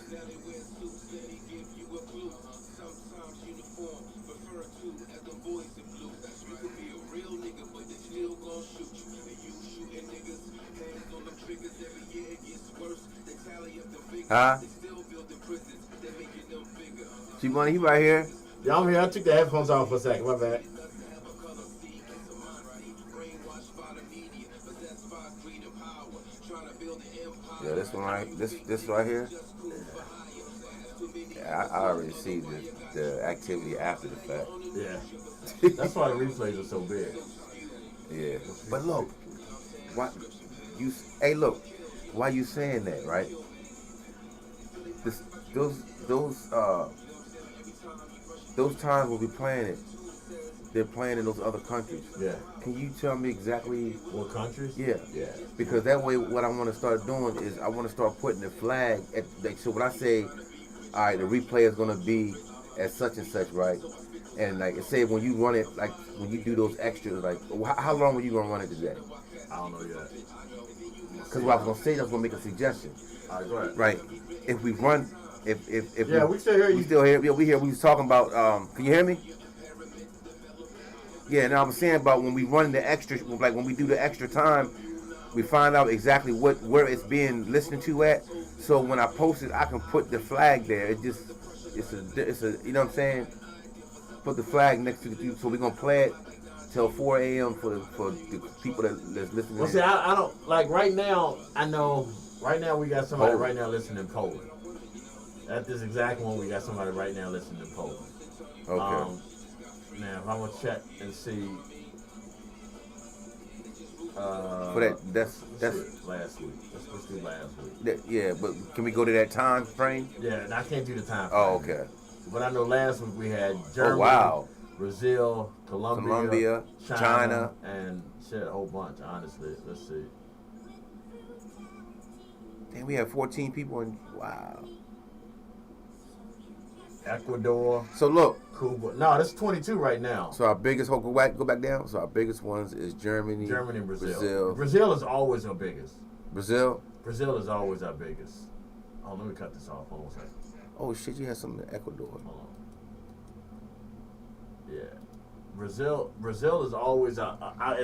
Huh? G-Money, he right here. Yeah, I'm here. I took the headphones off for a second. My bad. Yeah, this one right, this right here. Yeah, I already see the activity after the fact. Yeah. That's why the replays are so big. Yeah. But look, look, why you saying that, right? Those times we'll be playing it, they're playing in those other countries. Yeah. Can you tell me exactly what countries? Yeah. Yeah. Because that way, what I want to start doing is I want to start putting the flag at. So when I say, all right, the replay is gonna be at such and such, right? And like say when you run it, like when you do those extras, like how long were you gonna run it today? I don't know yet. Because what I was gonna say, I was gonna make a suggestion. All right, go ahead. Right. If we run, if yeah, we still hear you. We still hear. Yeah, we hear. We was talking about. Can you hear me? Yeah. Now I'm saying about when we run the extra, like when we do the extra time, we find out exactly where it's being listened to at. So when I post it, I can put the flag there. It's a you know what I'm saying? Put the flag next to the. So we're gonna play it till 4 a.m. for the people that's listening. Well, see, I don't like right now. I know right now we got somebody right now listening in Poland. At this exact one, we got somebody right now listening in Poland. Okay. Now, if I'm gonna check and see. For that's last week. Let's do last week. Yeah, but can we go to that time frame? Yeah, and I can't do the time frame. Oh, okay. But I know last week we had Germany. Oh, wow. Brazil, Colombia, China. and shit, a whole bunch. Honestly, let's see. Damn, we have 14 people in. Wow. Ecuador, So look. Cuba. No, that's 22 right now. So our biggest. Go back down. So our biggest ones is Germany, Germany and Brazil. Brazil is always our biggest. Brazil. Brazil is always our biggest. Oh, let me cut this off. Hold on a second. Oh shit, you had some in Ecuador. Hold on. Yeah. Brazil is always our